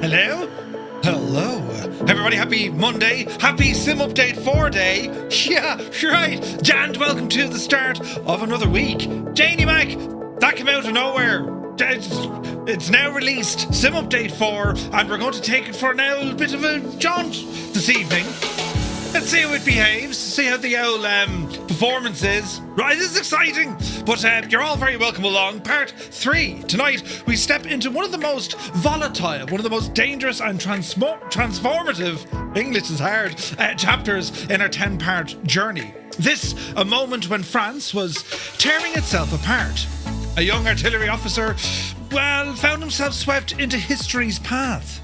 Hello? Hello. Everybody, happy Monday. Happy Sim Update 4 day. Yeah, right. And welcome to the start of another week. Janie Mac, that came out of nowhere. It's now released, Sim Update 4, and we're going to take it for now a bit of a jaunt this evening. Let's see how it behaves, see how the old performance is. Right, this is exciting, but you're all very welcome along. Part 3. Tonight, we step into one of the most volatile, one of the most dangerous and transformative, English is hard, chapters in our 10-part journey. This, a moment when France was tearing itself apart. A young artillery officer, well, found himself swept into history's path.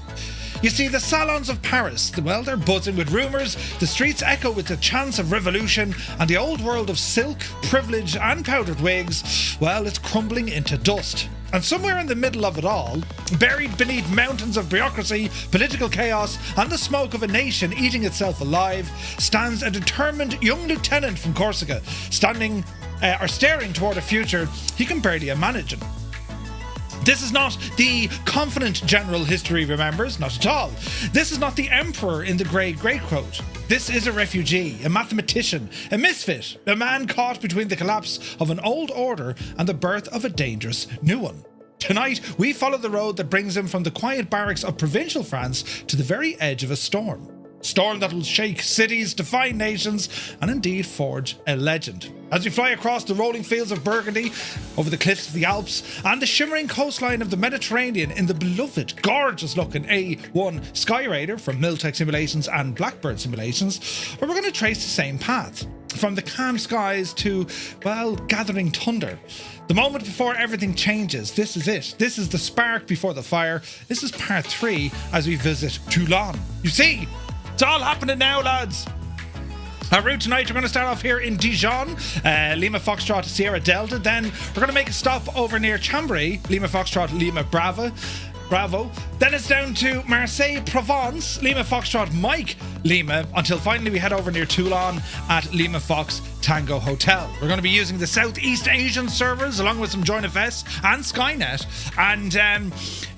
You see, the salons of Paris, well, they're buzzing with rumours, the streets echo with the chants of revolution, and the old world of silk, privilege and powdered wigs, well, it's crumbling into dust. And somewhere in the middle of it all, buried beneath mountains of bureaucracy, political chaos, and the smoke of a nation eating itself alive, stands a determined young lieutenant from Corsica, staring toward a future he can barely imagine. This is not the confident general history remembers, not at all. This is not the emperor in the grey greatcoat. This is a refugee, a mathematician, a misfit, a man caught between the collapse of an old order and the birth of a dangerous new one. Tonight, we follow the road that brings him from the quiet barracks of provincial France to the very edge of a storm. Storm that will shake cities, define nations, and indeed forge a legend. As we fly across the rolling fields of Burgundy, over the cliffs of the Alps, and the shimmering coastline of the Mediterranean in the beloved, gorgeous-looking A-1 Skyraider from Miltech Simulations and Blackbird Simulations, where we're going to trace the same path. From the calm skies to, well, gathering thunder. The moment before everything changes, this is it. This is the spark before the fire. This is part 3 as we visit Toulon. You see, it's all happening now, lads. Our route tonight, we're going to start off here in Dijon, Lima Foxtrot Sierra Delta. Then we're going to make a stop over near Chambéry, Lima Foxtrot Lima Bravo. Then it's down to Marseille Provence, Lima Foxtrot Mike Lima, until finally we head over near Toulon at Lima Fox Tango Hotel. We're going to be using the Southeast Asian servers along with some JoinFS and Skynet, and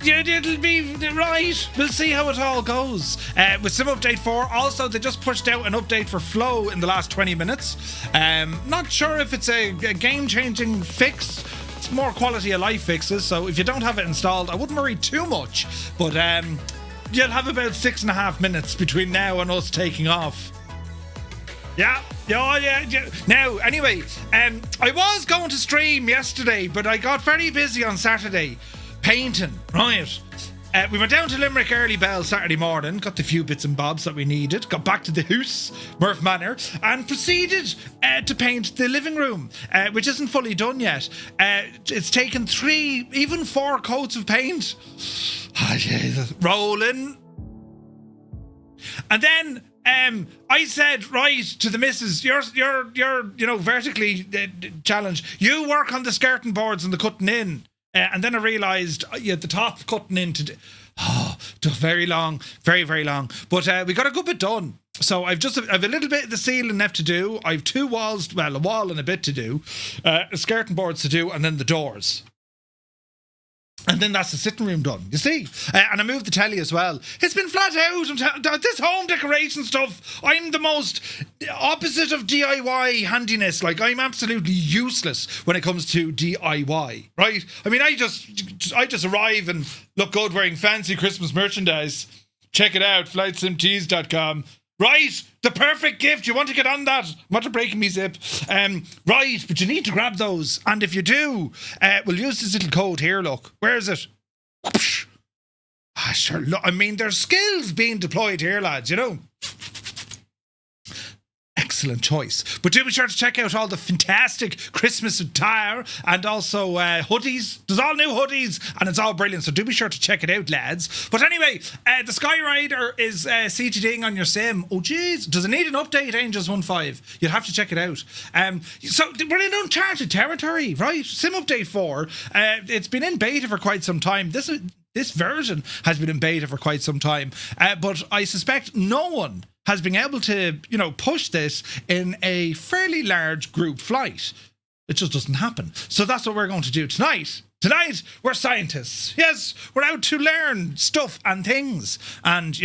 it'll be right. We'll see how it all goes. With Sim Update 4, also they just pushed out an update for Flow in the last 20 minutes. Not sure if it's a game-changing fix. It's more quality of life fixes, so if you don't have it installed, I wouldn't worry too much, but you'll have about 6.5 minutes between now and us taking off. Yeah. Now, anyway, I was going to stream yesterday, but I got very busy on Saturday painting, right? We went down to Limerick early bell Saturday morning, got the few bits and bobs that we needed, got back to the house, Murph Manor, and proceeded to paint the living room, which isn't fully done yet. It's taken 3, even 4 coats of paint. Oh, Jesus. Rolling. And then I said, right, to the missus, you're vertically challenged. You work on the skirting boards and the cutting in. And then I realised the top cutting into took very long, very, very long. But we got a good bit done. So I've a little bit of the ceiling left to do. I've 2 walls, well, a wall and a bit to do, skirting boards to do, and then the doors. And then that's the sitting room done, you see. And I moved the telly as well. It's been flat out. This home decoration stuff, I'm the most opposite of DIY handiness. Like, I'm absolutely useless when it comes to DIY, right? I mean, I just arrive and look good wearing fancy Christmas merchandise. Check it out, flightsimtees.com. Right, the perfect gift. You want to get on that? I'm not breaking me zip. Right, but you need to grab those. And if you do, we'll use this little code here, look. Where is it? Sure, look, I mean, there's skills being deployed here, lads, you know. Excellent choice. But do be sure to check out all the fantastic Christmas attire and also hoodies. There's all new hoodies and it's all brilliant, so do be sure to check it out, lads. But anyway, the Skyraider is CTDing on your sim. Oh jeez, does it need an update, Angels 1.5? You'll have to check it out. So we're in uncharted territory, right? Sim Update 4. It's been in beta for quite some time. This version has been in beta for quite some time, but I suspect no one has been able to, push this in a fairly large group flight. It just doesn't happen. So that's what we're going to do tonight. Tonight, we're scientists. Yes, we're out to learn stuff and things and,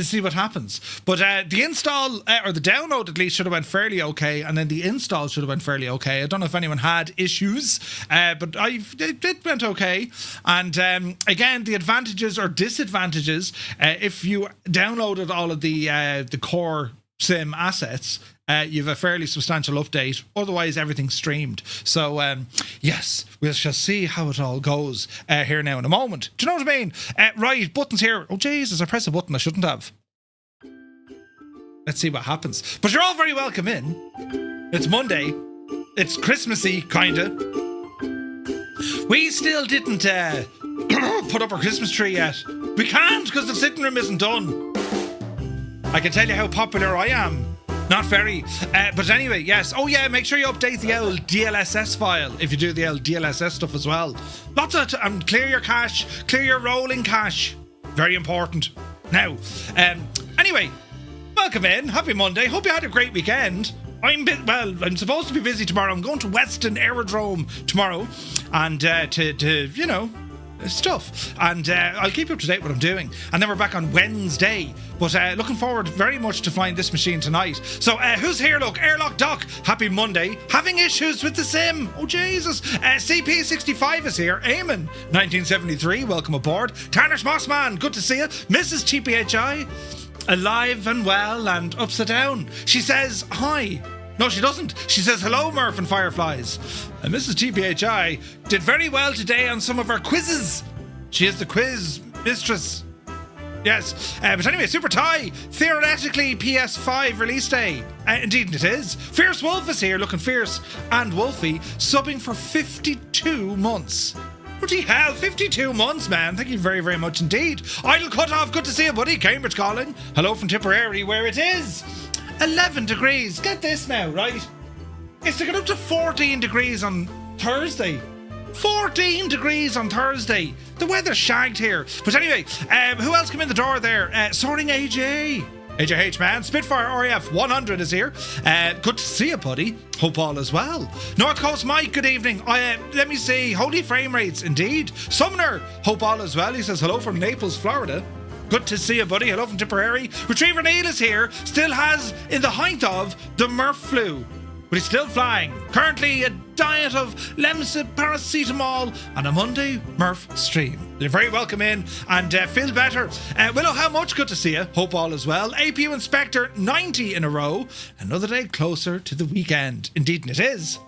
see what happens. But the install, or the download at least, should have went fairly okay, and then the install should have went fairly okay. I don't know if anyone had issues, but it went okay. And again, the advantages or disadvantages, if you downloaded all of the core sim assets, you've a fairly substantial update. Otherwise, everything's streamed. So, yes, we shall see how it all goes here now in a moment. Do you know what I mean? Right, buttons here. Oh, Jesus, I pressed a button I shouldn't have. Let's see what happens. But you're all very welcome in. It's Monday. It's Christmassy, kind of. We still didn't put up our Christmas tree yet. We can't because the sitting room isn't done. I can tell you how popular I am. Not very. But anyway, yes. Oh, yeah, make sure you update the DLSS file if you do the DLSS stuff as well. Lots of clear your cache, clear your rolling cache. Very important. Now, anyway, welcome in. Happy Monday. Hope you had a great weekend. I'm supposed to be busy tomorrow. I'm going to Weston Aerodrome tomorrow and to stuff, and I'll keep you up to date what I'm doing, and then we're back on Wednesday, but looking forward very much to flying this machine tonight. So who's here? Look, Airlock Doc, happy Monday. Having issues with the sim, oh Jesus. CP65 is here. Eamon 1973, welcome aboard. Tarnish Mossman, good to see you. Mrs. TPHI, alive and well and upside down, she says hi. No, she doesn't. She says, hello, Murph and Fireflies. And Mrs. TPHI did very well today on some of her quizzes. She is the quiz mistress. Yes. But anyway, Super Tie, theoretically PS5 release day. Indeed it is. Fierce Wolf is here, looking fierce and wolfy, subbing for 52 months. Bloody hell, 52 months, man. Thank you very, very much indeed. Idle Cutoff, good to see you, buddy. Cambridge calling. Hello from Tipperary, where it is 11 degrees. Get this now, right? It's to get up to 14 degrees on Thursday. 14 degrees on Thursday. The weather's shagged here. But anyway, who else came in the door there? Soaring AJ. AJH, man. Spitfire RAF 100 is here. Good to see you, buddy. Hope all is well. North Coast Mike, good evening. Let me see. Holy frame rates, indeed. Sumner, hope all is well. He says hello from Naples, Florida. Good to see you, buddy. Hello from Tipperary. Retriever Neil is here. Still has in the height of the Murph flu, but he's still flying. Currently a diet of Lemsip paracetamol and a Monday Murph stream. You're very welcome in and feel better. Willow, how much? Good to see you. Hope all is well. APU Inspector 90 in a row. Another day closer to the weekend. Indeed it is.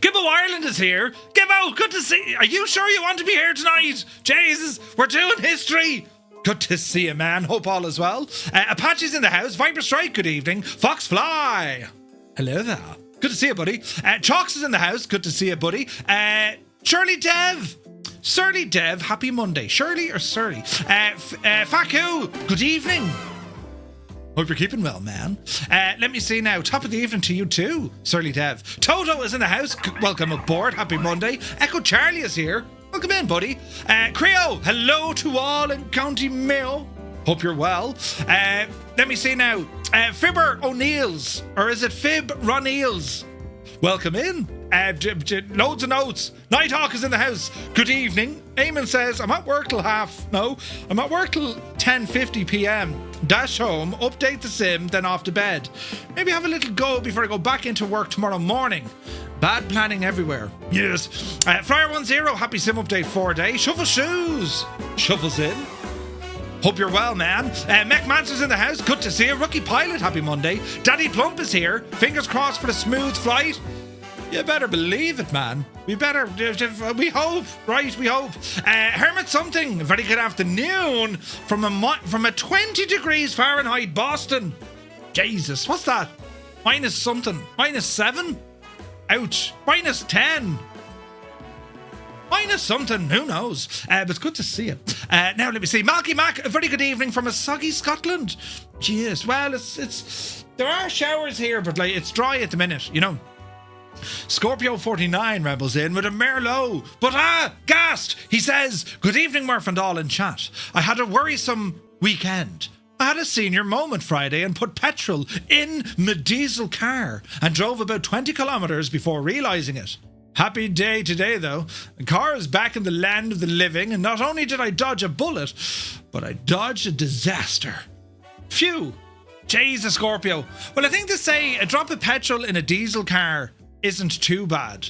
Gibbo Ireland is here. Gibbo, good to see you. Are you sure you want to be here tonight? Jesus, we're doing history. Good to see you, man. Hope all is well. Apache's in the house. Viper Strike, good evening. Fox Fly, hello there. Good to see you, buddy. Chalks is in the house. Good to see you, buddy. Shirley Dev. Surly Dev, happy Monday. Shirley or Surly? Faku, good evening. Hope you're keeping well, man. Let me see now. Top of the evening to you too, Surly Dev. Toto is in the house. Welcome aboard. Happy Monday. Echo Charlie is here. Welcome in, buddy. Creo, hello to all in County Mayo. Hope you're well. Let me see now. Fibber O'Neill's, or is it Fib Ronneill's? Welcome in. Loads of notes. Nighthawk is in the house. Good evening. Eamon says, I'm at work till I'm at work till 10:50 p.m. Dash home, update the sim, then off to bed. Maybe have a little go before I go back into work tomorrow morning. Bad planning everywhere. Yes. Flyer 10, happy sim update 4-day. Shuffle shoes. Shuffles in. Hope you're well, man. Mech Manson's in the house. Good to see you. Rookie Pilot, happy Monday. Daddy Plump is here. Fingers crossed for a smooth flight. You better believe it, man. We hope, right? We hope. Hermit something. A very good afternoon from a 20 degrees Fahrenheit Boston. Jesus, what's that? Minus something. -7? Ouch. -10. Minus something, who knows? But it's good to see you. Now let me see. Malky Mac, a very good evening from a soggy Scotland. Jeez, well, it's there are showers here, but like it's dry at the minute, you know. Scorpio 49 rebels in with a Merlot. But gassed! He says, good evening, Murph and all in chat. I had a worrisome weekend. I had a senior moment Friday and put petrol in my diesel car and drove about 20 kilometres before realising it. Happy day today, though. The car is back in the land of the living, and not only did I dodge a bullet, but I dodged a disaster. Phew. Jesus, Scorpio. Well, I think they say a drop of petrol in a diesel car isn't too bad.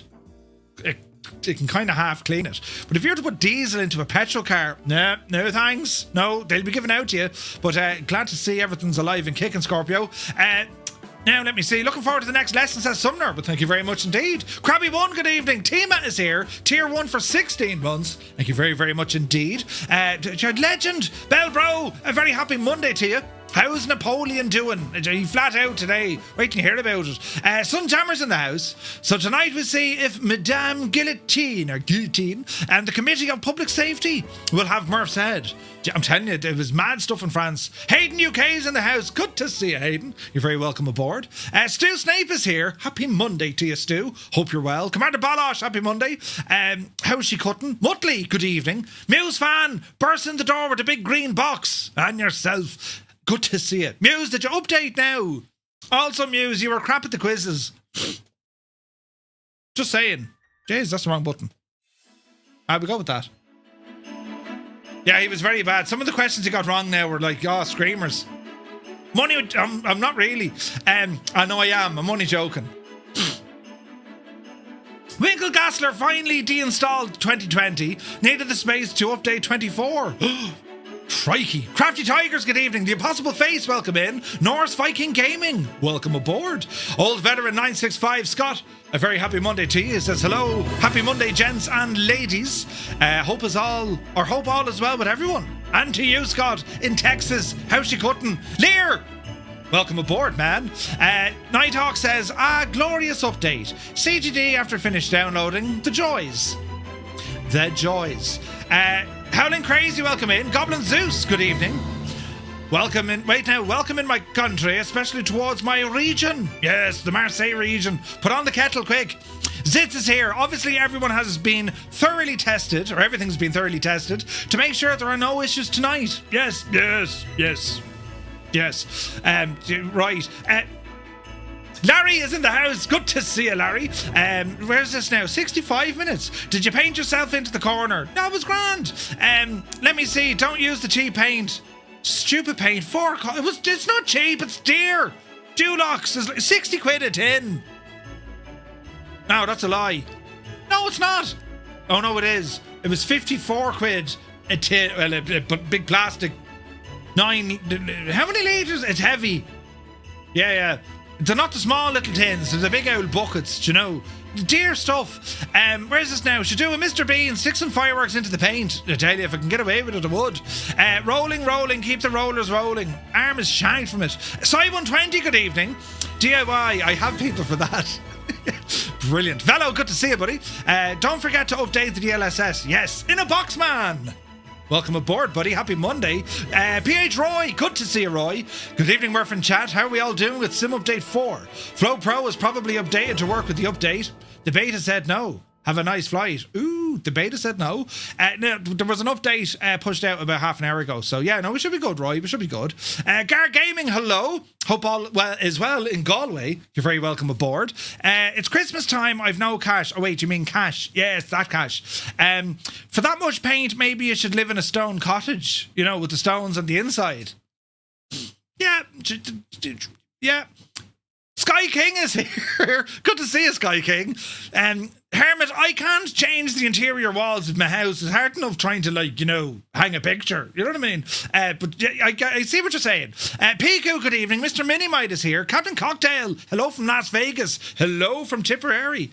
It can kind of half clean it. But if you were to put diesel into a petrol car, no thanks. No, they'll be giving out to you. But glad to see everything's alive and kicking, Scorpio. Now, let me see. Looking forward to the next lesson, says Sumner. But thank you very much indeed. Krabby One, good evening. Tima is here. Tier 1 for 16 months. Thank you very, very much indeed. Legend, Bell Bro, a very happy Monday to you. How's Napoleon doing? He flat out today. Wait till you hear about it. Sunjammer's in the house. So tonight we'll see if Madame Guillotine and the Committee of Public Safety will have Murph's head. I'm telling you, it was mad stuff in France. Hayden UK's in the house. Good to see you, Hayden. You're very welcome aboard. Stu Snape is here. Happy Monday to you, Stu. Hope you're well. Commander Balosh, happy Monday. How's she cutting? Mutley, good evening. Muse fan, burst in the door with a big green box. And yourself. Good to see you. Muse, did you update now? Also, Muse, you were crap at the quizzes. Just saying. Jeez, that's the wrong button. We go with that. Yeah, he was very bad. Some of the questions he got wrong now were like, oh, screamers. Money, I'm not really. I know I am. I'm only joking. Winkle Gassler finally deinstalled 2020. Needed the space to update 24. Crikey. Crafty Tigers, good evening. The Impossible Face, welcome in. Norse Viking Gaming, welcome aboard. Old Veteran 965 Scott, a very happy Monday to you. Says hello. Happy Monday, gents and ladies. Hope all is well with everyone. And to you, Scott, in Texas. How's she cutting? Lear! Welcome aboard, man. Nighthawk says, glorious update. CGD after finished downloading. The joys. Howling Crazy, welcome in. Goblin Zeus, good evening. Welcome in my country, especially towards my region. Yes, the Marseille region. Put on the kettle quick. Zitz is here. Obviously, everyone has been thoroughly tested, or everything's been thoroughly tested, to make sure there are no issues tonight. Yes. Right. Larry is in the house. Good to see you, Larry. Where's this now? 65 minutes. Did you paint yourself into the corner? No, it was grand. Let me see. Don't use the cheap paint. Stupid paint. It's not cheap. It's dear. Dulux is like 60 quid a tin. No, that's a lie. No, it's not. Oh, no, it is. It was 54 quid a tin. Well, a big plastic. 9. How many litres? It's heavy. Yeah. They're not the small little tins, they're the big old buckets, do you know? Dear stuff. Where's this now? Should do a Mr. Bean, stick some fireworks into the paint. I tell you, if I can get away with it, I would. Rolling, keep the rollers rolling. Arm is shanked from it. Cy120, good evening. DIY, I have people for that. Brilliant. Velo, good to see you, buddy. Don't forget to update the DLSS. Yes, in a box, man. Welcome aboard, buddy. Happy Monday. PH Roy, good to see you, Roy. Good evening, Murph and chat. How are we all doing with Sim Update 4? Flow Pro is probably updated to work with the update. The beta said no. Have a nice flight. Ooh, the beta said no. No, there was an update pushed out about half an hour ago. So yeah, no, we should be good, Roy. We should be good. Gar Gaming, hello. Hope all is well in Galway. You're very welcome aboard. It's Christmas time. I've no cash. Oh wait, you mean cash? Yes, that cash. For that much paint, maybe you should live in a stone cottage. You know, with the stones on the inside. Yeah. Sky King is here. Good to see you, Sky King. Hermit, I can't change the interior walls of my house. It's hard enough trying to, hang a picture. You know what I mean? But I see what you're saying. Piku, good evening. Mr. Minimite is here. Captain Cocktail, hello from Las Vegas. Hello from Tipperary.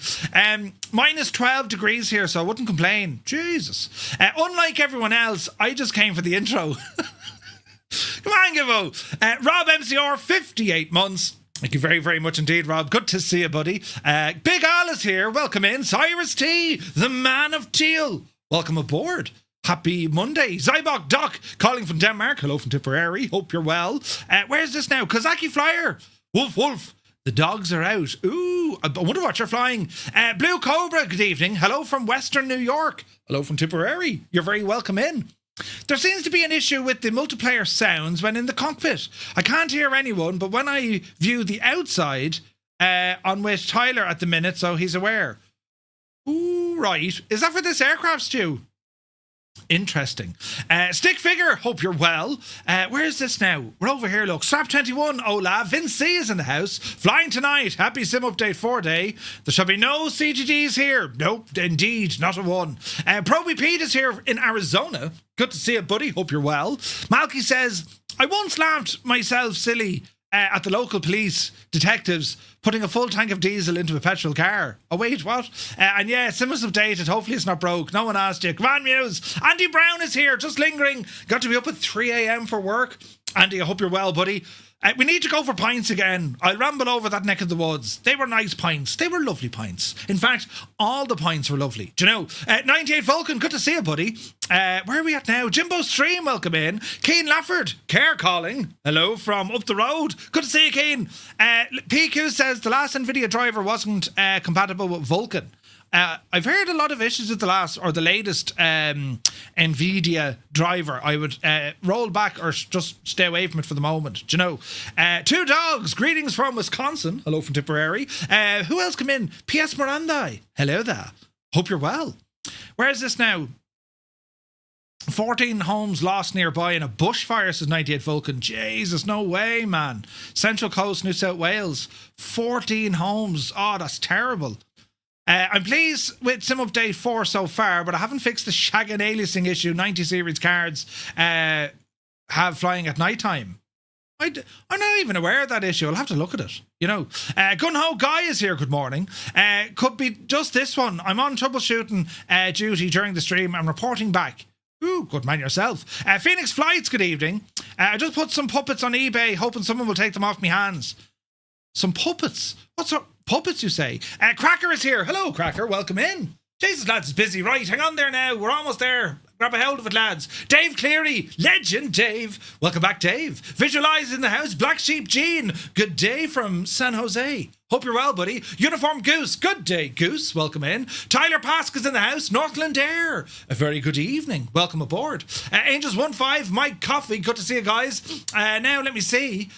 Minus 12 degrees here, so I wouldn't complain. Jesus. Unlike everyone else, I just came for the intro. Come on, Givo. Rob MCR, 58 months. Thank you very, very much indeed, Rob. Good to see you, buddy. Big Al is here. Welcome in. Cyrus T, the man of teal. Welcome aboard. Happy Monday. Zybok Doc, calling from Denmark. Hello from Tipperary. Hope you're well. Where's this now? Kazaki Flyer. Wolf. The dogs are out. Ooh, I wonder what you're flying. Blue Cobra, good evening. Hello from Western New York. Hello from Tipperary. You're very welcome in. There seems to be an issue with the multiplayer sounds when in the cockpit. I can't hear anyone, but when I view the outside, on with Tyler at the minute, so he's aware. Ooh, right. Is that for this aircraft, Stu? Interesting. Stick Figure, hope you're well. Where is this now? We're over here, look. Strap21, Ola. Vince C is in the house. Flying tonight. Happy Sim Update 4 day. There shall be no CGDs here. Nope, indeed, not a one. Proby Pete is here in Arizona. Good to see you, buddy. Hope you're well. Malky says, I once laughed myself silly at the local police detectives putting a full tank of diesel into a petrol car. Oh wait, what? And yeah, Sims updated. Hopefully it's not broke. No one asked you. Come on, Muse. Andy Brown is here, just lingering. Got to be up at 3 a.m. for work. Andy, I hope you're well, buddy. We need to go for pints again. I'll ramble over that neck of the woods. They were nice pints. They were lovely pints. In fact, all the pints were lovely. Do you know? 98 Vulcan, good to see you, buddy. Where are we at now? Jimbo Stream, welcome in. Keen Lafford, care calling. Hello from up the road. Good to see you, Keen. PQ says the last NVIDIA driver wasn't compatible with Vulcan. I've heard a lot of issues with the latest NVIDIA driver. I would roll back or just stay away from it for the moment. Do you know? Two Dogs, greetings from Wisconsin. Hello from Tipperary. Who else come in? P.S. Miranda. Hello there. Hope you're well. Where is this now? 14 homes lost nearby in a bushfire, says 98 Vulcan. Jesus, no way, man. Central Coast, New South Wales. 14 homes. Oh, that's terrible. I'm pleased with Sim Update 4 so far, but I haven't fixed the shag and aliasing issue 90 series cards have flying at night time. I'm not even aware of that issue. I'll have to look at it. You know, Gunho Guy is here. Good morning. Could be just this one. I'm on troubleshooting duty during the stream. I'm reporting back. Ooh, good man yourself. Phoenix Flights, good evening. I just put some puppets on eBay, hoping someone will take them off my hands. Some puppets? What sort of puppets, you say? Cracker is here. Hello, Cracker. Welcome in. Jesus, lads, it's busy. Right, hang on there now. We're almost there. Grab a hold of it, lads. Dave Cleary. Legend, Dave. Welcome back, Dave. Visualize in the house. Black Sheep Gene. Good day from San Jose. Hope you're well, buddy. Uniform Goose. Good day, Goose. Welcome in. Tyler Pasca's in the house. Northland Air. A very good evening. Welcome aboard. Angels15. Mike Coffey. Good to see you guys. Now, let me see.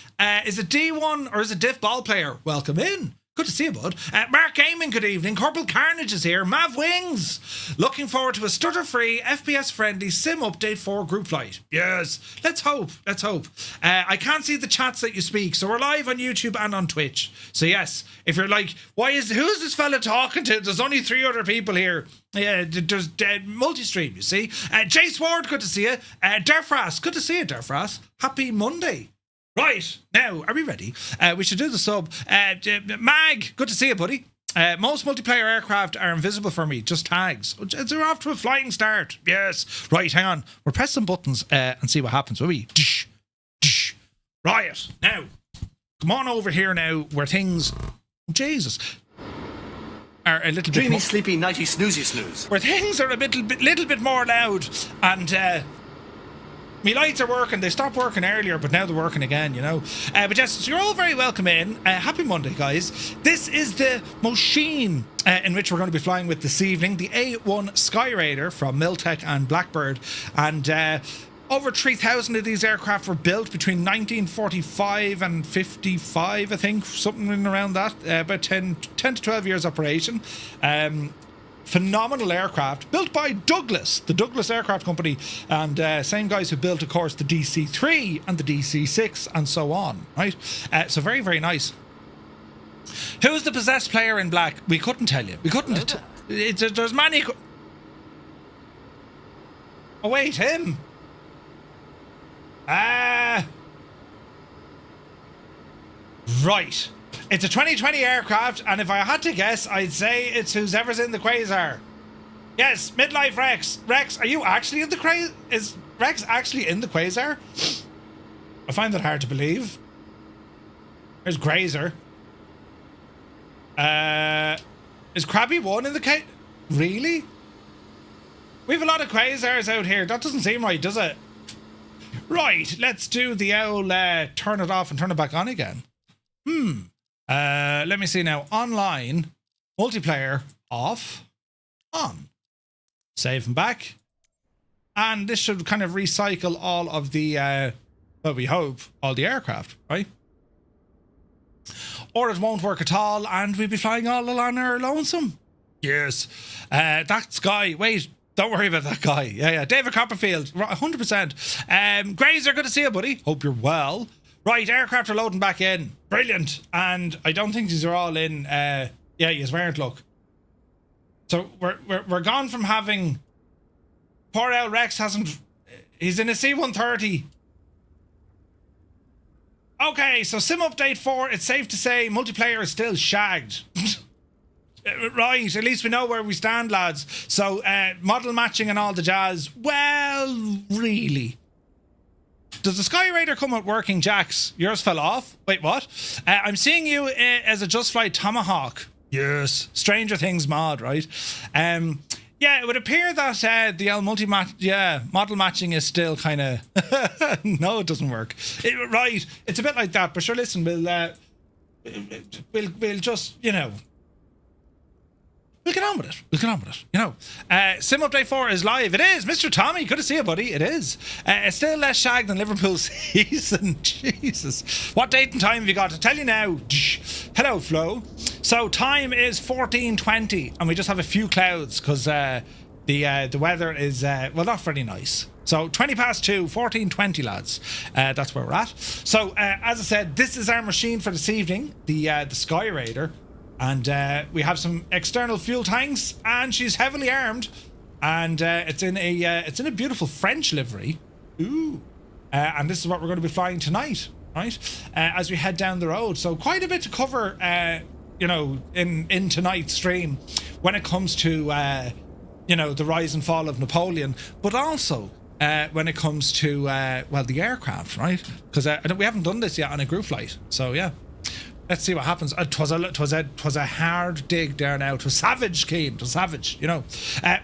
Is it D1 or is it Diff Ball Player? Welcome in. Good to see you, bud. Mark Amon, good evening. Corporal Carnage is here. Mav Wings. Looking forward to a stutter-free, FPS-friendly Sim Update 4 group flight. Yes. Let's hope. Let's hope. I can't see the chats that you speak, so we're live on YouTube and on Twitch. So yes, if you're like, who's this fella talking to? There's only 3 other people here. Yeah, there's multi-stream, you see. Jace Ward, good to see you. Derfras, good to see you, Derfras. Happy Monday. Right, now, are we ready? We should do the sub. Mag, good to see you, buddy. Most multiplayer aircraft are invisible for me, just tags. They're off to a flying start. Yes. Right, hang on. We'll press some buttons and see what happens, will we? Riot. Now, come on over here now where things... Jesus. Are a little Dreamy, bit... sleepy, nighty, snoozy, snooze. Where things are a little bit more loud and... my lights are working. They stopped working earlier, but now they're working again, you know. But yes, so you're all very welcome in. Happy Monday, guys. This is the machine in which we're going to be flying with this evening. The A-1 Skyraider from Miltech and Blackbird. And over 3,000 of these aircraft were built between 1945 and 55, I think. Something in around that. About 10 to 12 years operation. Phenomenal aircraft built by Douglas, the Douglas Aircraft Company, and same guys who built, of course, the DC-3 and the DC-6 and so on, right? So very, very nice. Who's the possessed player in black? We couldn't tell you. We couldn't. There's many. Oh wait, him. Right. It's a 2020 aircraft, and if I had to guess, I'd say it's whoever's in the Quasar. Yes, Midlife Rex. Rex, are you actually in the Quasar? Is Rex actually in the Quasar? I find that hard to believe. There's Grazer. Is Krabby 1 in the K? Really? We have a lot of Quasars out here. That doesn't seem right, does it? Right, let's do the old turn it off and turn it back on again. Let me see now. Online, multiplayer, off, on. Save and back. And this should kind of recycle all of the, well, we hope, all the aircraft, right? Or it won't work at all and we'll be flying all along our lonesome. Yes. That's Guy. Wait, don't worry about that guy. Yeah. David Copperfield, 100%. Grazer, good to see you, buddy. Hope you're well. Right, aircraft are loading back in. Brilliant. And I don't think these are all in. Yeah, you weren't, look. So we're gone from having... Poor L Rex hasn't... He's in a C-130. Okay, so Sim Update 4, it's safe to say multiplayer is still shagged. Right, at least we know where we stand, lads. So, model matching and all the jazz. Well, really... Does the Skyraider come with working jacks? Yours fell off? Wait, what? I'm seeing you as a Just Flight Tomahawk. Yes. Stranger Things mod, right? Yeah, it would appear that the model matching is still kind of... No, it doesn't work. Right, it's a bit like that, but sure, listen, we'll just, you know... We'll get on with it. You know. Sim Update 4 is live. It is. Mr. Tommy, good to see you, buddy. It is. It's still less shag than Liverpool season. Jesus. What date and time have you got? To tell you now. Hello, Flo. So time is 14:20 and we just have a few clouds because the weather is, well, not very nice. So 20 past 2, 14:20, lads. That's where we're at. So as I said, this is our machine for this evening, the Skyraider, and we have some external fuel tanks, and she's heavily armed, and it's in a beautiful French livery. Ooh, and this is what we're going to be flying tonight, right? As we head down the road. So quite a bit to cover, you know, in tonight's stream when it comes to you know, the rise and fall of Napoleon, but also when it comes to well, the aircraft, right? Because we haven't done this yet on a group flight, so yeah, let's see what happens. Twas a hard dig there now. It was savage, Keen. It was savage, you know.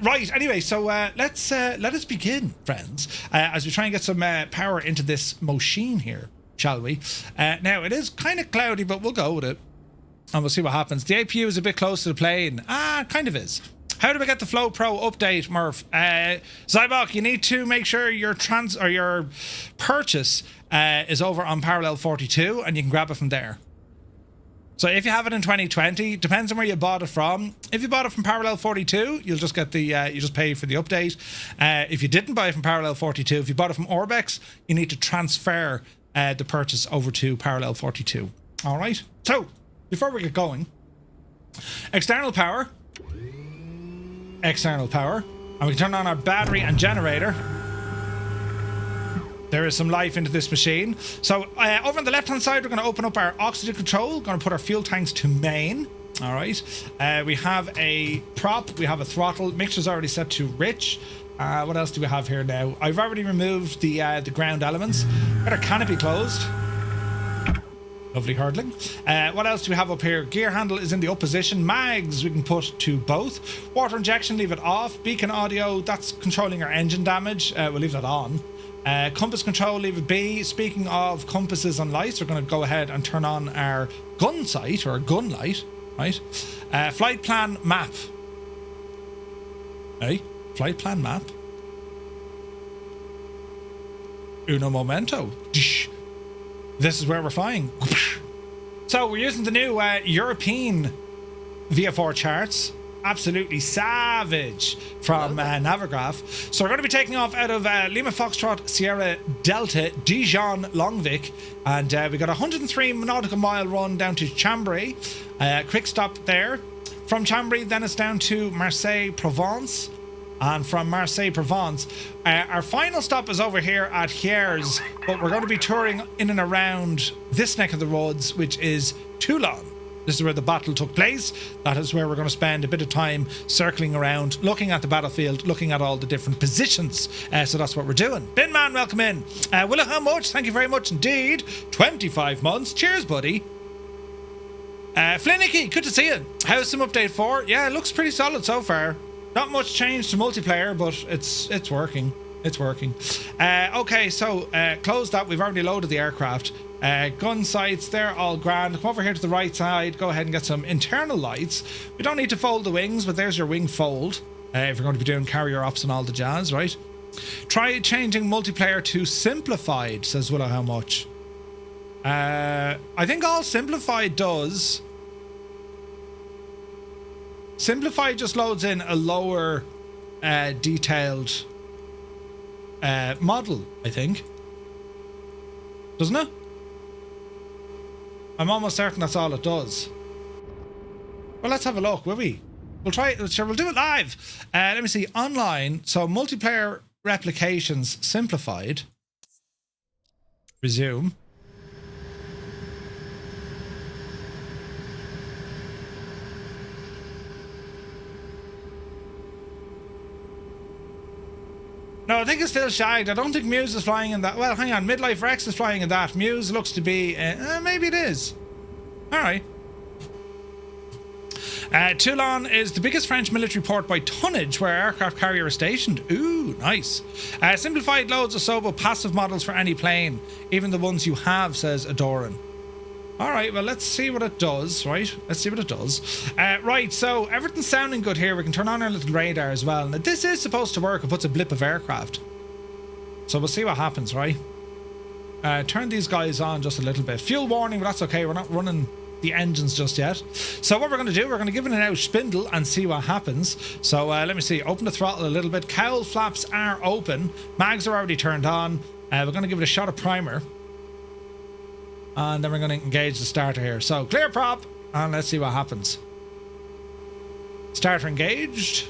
Right. Anyway, so let us begin, friends, as we try and get some power into this machine here, shall we? Now it is kind of cloudy, but we'll go with it, and we'll see what happens. The APU is a bit close to the plane. Kind of is. How do we get the Flow Pro update, Murph? Zybok, you need to make sure your purchase is over on Parallel 42, and you can grab it from there. So if you have it in 2020, depends on where you bought it from. If you bought it from Parallel 42, you'll just get the you just pay for the update. If you didn't buy it from Parallel 42, if you bought it from Orbex, you need to transfer the purchase over to Parallel 42. All right. So before we get going, external power, and we can turn on our battery and generator. There is some life into this machine. So over on the left hand side, we're going to open up our oxygen control. Going to put our fuel tanks to main. All right. We have a prop. We have a throttle. Mixture's already set to rich. What else do we have here now? I've already removed the ground elements. Got our canopy closed. Lovely hurdling. What else do we have up here? Gear handle is in the up position. Mags we can put to both. Water injection, leave it off. Beacon audio, that's controlling our engine damage. We'll leave that on. Compass control, leave it be. Speaking of compasses and lights, we're going to go ahead and turn on our gun sight, or gun light, right? Flight plan map. Hey, flight plan map. Uno momento. This is where we're flying. So we're using the new European VFR charts. Absolutely savage from Navigraph. So we're going to be taking off out of Lima Foxtrot Sierra Delta Dijon Longvic, and we got a 103 nautical mile run down to Chambray. Quick stop there. From Chambray, then it's down to Marseille Provence. And from Marseille Provence, our final stop is over here at Hyères, but we're going to be touring in and around this neck of the roads, which is Toulon. This is where the battle took place. That is where we're going to spend a bit of time circling around, looking at the battlefield, looking at all the different positions. So that's what we're doing. Bin Man, welcome in. Willow, how much? Thank you very much indeed. 25 months. Cheers, buddy. Flinicky, good to see you. How's some update 4? Yeah, it looks pretty solid so far. Not much change to multiplayer, but it's working. It's working. Okay, so close that. We've already loaded the aircraft. Gun sights, they're all grand. Come over here to the right side. Go ahead and get some internal lights. We don't need to fold the wings, but there's your wing fold. If you're going to be doing carrier ops and all the jazz, right? Try changing multiplayer to simplified, says Willow how much. I think all simplified does... Simplified just loads in a lower detailed model, I think. Doesn't it? I'm almost certain that's all it does. Well, let's have a look, will we? We'll try it. Sure, we'll do it live. Let me see. Online. So multiplayer replications simplified. Resume. No, I think it's still shagged. I don't think Muse is flying in that. Well, hang on. Midlife Rex is flying in that. Muse looks to be... maybe it is. All right. Toulon is the biggest French military port by tonnage where aircraft carrier is stationed. Ooh, nice. Simplified loads of Sobo passive models for any plane. Even the ones you have, says Adoran. All right, well, let's see what it does, right? Let's see what it does. Right, so everything's sounding good here. We can turn on our little radar as well. Now, this is supposed to work. It puts a blip of aircraft. So we'll see what happens, right? Turn these guys on just a little bit. Fuel warning, but that's okay. We're not running the engines just yet. So what we're going to do, we're going to give it an out spindle and see what happens. So let me see, open the throttle a little bit. Cowl flaps are open. Mags are already turned on. We're going to give it a shot of primer. And then we're going to engage the starter here. So clear prop, and let's see what happens. Starter engaged.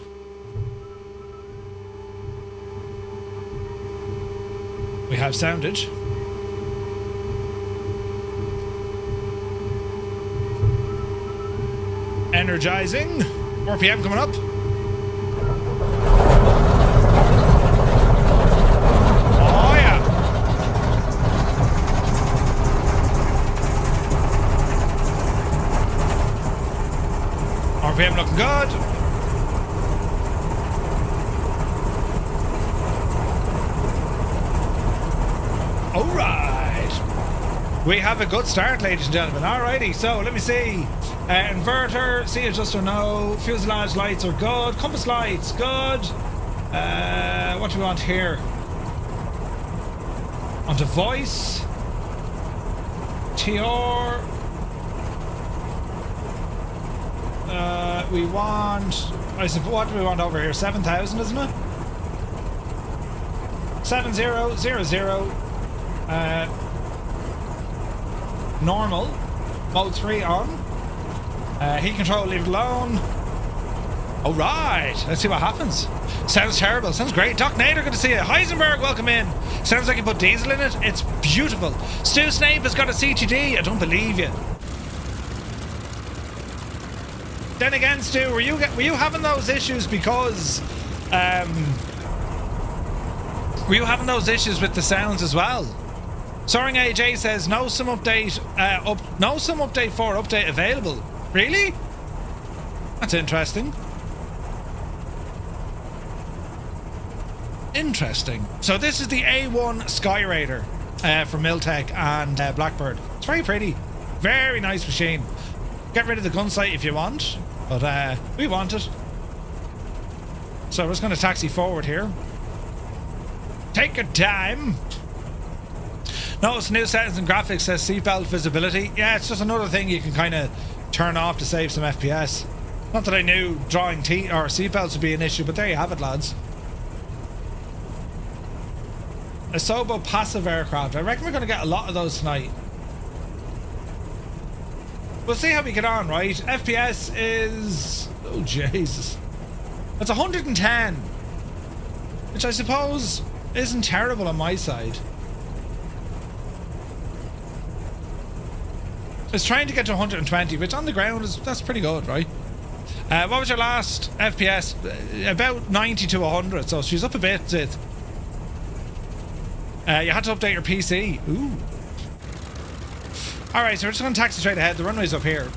We have sounded. Energizing. RPM coming up. Oh yeah. RPM looking good. All right. We have a good start, ladies and gentlemen. Alrighty, so let me see. Inverter, C adjuster, no. Fuselage lights are good. Compass lights, good. What do we want here? Onto voice. TR. We want... I suppose, what do we want over here? 7,000, isn't it? 7000. Normal. Mode 3 on. Heat control, leave it alone. Alright, let's see what happens. Sounds terrible, sounds great. Doc Nader, good to see you. Heisenberg, welcome in. Sounds like you put diesel in it. It's beautiful. Stu Snape has got a CTD. I don't believe you. Then again, Stu, were you having those issues because were you having those issues with the sounds as well? Soaring AJ says no sim update no sim update 4 update available. Really? That's interesting. Interesting. So this is the A-1 Skyraider from Miltech and Blackbird. It's very pretty. Very nice machine. Get rid of the gun sight if you want, but we want it. So we're just going to taxi forward here. Take your time. Notice new settings and graphics says seatbelt visibility. Yeah, it's just another thing you can kind of turn off to save some FPS. Not that I knew drawing or seatbelts would be an issue, but there you have it, lads. A Sobo passive aircraft. I reckon we're going to get a lot of those tonight. We'll see how we get on, right? FPS is... oh, Jesus. It's 110. Which I suppose isn't terrible on my side. It's trying to get to 120, which on the ground that's pretty good, right? What was your last FPS? About 90 to 100, so she's up a bit, Zid. You had to update your PC. Ooh. Alright, so we're just going to taxi straight ahead. The runway's up here.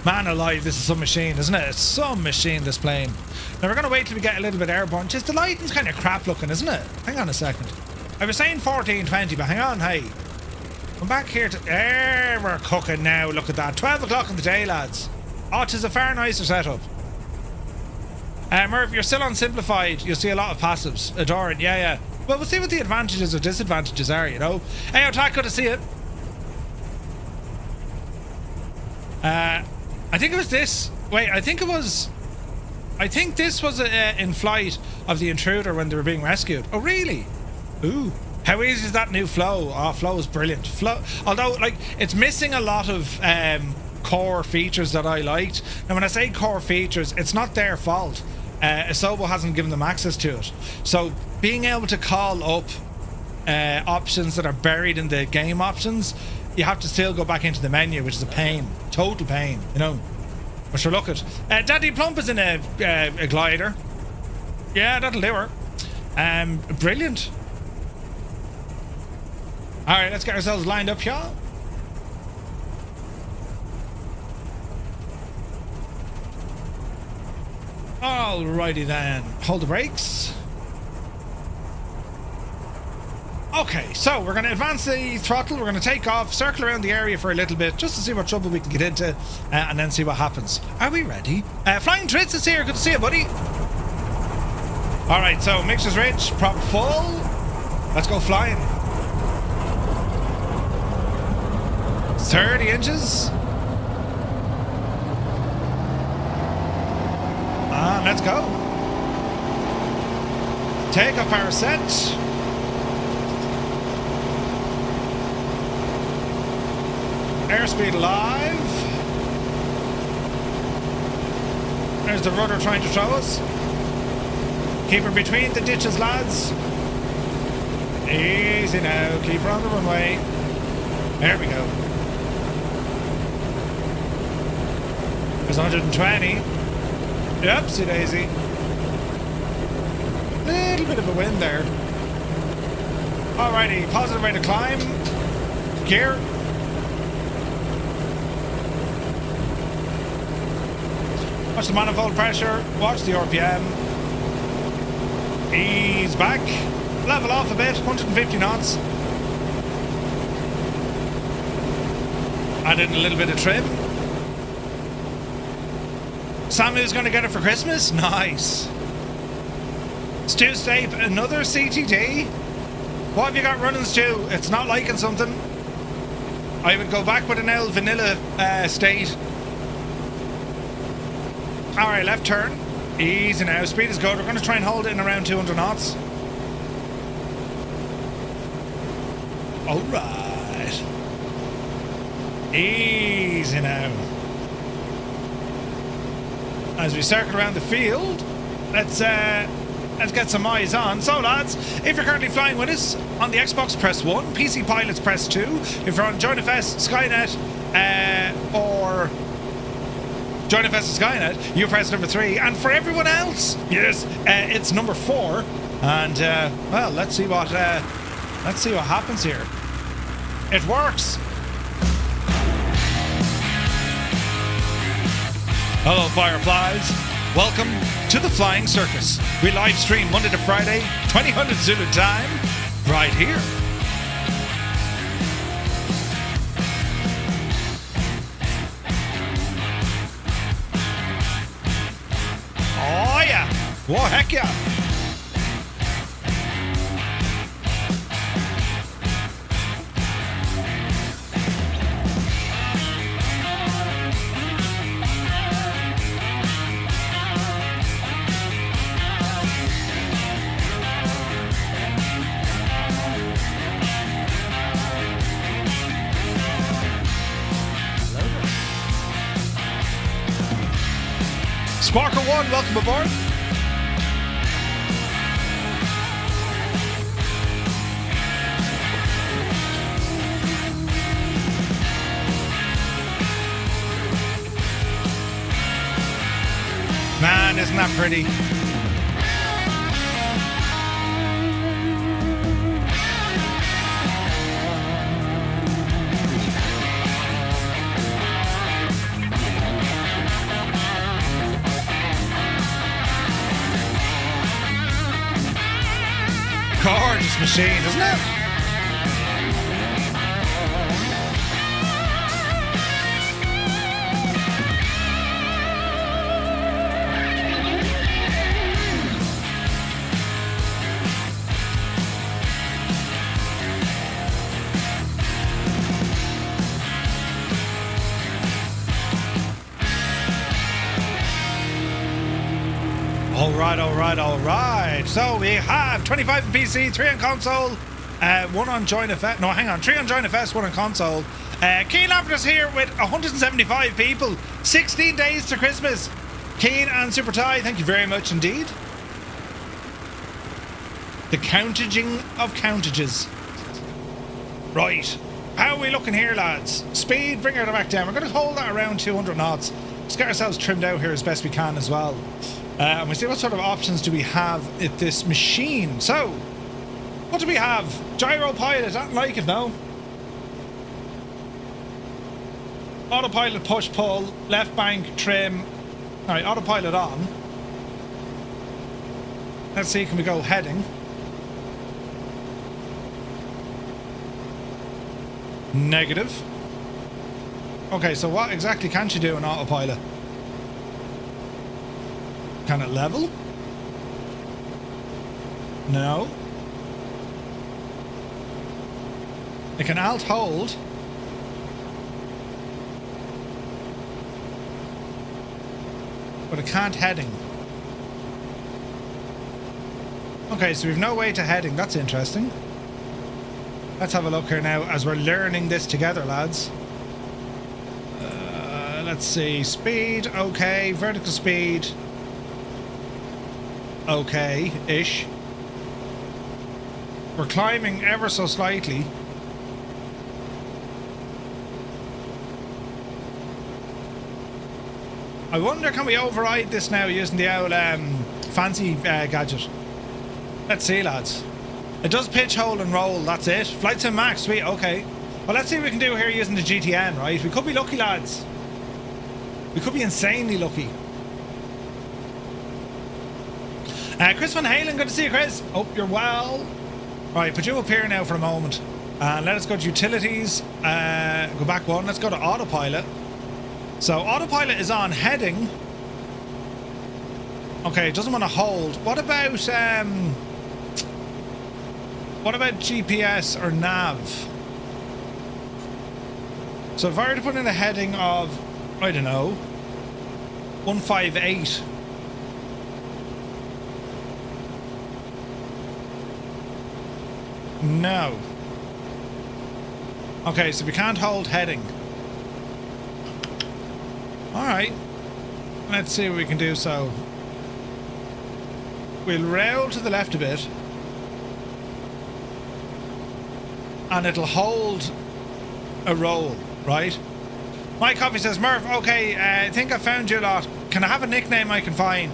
Man alive, this is some machine, isn't it? It's some machine, this plane. Now we're going to wait till we get a little bit airborne. Just the lighting's kind of crap looking, isn't it? Hang on a second. I was saying 1420, but hang on, hey. Come back here to... there, we're cooking now. Look at that. 12 o'clock in the day, lads. Oh, 'tis a far nicer setup. Merv, you're still on simplified. You'll see a lot of passives. Adoring. Yeah, yeah. Well, we'll see what the advantages or disadvantages are, you know. Hey, Attack, good to see it. I think it was this. Wait, I think this was in flight of the intruder when they were being rescued. Oh, really? Ooh. How easy is that new flow? Oh, flow is brilliant. Flow, although, like, it's missing a lot of core features that I liked. Now, when I say core features, it's not their fault. Asobo hasn't given them access to it. So, being able to call up options that are buried in the game options, you have to still go back into the menu, which is a pain. Total pain, you know. But sure, look at Daddy Plump is in a glider. Yeah, that'll do her. Brilliant. Alright, let's get ourselves lined up, y'all. Alrighty then. Hold the brakes. Okay, so we're going to advance the throttle. We're going to take off, circle around the area for a little bit, just to see what trouble we can get into, and then see what happens. Are we ready? Flying Tritz is here. Good to see you, buddy. Alright, so mixer's rich, prop full. Let's go flying. 30 inches. And let's go. Take off our set. Airspeed live. There's the rudder trying to throw us. Keep her between the ditches, lads. Easy now. Keep her on the runway. There we go. There's 120. Oopsie daisy. Little bit of a wind there. Alrighty, positive rate of climb. Gear. Watch the manifold pressure. Watch the RPM. Ease back. Level off a bit. 150 knots. Add in a little bit of trim. Samu's going to get it for Christmas? Nice. Stu Stape, another CTD? What have you got running, Stu? It's not liking something. I would go back with an L vanilla state. Alright, left turn. Easy now. Speed is good. We're going to try and hold it in around 200 knots. Alright. Easy now. As we circle around the field, let's get some eyes on. So lads, if you're currently flying with us on the Xbox, press 1. PC pilots, press 2. If you're on JoinFS, Skynet, or JoinFS and Skynet, you press number 3. And for everyone else, yes, it's number 4. And well, let's see what happens here. It works. Hello, Fireflies. Welcome to the Flying Circus. We live stream Monday to Friday, 2000 Zulu time, right here. Oh yeah! Whoa, heck yeah! Sparker 1, welcome aboard. Man, isn't that pretty? Gorgeous machine, isn't it? All right. So we have 25 on PC, 3 on console, 1 on JoinFS. No, hang on. 3 on JoinFS, 1 on console. Keen offered us here with 175 people. 16 days to Christmas. Keen and Super Ty, thank you very much indeed. The countaging of countages. Right. How are we looking here, lads? Speed, bring her back down. We're going to hold that around 200 knots. Let's get ourselves trimmed out here as best we can as well. And we see what sort of options do we have at this machine. So, what do we have? Gyro pilot, I don't like it, no. Autopilot push pull, left bank trim. Alright, autopilot on. Let's see, can we go heading? Negative. Okay, so what exactly can she do in autopilot? Can it level? No. It can alt hold. but it can't heading. Okay, so we've no way to heading. That's interesting. Let's have a look here now as we're learning this together, lads. Let's see. Speed, okay. Vertical speed, okay-ish. We're climbing ever so slightly. I wonder, can we override this now using the old fancy gadget? Let's see, lads. It does pitch, hold and roll, that's it. Flight sim max, sweet, okay. Well, let's see what we can do here using the GTN, right? We could be lucky, lads. We could be insanely lucky. Chris Van Halen, good to see you, Chris. Hope you're well. Right, put you up here now for a moment. Let us go to utilities. Go back one. Let's go to autopilot. So autopilot is on heading. Okay, it doesn't want to hold. What about GPS or nav? So if I were to put in a heading of, I don't know, 158. No. Okay, so we can't hold heading. Alright. Let's see what we can do. So we'll rail to the left a bit. And it'll hold a roll, right? My coffee says, Murph, okay, I think I found you a lot. Can I have a nickname I can find?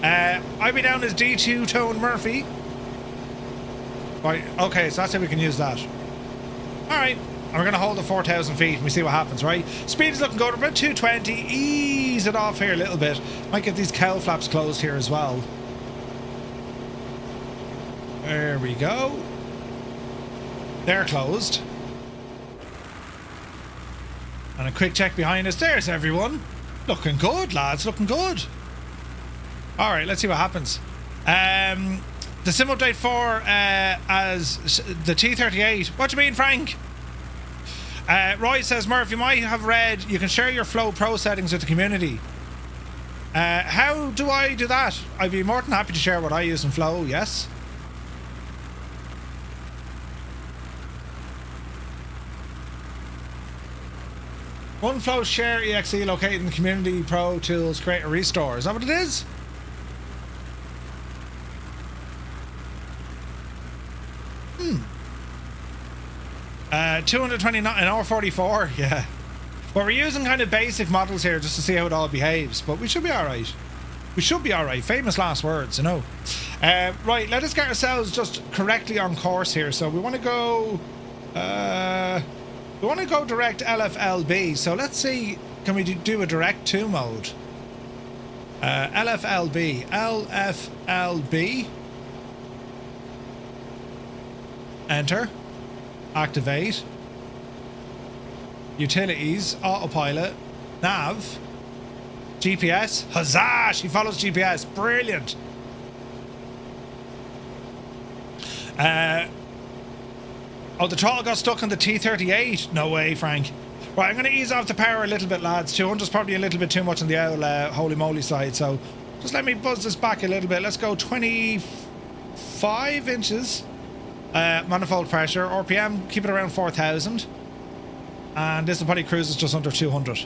I'll be down as D2 Tone Murphy. Right, okay, so that's how we can use that. Alright, and we're going to hold the 4,000 feet and we see what happens, right? Speed is looking good, about 220. Ease it off here a little bit. Might get these cowl flaps closed here as well. There we go. They're closed. And a quick check behind us. There's everyone. Looking good, lads. Looking good. All right, let's see what happens. The sim update 4 as the T38. What do you mean, Frank? Roy says, Murph, you might have read you can share your Flow Pro settings with the community. How do I do that? I'd be more than happy to share what I use in Flow, yes. One Flow share exe located in the community pro tools create a restore. Is that what it is? Hmm. 229 an hour 44, yeah. Well, we're using kind of basic models here just to see how it all behaves, but we should be alright. We should be alright. Famous last words, you know. Right, let us get ourselves just correctly on course here. So we want to go direct LFLB. So let's see, can we do a direct 2 mode? LFLB. Enter. Activate. Utilities. Autopilot. Nav. GPS. Huzzah! She follows GPS. Brilliant. Oh, the throttle got stuck on the T38. No way, Frank. Right, I'm going to ease off the power a little bit, lads. 200's probably a little bit too much on the old holy moly side, so just let me buzz this back a little bit. Let's go 25 inches. Manifold pressure. RPM, keep it around 4,000. And this will probably cruise us just under 200.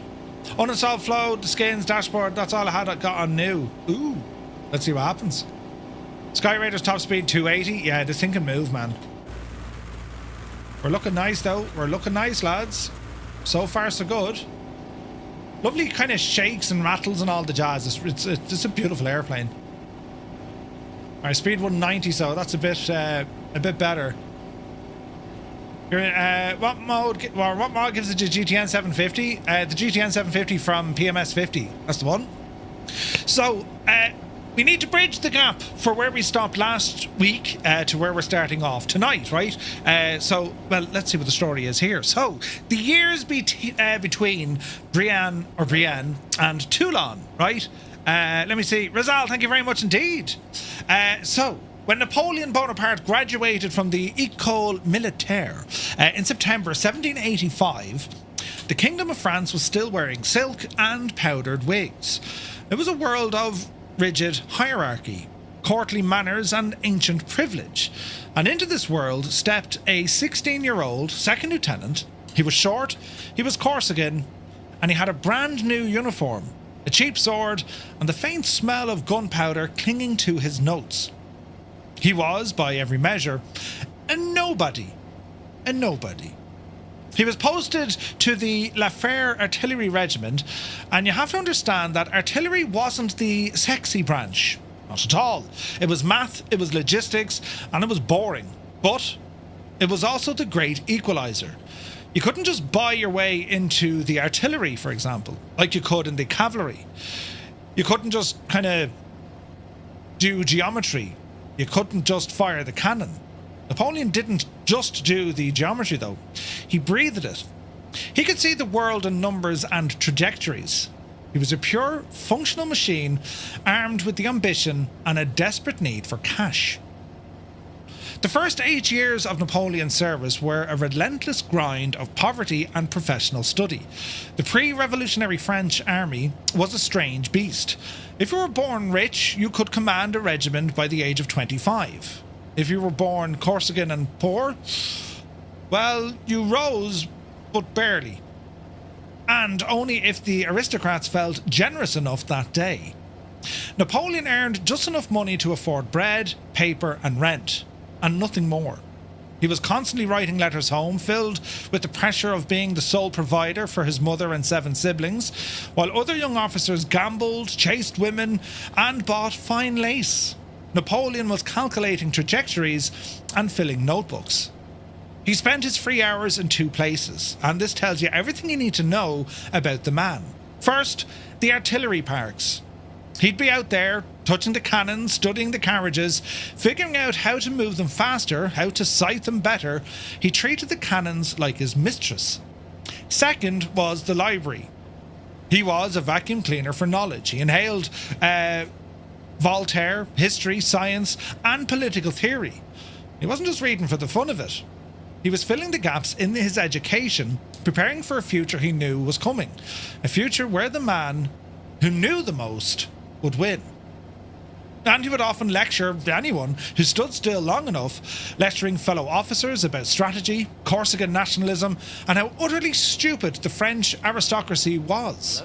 Uninstalled Flow, the skins, dashboard, that's all I had got on new. Ooh, let's see what happens. Skyraider's top speed 280. Yeah, this thing can move, man. We're looking nice though. We're looking nice, lads. So far so good. Lovely kind of shakes and rattles and all the jazz. It's a beautiful airplane. Our speed 190, so that's a bit better. What mode gives it the GTN 750? The GTN 750 from PMS 50. That's the one. So we need to bridge the gap for where we stopped last week to where we're starting off tonight, right? So, well, let's see what the story is here. So, the years between Brienne and Toulon, right? Let me see. Rizal, thank you very much indeed. So, when Napoleon Bonaparte graduated from the École Militaire in September 1785, the Kingdom of France was still wearing silk and powdered wigs. It was a world of rigid hierarchy, courtly manners and ancient privilege. And into this world stepped a 16-year-old second lieutenant. He was short, he was Corsican, and he had a brand new uniform, a cheap sword, and the faint smell of gunpowder clinging to his notes. He was, by every measure, a nobody. A nobody. He was posted to the La Fère Artillery Regiment, and you have to understand that artillery wasn't the sexy branch. Not at all. It was math, it was logistics, and it was boring. But it was also the great equalizer. You couldn't just buy your way into the artillery, for example, like you could in the cavalry. You couldn't just kind of do geometry. You couldn't just fire the cannon. Napoleon didn't just do the geometry, though. He breathed it. He could see the world in numbers and trajectories. He was a pure, functional machine, armed with the ambition and a desperate need for cash. The first 8 years of Napoleon's service were a relentless grind of poverty and professional study. The pre-revolutionary French army was a strange beast. If you were born rich, you could command a regiment by the age of 25. If you were born Corsican and poor, well, you rose, but barely. And only if the aristocrats felt generous enough that day. Napoleon earned just enough money to afford bread, paper, and rent, and nothing more. He was constantly writing letters home, filled with the pressure of being the sole provider for his mother and 7 siblings, while other young officers gambled, chased women, and bought fine lace. Napoleon was calculating trajectories and filling notebooks. He spent his free hours in 2 places, and this tells you everything you need to know about the man. First, the artillery parks. He'd be out there, touching the cannons, studying the carriages, figuring out how to move them faster, how to sight them better. He treated the cannons like his mistress. Second was the library. He was a vacuum cleaner for knowledge. He inhaled Voltaire, history, science, and political theory. He wasn't just reading for the fun of it. He was filling the gaps in his education, preparing for a future he knew was coming. A future where the man who knew the most would win. And he would often lecture anyone who stood still long enough, lecturing fellow officers about strategy, Corsican nationalism, and how utterly stupid the French aristocracy was.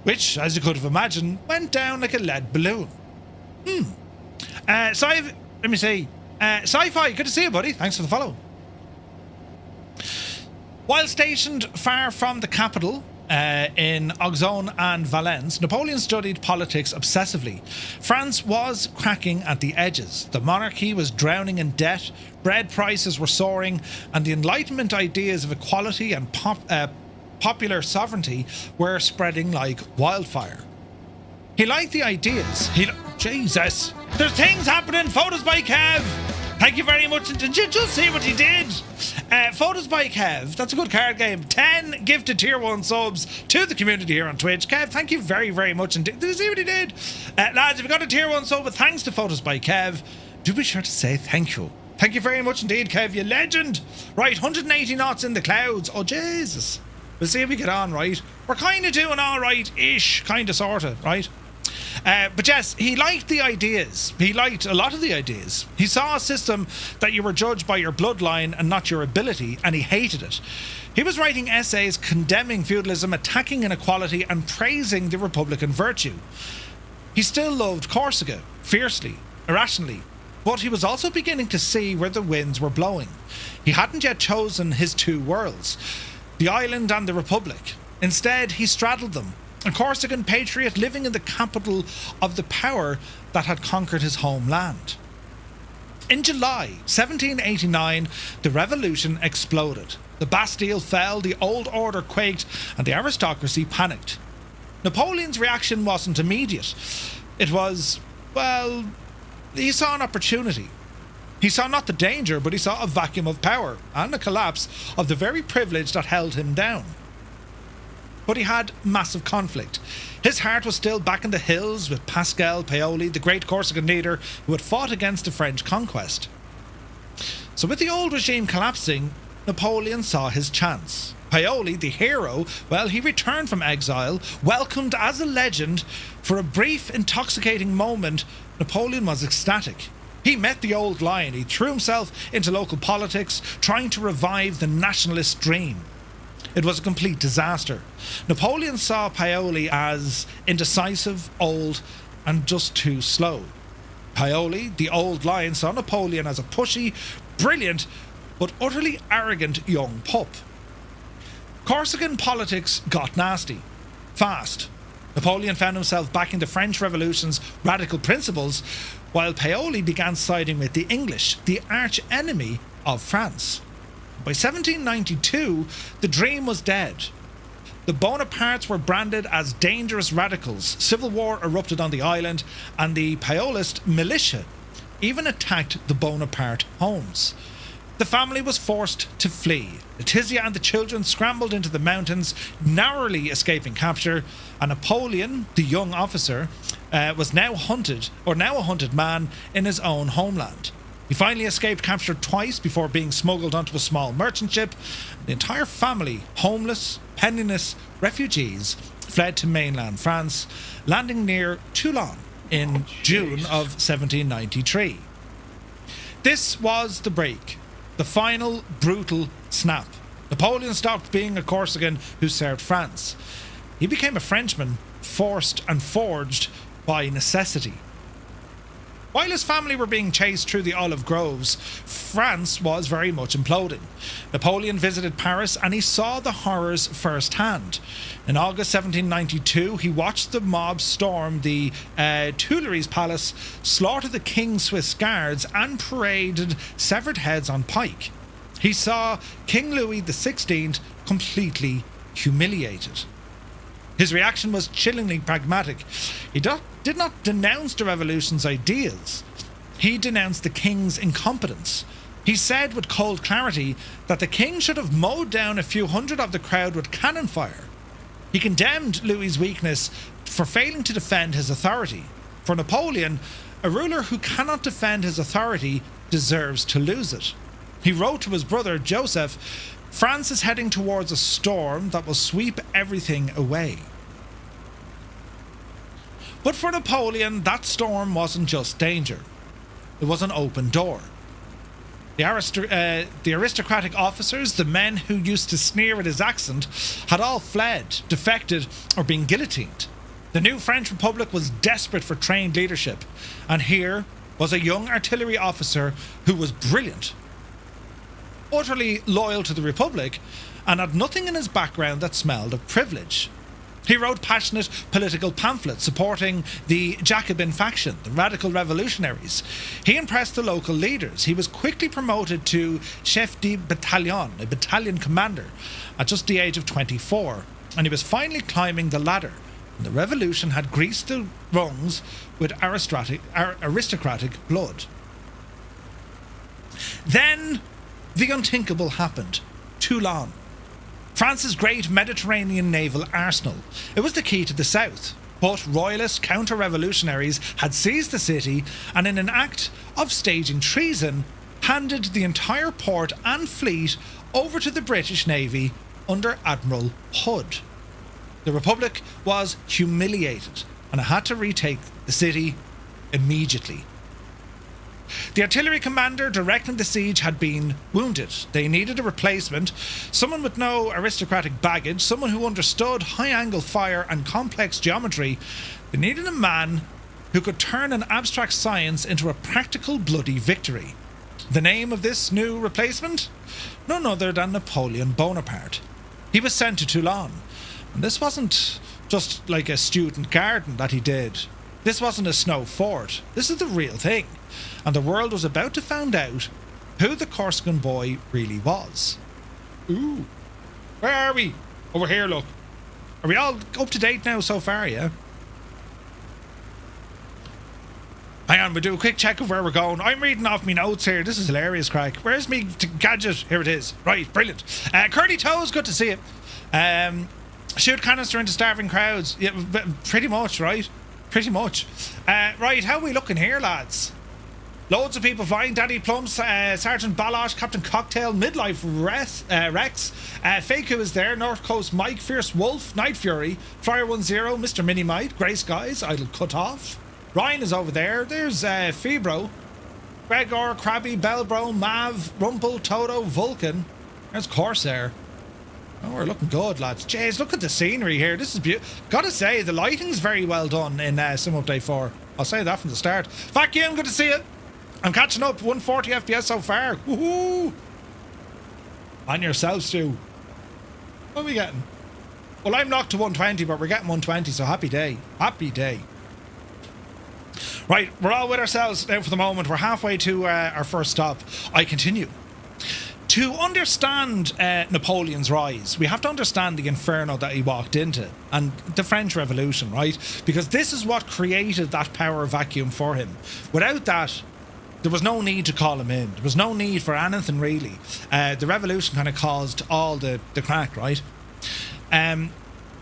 Which, as you could have imagined, went down like a lead balloon. Sci-fi, good to see you, buddy. Thanks for the follow. While stationed far from the capital, in Autun and Valence, Napoleon studied politics obsessively. France was cracking at the edges. The monarchy was drowning in debt, bread prices were soaring, and the Enlightenment ideas of equality and popular sovereignty were spreading like wildfire. He liked the ideas. Jesus! There's things happening! Photos by Kev! Thank you very much. Did you just see what he did? Photos by Kev. That's a good card game. 10 gifted tier 1 subs to the community here on Twitch. Kev, thank you very, very much. And did you see what he did? Lads, if you got a tier 1 sub with thanks to Photos by Kev, do be sure to say thank you. Thank you very much indeed, Kev. You legend. Right, 180 knots in the clouds. Oh, Jesus. We'll see if we get on, right? We're kind of doing all right-ish, kind of, sort of, right? But yes, he liked the ideas. He liked a lot of the ideas. He saw a system that you were judged by your bloodline and not your ability, and he hated it. He was writing essays condemning feudalism, attacking inequality, and praising the Republican virtue. He still loved Corsica, fiercely, irrationally, but he was also beginning to see where the winds were blowing. He hadn't yet chosen his 2 worlds, the island and the Republic. Instead, he straddled them, a Corsican patriot living in the capital of the power that had conquered his homeland. In July 1789, the revolution exploded. The Bastille fell, the old order quaked, and the aristocracy panicked. Napoleon's reaction wasn't immediate. It was, well, he saw an opportunity. He saw not the danger, but he saw a vacuum of power and a collapse of the very privilege that held him down. But he had massive conflict. His heart was still back in the hills with Pascal Paoli, the great Corsican leader who had fought against the French conquest. So with the old regime collapsing, Napoleon saw his chance. Paoli, the hero, well, he returned from exile, welcomed as a legend. For a brief, intoxicating moment, Napoleon was ecstatic. He met the old lion. He threw himself into local politics, trying to revive the nationalist dream. It was a complete disaster. Napoleon saw Paoli as indecisive, old, and just too slow. Paoli, the old lion, saw Napoleon as a pushy, brilliant, but utterly arrogant young pup. Corsican politics got nasty, fast. Napoleon found himself backing the French Revolution's radical principles, while Paoli began siding with the English, the arch enemy of France. By 1792, the dream was dead. The Bonapartes were branded as dangerous radicals. Civil war erupted on the island, and the Paolist militia even attacked the Bonaparte homes. The family was forced to flee. Letizia and the children scrambled into the mountains, narrowly escaping capture, and Napoleon, the young officer, was now a hunted man in his own homeland. He finally escaped capture twice before being smuggled onto a small merchant ship. The entire family, homeless, penniless refugees, fled to mainland France, landing near Toulon in June of 1793. This was the break. The final brutal snap. Napoleon stopped being a Corsican who served France. He became a Frenchman, forced and forged by necessity. While his family were being chased through the olive groves, France was very much imploding. Napoleon visited Paris and he saw the horrors firsthand. In August 1792, he watched the mob storm the Tuileries Palace, slaughter the King's Swiss guards, and paraded severed heads on pike. He saw King Louis XVI completely humiliated. His reaction was chillingly pragmatic. He did not denounce the revolution's ideals. He denounced the king's incompetence. He said with cold clarity that the king should have mowed down a few hundred of the crowd with cannon fire. He condemned Louis's weakness for failing to defend his authority. For Napoleon, a ruler who cannot defend his authority deserves to lose it. He wrote to his brother Joseph, "France is heading towards a storm that will sweep everything away." But for Napoleon, that storm wasn't just danger. It was an open door. The aristocratic officers, the men who used to sneer at his accent, had all fled, defected, or been guillotined. The new French Republic was desperate for trained leadership, and here was a young artillery officer who was brilliant, utterly loyal to the Republic, and had nothing in his background that smelled of privilege. He wrote passionate political pamphlets supporting the Jacobin faction, the radical revolutionaries. He impressed the local leaders. He was quickly promoted to chef de bataillon, a battalion commander, at just the age of 24, and he was finally climbing the ladder. And the revolution had greased the rungs with aristocratic blood. Then the unthinkable happened. Toulon, France's great Mediterranean naval arsenal. It was the key to the south, but royalist counter-revolutionaries had seized the city and, in an act of staging treason, handed the entire port and fleet over to the British Navy under Admiral Hood. The Republic was humiliated and it had to retake the city immediately. The artillery commander directing the siege had been wounded. They needed a replacement, someone with no aristocratic baggage, someone who understood high-angle fire and complex geometry. They needed a man who could turn an abstract science into a practical bloody victory. The name of this new replacement? None other than Napoleon Bonaparte. He was sent to Toulon, and this wasn't just like a student garden that he did. This wasn't a snow fort. This is the real thing. And the world was about to find out who the Corsican boy really was. Ooh. Where are we? Over here, look. Are we all up to date now so far, yeah? Hang on, we'll do a quick check of where we're going. I'm reading off my notes here. This is hilarious, crack. Where's me gadget? Here it is. Right, brilliant. Curly Toes, good to see you. Shoot canister into starving crowds. Yeah, pretty much, right? Pretty much. Right, how are we looking here, lads? Loads of people flying. Daddy Plumps, Sergeant Balosh, Captain Cocktail, Midlife Rex, Faku is there, North Coast Mike, Fierce Wolf, Night Fury, Flyer 10, Mr. Minimite, Grey Skies, Idle Cut Off. Ryan is over there. There's Febro, Gregor, Krabby, Belbro, Mav, Rumple, Toto, Vulcan. There's Corsair. Oh, we're looking good, lads. Jeez, look at the scenery here. This is beautiful. Gotta say, the lighting's very well done in Sim Update 4. I'll say that from the start. Vacuum, good to see you. I'm catching up. 140 FPS so far. Woohoo! On yourself, Stu. What are we getting? Well, I'm knocked to 120, but we're getting 120, so happy day. Happy day. Right, we're all with ourselves now for the moment. We're halfway to our first stop. I continue. To understand Napoleon's rise, we have to understand the inferno that he walked into and the French Revolution, right? Because this is what created that power vacuum for him. Without that, there was no need to call him in. There was no need for anything, really. The revolution kind of caused all the crack, right?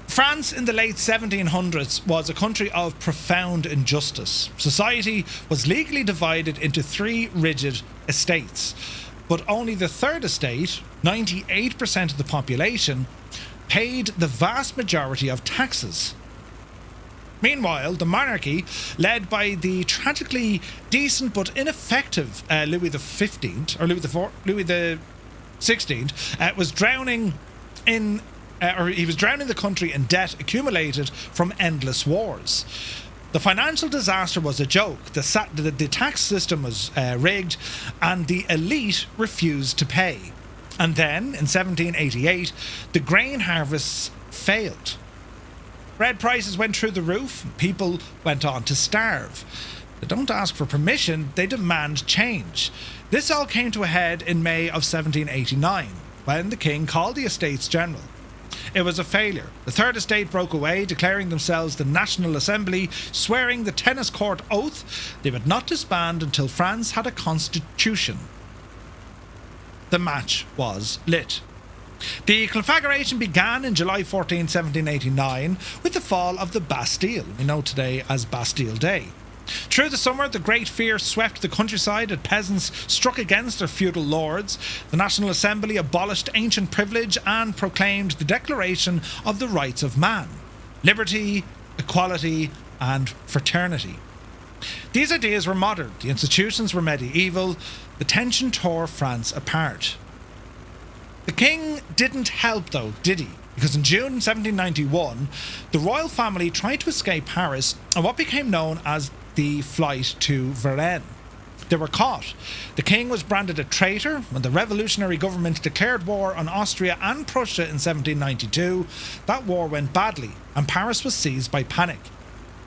France in the late 1700s was a country of profound injustice. Society was legally divided into 3 rigid estates. But only the third estate, 98% of the population, paid the vast majority of taxes. Meanwhile, the monarchy, led by the tragically decent but ineffective Louis XV, or Louis the 16th, was drowning in, or he was drowning the country in debt accumulated from endless wars. The financial disaster was a joke, the tax system was rigged, and the elite refused to pay. And then, in 1788, the grain harvests failed. Bread prices went through the roof, and people went on to starve. They don't ask for permission, they demand change. This all came to a head in May of 1789, when the king called the Estates General. It was a failure. The Third Estate broke away, declaring themselves the National Assembly, swearing the tennis court oath they would not disband until France had a constitution. The match was lit. The conflagration began in July 14, 1789, with the fall of the Bastille, we know today as Bastille Day. Through the summer, the Great Fear swept the countryside as peasants struck against their feudal lords. The National Assembly abolished ancient privilege and proclaimed the Declaration of the Rights of Man, liberty, equality, and fraternity. These ideas were modern, the institutions were medieval, the tension tore France apart. The king didn't help though, did he? Because in June 1791, the royal family tried to escape Paris on what became known as the flight to Brienne. They were caught. The king was branded a traitor when the revolutionary government declared war on Austria and Prussia in 1792. That war went badly and Paris was seized by panic.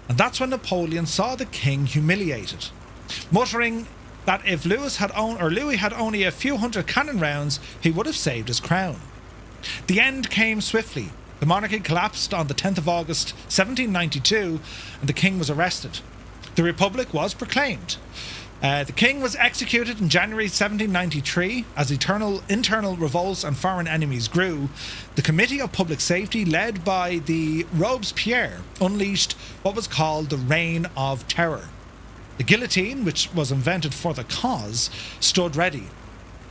And that's when Napoleon saw the king humiliated, muttering that if Louis had only a few hundred cannon rounds, he would have saved his crown. The end came swiftly. The monarchy collapsed on the 10th of August 1792 and the king was arrested. The Republic was proclaimed. The king was executed in January 1793 as internal revolts and foreign enemies grew. The Committee of Public Safety, led by the Robespierre, unleashed what was called the Reign of Terror. The guillotine, which was invented for the cause, stood ready.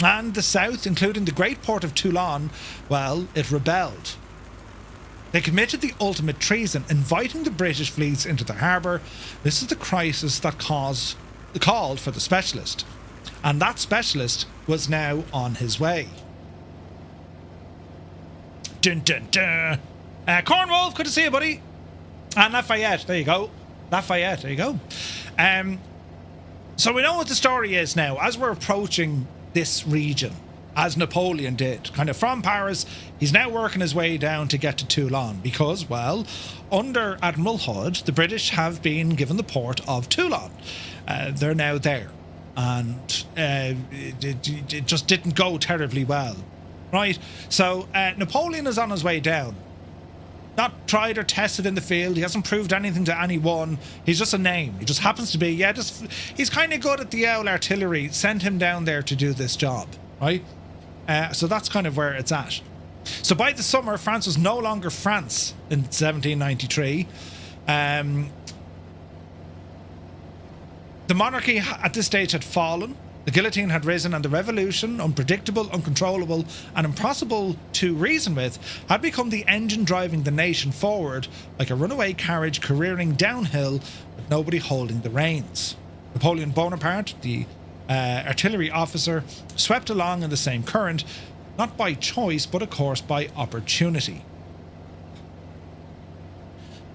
And the south, including the great port of Toulon, well, it rebelled. They committed the ultimate treason, inviting the British fleets into the harbour. This is the crisis that called for the specialist. And that specialist was now on his way. Dun dun dun. Cornwolf, good to see you, buddy. And Lafayette, there you go. Lafayette, there you go. So we know what the story is now. As we're approaching this region, as Napoleon did, kind of from Paris, he's now working his way down to get to Toulon because, well, under Admiral Hood, the British have been given the port of Toulon. They're now there, and it just didn't go terribly well, right? So Napoleon is on his way down. Not tried or tested in the field. He hasn't proved anything to anyone. He's just a name. He just happens to be, he's kind of good at the owl artillery. Send him down there to do this job, right? So that's kind of where it's at. So by the summer, France was no longer France in 1793. The The monarchy at this stage had fallen, the guillotine had risen, and the revolution, unpredictable, uncontrollable, and impossible to reason with, had become the engine driving the nation forward like a runaway carriage careering downhill with nobody holding the reins. Napoleon Bonaparte, the artillery officer, swept along in the same current, not by choice, but of course by opportunity.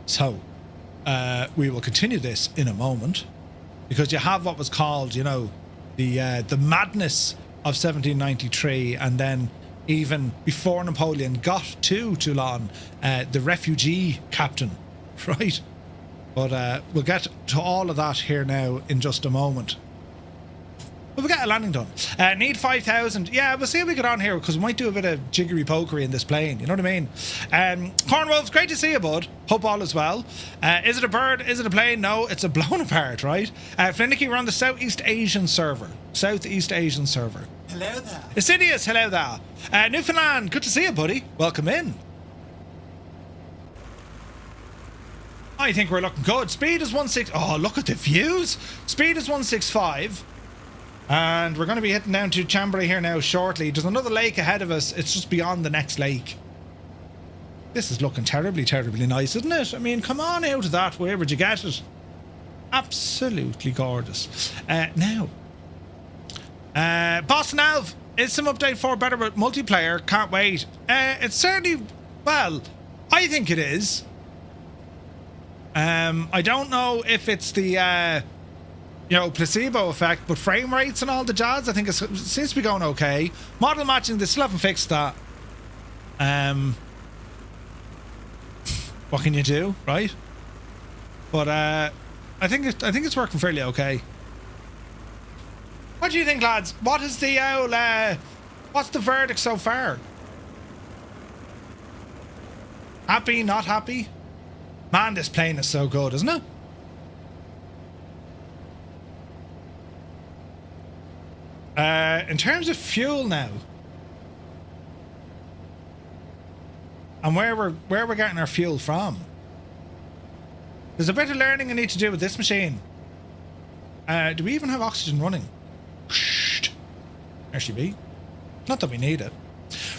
So, we will continue this in a moment, because you have what was called, you know, the madness of 1793, and then even before Napoleon got to Toulon, the refugee captain, right? But we'll get to all of that here now in just a moment. But we'll get a landing done. Need 5,000. Yeah, we'll see how we get on here, because we might do a bit of jiggery pokery in this plane. You know what I mean? Cornwolf, great to see you, bud. Hope all is well. Is it a bird? Is it a plane? No, it's a blown apart, right? Flinicky, we're on the Southeast Asian server. Southeast Asian server. Hello there. Assidious, hello there. Newfoundland, good to see you, buddy. Welcome in. I think we're looking good. Speed is 1.6. Oh, look at the views. Speed is 165. And we're going to be heading down to Chambéry here now shortly. There's another lake ahead of us. It's just beyond the next lake. This is looking terribly, terribly nice, isn't it? I mean, come on out of that. Where would you get it? Absolutely gorgeous. Now, Boston Alv, is some update 4 better with multiplayer? Can't wait. It's certainly, well, I think it is. I don't know if it's the you know, placebo effect, but frame rates and all the jazz, I think it seems to be going okay. Model matching, they still haven't fixed that. What can you do, right? But I think it's working fairly okay. What do you think, lads? What is the what's the verdict so far? Happy, not happy? Man, this plane is so good, isn't it? In terms of fuel now, and where we're getting our fuel from, there's a bit of learning I need to do with this machine. Do we even have oxygen running? There she be. Not that we need it.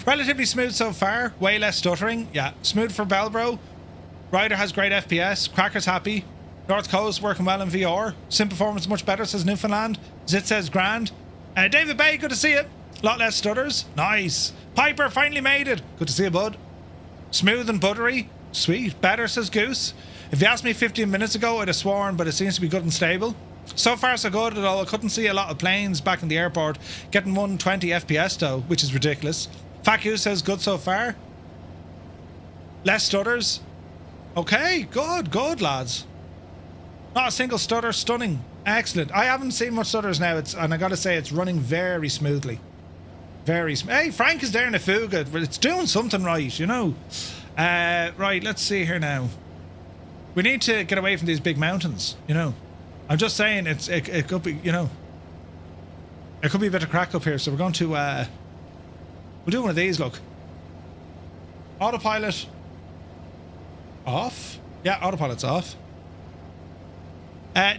Relatively smooth so far. Way less stuttering. Yeah, smooth for Belbro. Rider has great FPS. Cracker's happy. North Coast working well in VR. Sim performance much better, says Newfoundland. Zit says grand. David Bay, good to see you. A lot less stutters. Nice. Piper finally made it. Good to see you, bud. Smooth and buttery. Sweet. Better, says Goose. If you asked me 15 minutes ago, I'd have sworn, but it seems to be good and stable. So far, so good, although I couldn't see a lot of planes back in the airport getting 120 FPS, though, which is ridiculous. Fat Goose says good so far. Less stutters. Okay, good, lads. Not a single stutter. Stunning. Excellent. I haven't seen much stutters now, and I gotta say, it's running very smoothly. Very smooth. Hey, Frank is there in a Fuga. It's doing something right, you know. Right, let's see here now. We need to get away from these big mountains, you know. I'm just saying, it could be, you know. It could be a bit of crack up here, so we're going to, we'll do one of these, look. Autopilot. Off? Yeah, autopilot's off.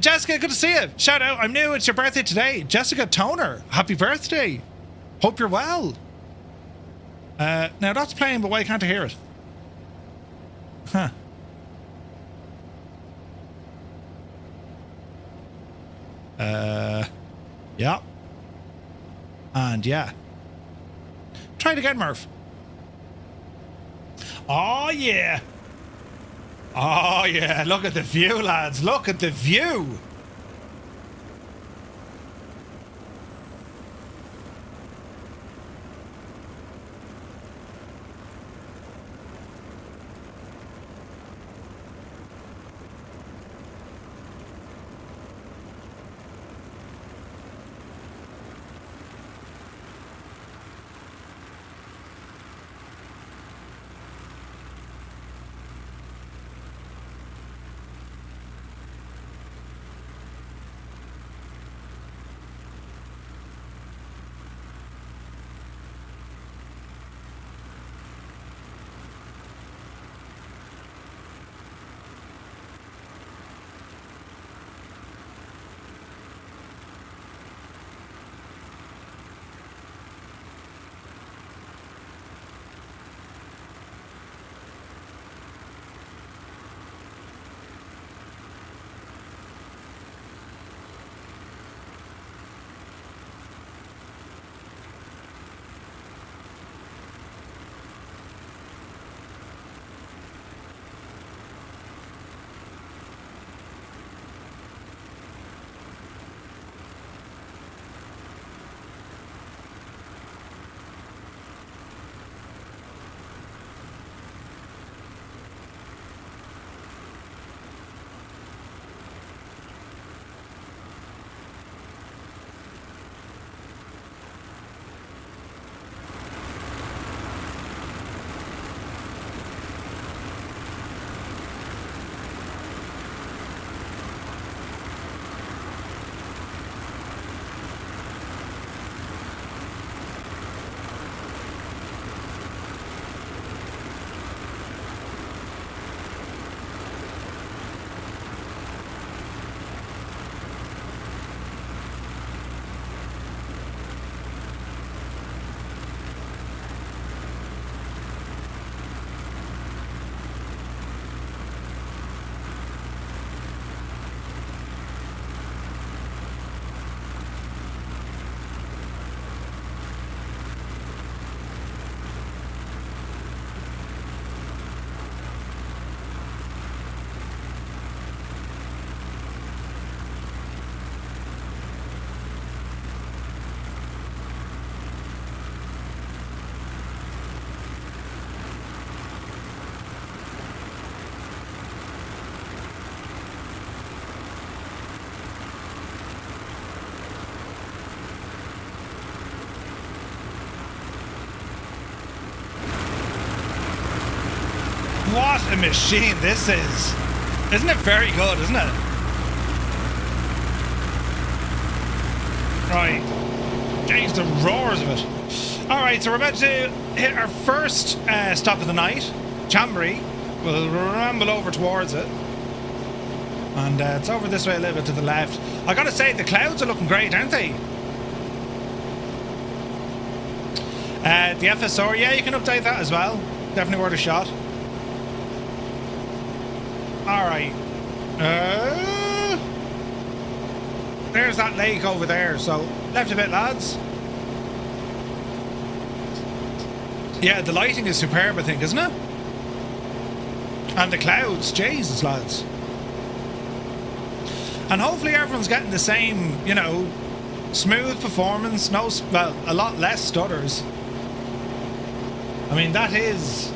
Jessica, good to see you. Shout out, I'm new, it's your birthday today. Jessica Toner, happy birthday. Hope you're well. Now that's playing, but why can't I hear it? Huh. Yeah. And yeah. Try it again, Murph. Oh, yeah. Oh, yeah. Look at the view, lads. Look at the view. What a machine this is. Isn't it very good, isn't it? Right. Jeez, the roars of it. Alright, so we're about to hit our first stop of the night. Chambéry. We'll ramble over towards it. And it's over this way a little bit to the left. I gotta say, the clouds are looking great, aren't they? The FSR, yeah, you can update that as well. Definitely worth a shot. Alright. There's that lake over there, so left a bit, lads. Yeah, the lighting is superb, I think, isn't it? And the clouds, Jesus, lads. And hopefully everyone's getting the same, you know, smooth performance. No, well, a lot less stutters. I mean, that is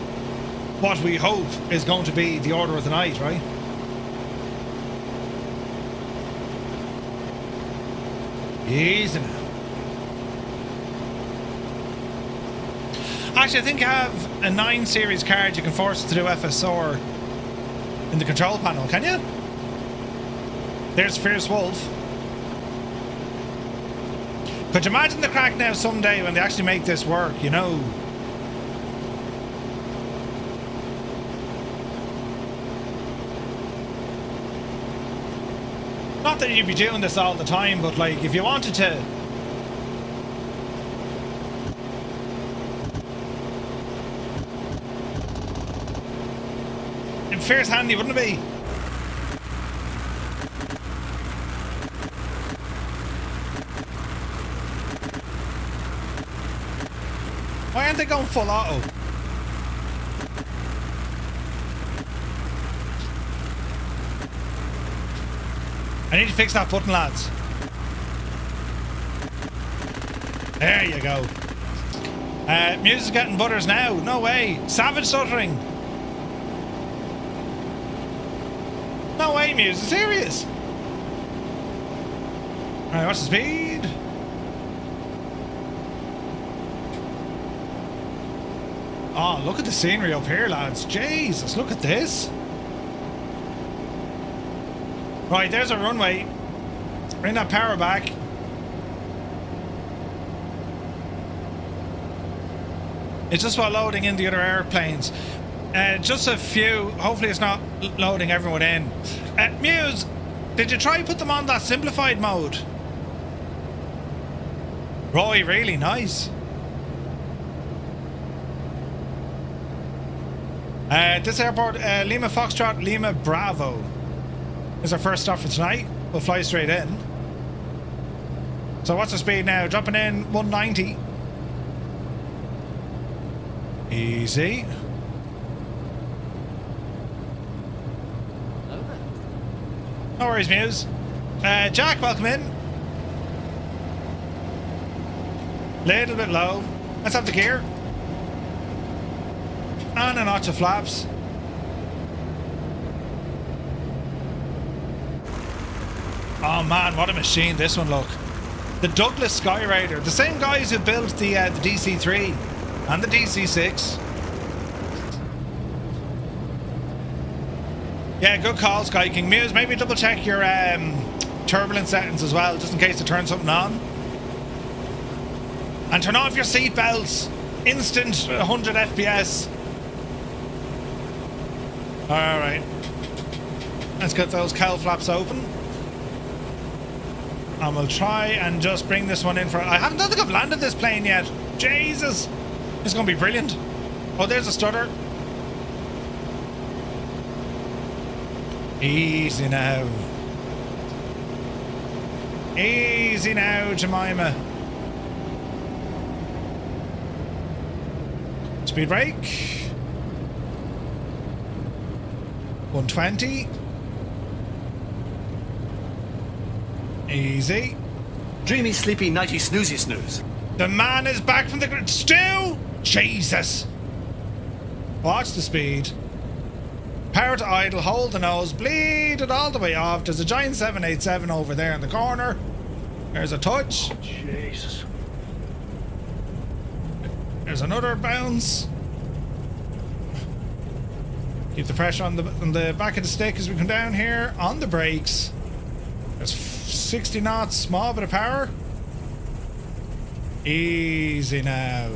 what we hope is going to be the order of the night, right? Easy now. Actually, I think you have a 9 series card you can force it to do FSR in the control panel, can you? There's Fierce Wolf. Could you imagine the crack now someday when they actually make this work, you know? Not that you'd be doing this all the time, but like if you wanted to. In fierce handy, wouldn't it be? Why aren't they going full auto? I need to fix that button, lads. There you go. Muse is getting butters now. No way. Savage stuttering. No way, Muse. It's serious. Alright, what's the speed? Oh, look at the scenery up here, lads. Jesus, look at this. Right, there's a runway. Bring that power back. It's just while loading in the other airplanes. Just a few. Hopefully it's not loading everyone in. Muse, did you try put them on that simplified mode? Roy, really nice. This airport, Lima Foxtrot, Lima Bravo. Is our first stop for tonight. We'll fly straight in. So what's the speed now? Dropping in 190. Easy. No worries, Muse. Jack, welcome in. Little bit low. Let's have the gear. And a notch of flaps. Oh man, what a machine this one, look. The Douglas Skyraider. The same guys who built the DC-3 and the DC-6. Yeah, good call, Sky King. Muse, maybe double check your turbulence settings as well, just in case to turn something on. And turn off your seat belts. Instant 100 FPS. Alright. Let's get those cowl flaps open. And we'll try and just bring this one in for... I don't think I've landed this plane yet. Jesus. It's going to be brilliant. Oh, there's a stutter. Easy now. Easy now, Jemima. Speed brake. 120. Easy. Dreamy, sleepy, nighty, snoozy, snooze. The man is back from the grid. Stu! Jesus. Watch the speed. Power to idle, hold the nose, bleed it all the way off. There's a giant 787 over there in the corner. There's a touch. Jesus. There's another bounce. Keep the pressure on the back of the stick as we come down here. On the brakes. There's 60 knots, small bit of power. Easy now.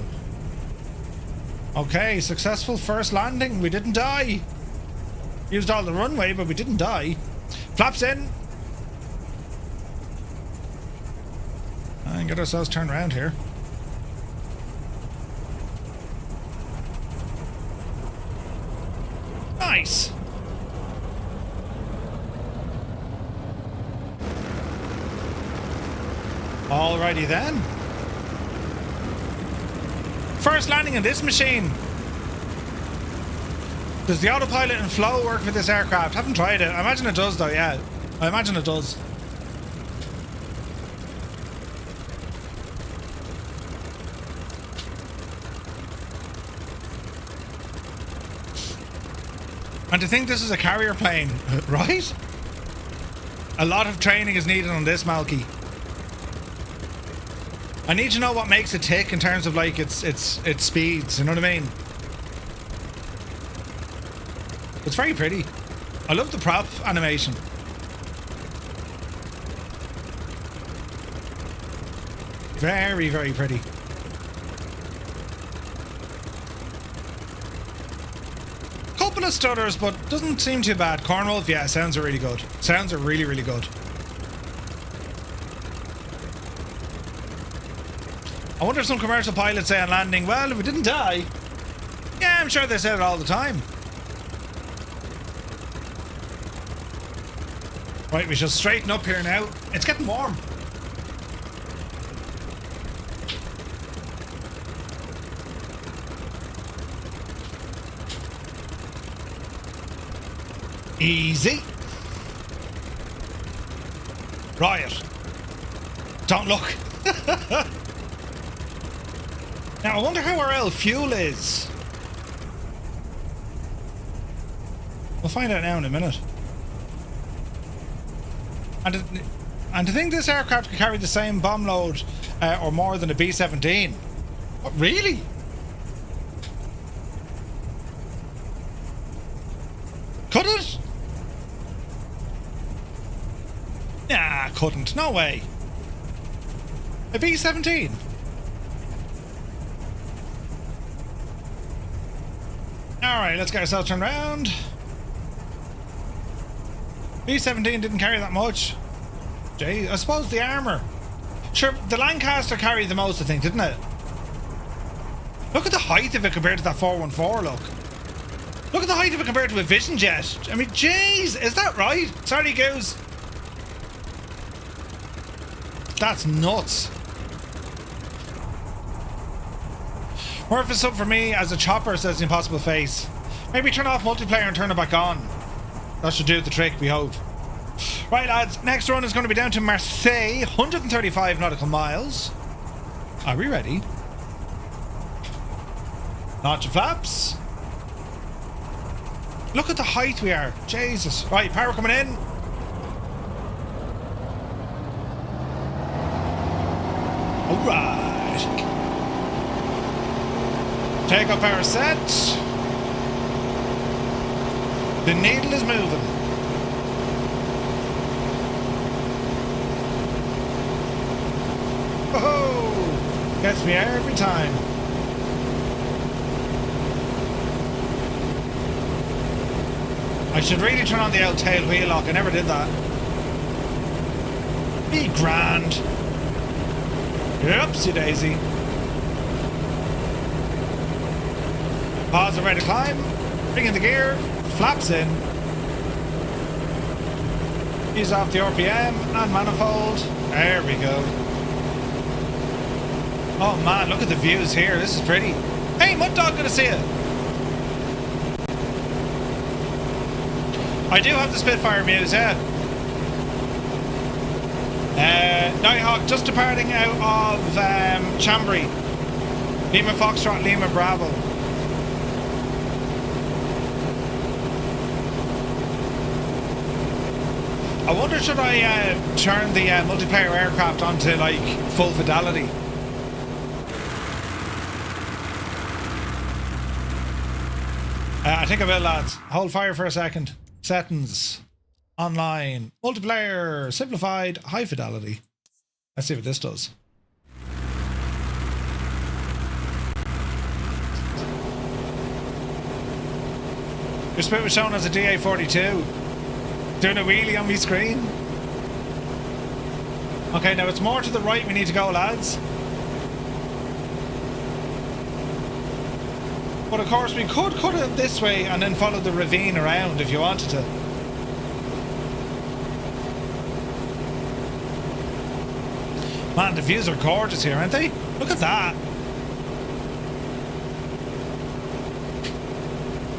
Okay, successful first landing. We didn't die. Used all the runway, but we didn't die. Flaps in. And get ourselves turned around here. Nice. Alrighty then. First landing in this machine. Does the autopilot and flow work for this aircraft? Haven't tried it. I imagine it does though, yeah. I imagine it does. And to think this is a carrier plane, right? A lot of training is needed on this, Malky. I need to know what makes it tick in terms of like its speeds, you know what I mean? It's very pretty. I love the prop animation. Very, very pretty. Couple of stutters, but doesn't seem too bad. Cornwolf, yeah, sounds are really good. Sounds are really, really good. I wonder if some commercial pilots say on landing, well, if we didn't die. Yeah, I'm sure they say it all the time. Right, we shall straighten up here now. It's getting warm. Easy. Riot. Don't look. Now, I wonder how our L fuel is. We'll find out now in a minute. And to think this aircraft could carry the same bomb load or more than a B-17. What, really? Could it? Nah, couldn't. No way. A B-17? Alright, let's get ourselves turned around. B-17 didn't carry that much. Gee, I suppose the armour. Sure, the Lancaster carried the most, I think, didn't it? Look at the height of it compared to that 414, look. Look at the height of it compared to a Vision Jet. I mean, jeez, is that right? Sorry, Goose. That's nuts. Murph is up for me as a chopper, says the Impossible Face. Maybe turn off multiplayer and turn it back on. That should do the trick, we hope. Right, lads, next run is going to be down to Marseille, 135 nautical miles. Are we ready? Launch your flaps. Look at the height we are. Jesus. Right, power coming in. Alright. Take up power set. The needle is moving. Oh, gets me every time. I should really turn on the out tail wheel lock. I never did that. Be grand. Oopsie daisy. Pause and ready to climb. Bring in the gear. Flaps in. Ease off the RPM and manifold. There we go. Oh man, look at the views here. This is pretty. Hey, Mud Dog, good to see you. I do have the Spitfire Muse, yeah. Nighthawk just departing out of Chambry. Lima Foxtrot, Lima Bravo. I wonder, should I turn the multiplayer aircraft onto like full fidelity? I think I will, lads. Hold fire for a second. Settings. Online. Multiplayer. Simplified. High fidelity. Let's see what this does. Your spit was shown as a DA42. Doing a wheelie on my screen. Okay, now it's more to the right we need to go, lads. But of course we could cut it this way and then follow the ravine around if you wanted to. Man, the views are gorgeous here, aren't they? Look at that.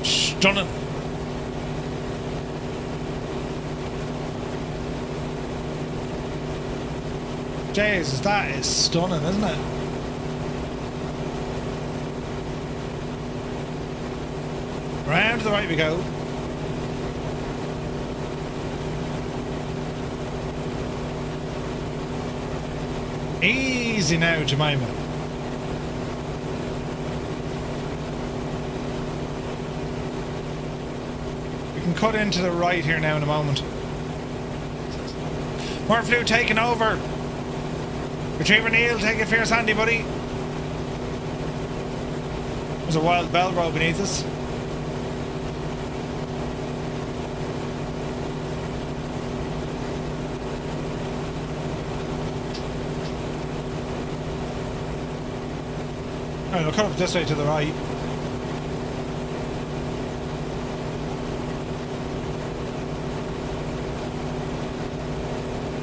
Stunning. Jesus, that is stunning, isn't it? Round to the right we go. Easy now, Jemima. We can cut into the right here now in a moment. More flew taking over. Retriever Neil, take it fierce handy, buddy. There's a wild bell row beneath us. Alright, we'll cut up this way to the right.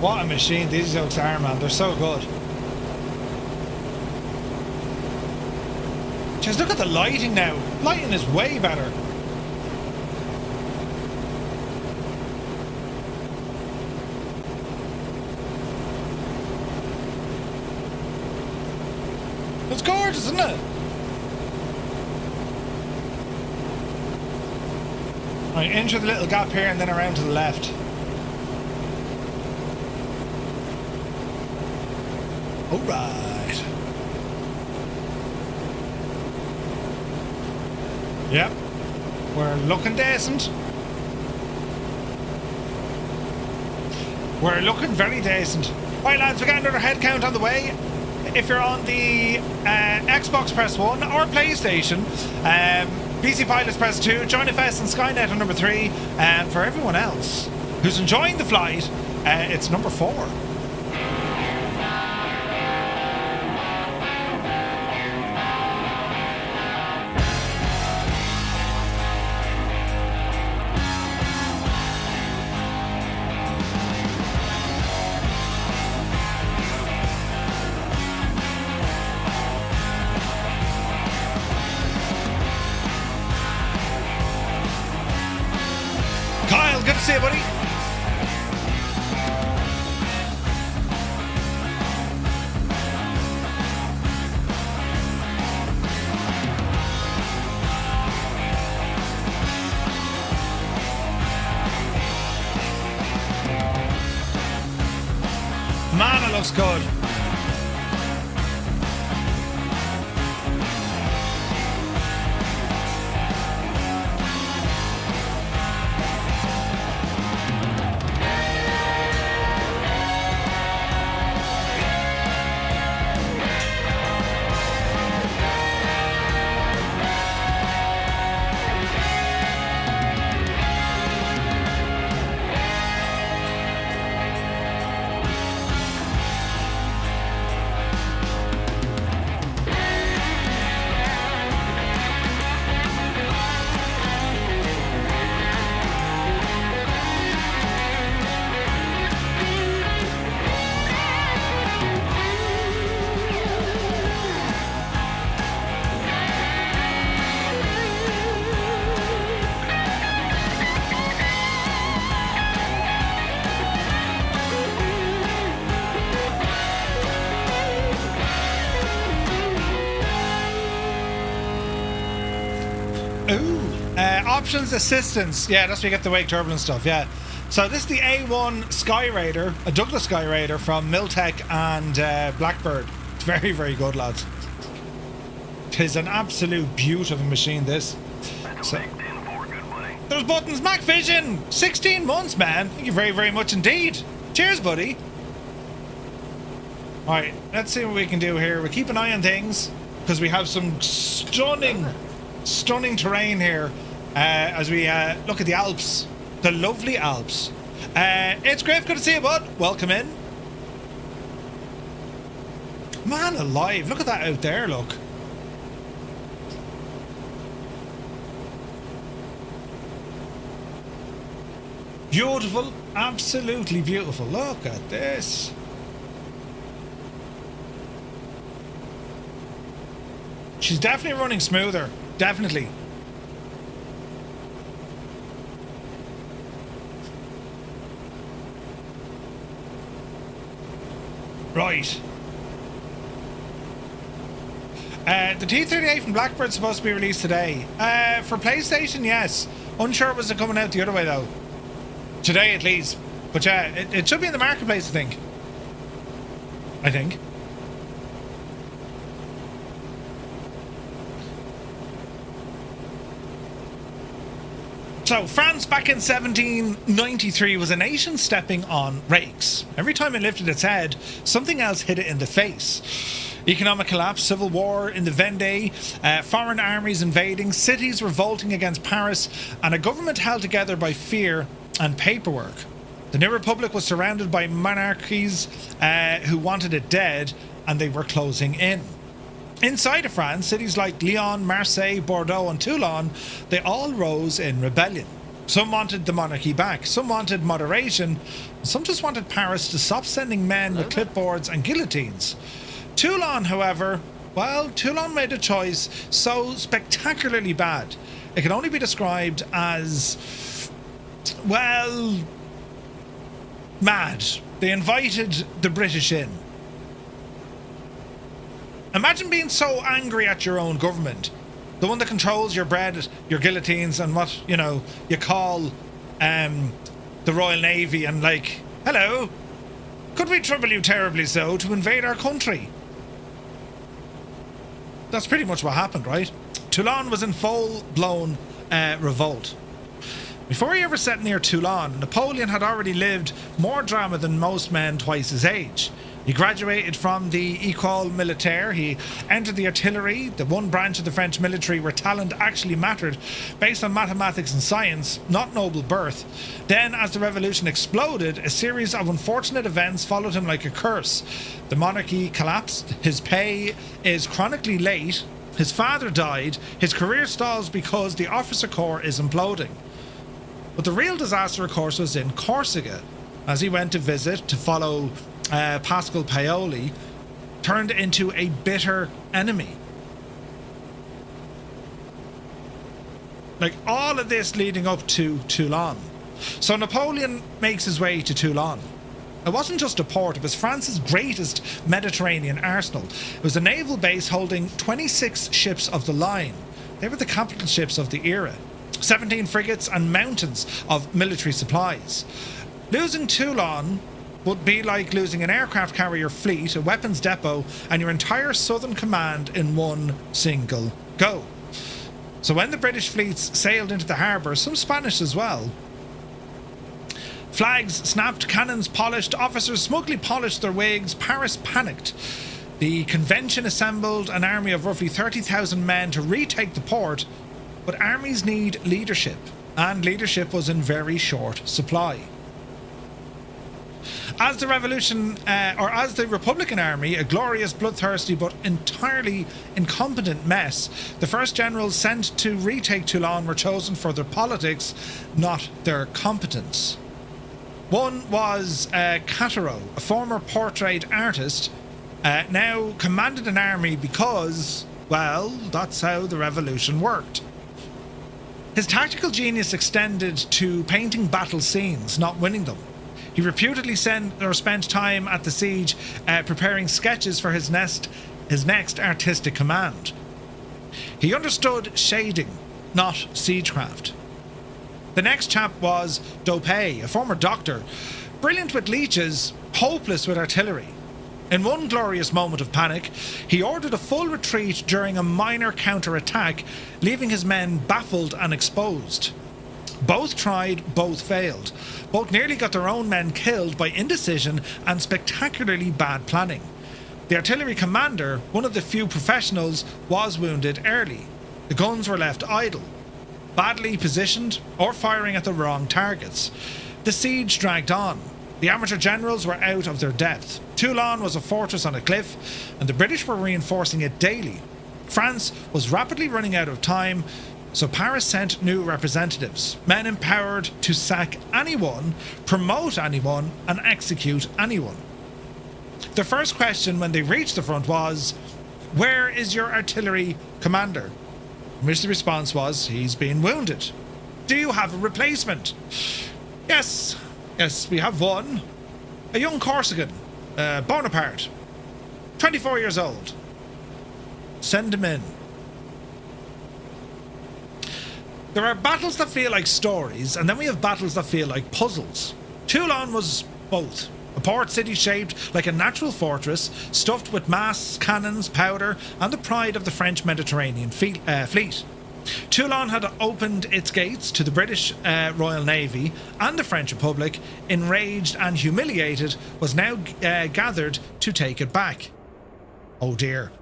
What a machine these yokes are, man. They're so good. Just look at the lighting now. Lighting is way better. It's gorgeous, isn't it? Right, into the little gap here and then around to the left. Alright. Yep. We're looking decent. We're looking very decent. Right, lads, we got another head count on the way. If you're on the Xbox, press 1, or PlayStation, PC Pilots press 2, Join FS and Skynet are number 3, and for everyone else who's enjoying the flight, it's number 4. Good to see you, buddy. Man, it looks good. Options assistance. Yeah, that's where you get the wake turbulence stuff. Yeah. So this is the A-1 Skyraider, a Douglas Skyraider from Miltech and Blackbird. It's very, very good, lads. It is an absolute beauty of a machine, this. So, There's buttons. Mac Vision. 16 months, man. Thank you very, very much indeed. Cheers, buddy. Alright, let's see what we can do here. We'll keep an eye on things because we have some stunning terrain here as we look at the Alps. The lovely Alps. It's great. Good to see you, bud. Welcome in. Man alive. Look at that out there, look. Beautiful, absolutely beautiful. Look at this. She's definitely running smoother. Definitely. Right. The T-38 from Blackbird is supposed to be released today. For PlayStation, yes. Unsure was it coming out the other way though. Today at least. But yeah, it should be in the marketplace, I think. So, France back in 1793 was a nation stepping on rakes. Every time it lifted its head, something else hit it in the face. Economic collapse, civil war in the Vendée, foreign armies invading, cities revolting against Paris, and a government held together by fear and paperwork. The new republic was surrounded by monarchies who wanted it dead, and they were closing in. Inside of France, cities like Lyon, Marseille, Bordeaux and Toulon, they all rose in rebellion. Some wanted the monarchy back, some wanted moderation, some just wanted Paris to stop sending men with clipboards and guillotines. Toulon, however, well, Toulon made a choice so spectacularly bad, it can only be described as, well, mad. They invited the British in. Imagine being so angry at your own government, the one that controls your bread, your guillotines, and what, you know, you call the Royal Navy, and like, hello, could we trouble you terribly so to invade our country? That's pretty much what happened, right? Toulon was in full-blown revolt. Before he ever set near Toulon, Napoleon had already lived more drama than most men twice his age. He graduated from the École Militaire. He entered the artillery, the one branch of the French military where talent actually mattered based on mathematics and science, not noble birth. Then, as the revolution exploded, a series of unfortunate events followed him like a curse. The monarchy collapsed, his pay is chronically late, his father died, his career stalls because the officer corps is imploding. But the real disaster, of course, was in Corsica, as he went to visit to follow Pascal Paoli, turned into a bitter enemy. Like, all of this leading up to Toulon. So Napoleon makes his way to Toulon. It wasn't just a port, it was France's greatest Mediterranean arsenal. It was a naval base holding 26 ships of the line. They were the capital ships of the era. 17 frigates and mountains of military supplies. Losing Toulon would be like losing an aircraft carrier fleet, a weapons depot, and your entire southern command in one single go. So when the British fleets sailed into the harbour, some Spanish as well, flags snapped, cannons polished, officers smugly polished their wigs, Paris panicked. The convention assembled an army of roughly 30,000 men to retake the port, but armies need leadership, and leadership was in very short supply. As the as the Republican army, a glorious, bloodthirsty but entirely incompetent mess, the first generals sent to retake Toulon were chosen for their politics, not their competence. One was Catero, a former portrait artist, now commanded an army because, well, that's how the revolution worked. His tactical genius extended to painting battle scenes, not winning them. He reputedly spent time at the siege preparing sketches for his next artistic command. He understood shading, not siegecraft. The next chap was Dopé, a former doctor, brilliant with leeches, hopeless with artillery. In one glorious moment of panic, he ordered a full retreat during a minor counter-attack, leaving his men baffled and exposed. Both tried, both failed. Both nearly got their own men killed by indecision and spectacularly bad planning. The artillery commander, one of the few professionals, was wounded early. The guns were left idle, badly positioned, or firing at the wrong targets. The siege dragged on. The amateur generals were out of their depth. Toulon was a fortress on a cliff, and the British were reinforcing it daily. France was rapidly running out of time, so Paris sent new representatives, men empowered to sack anyone, promote anyone, and execute anyone. The first question when they reached the front was, "Where is your artillery commander?" In which the response was, "He's been wounded." "Do you have a replacement?" Yes, we have one. A young Corsican, Bonaparte, 24 years old. Send him in." There are battles that feel like stories, and then we have battles that feel like puzzles. Toulon was both. A port city shaped like a natural fortress, stuffed with masts, cannons, powder, and the pride of the French Mediterranean fleet. Toulon had opened its gates to the British Royal Navy, and the French Republic, enraged and humiliated, was now gathered to take it back. Oh dear.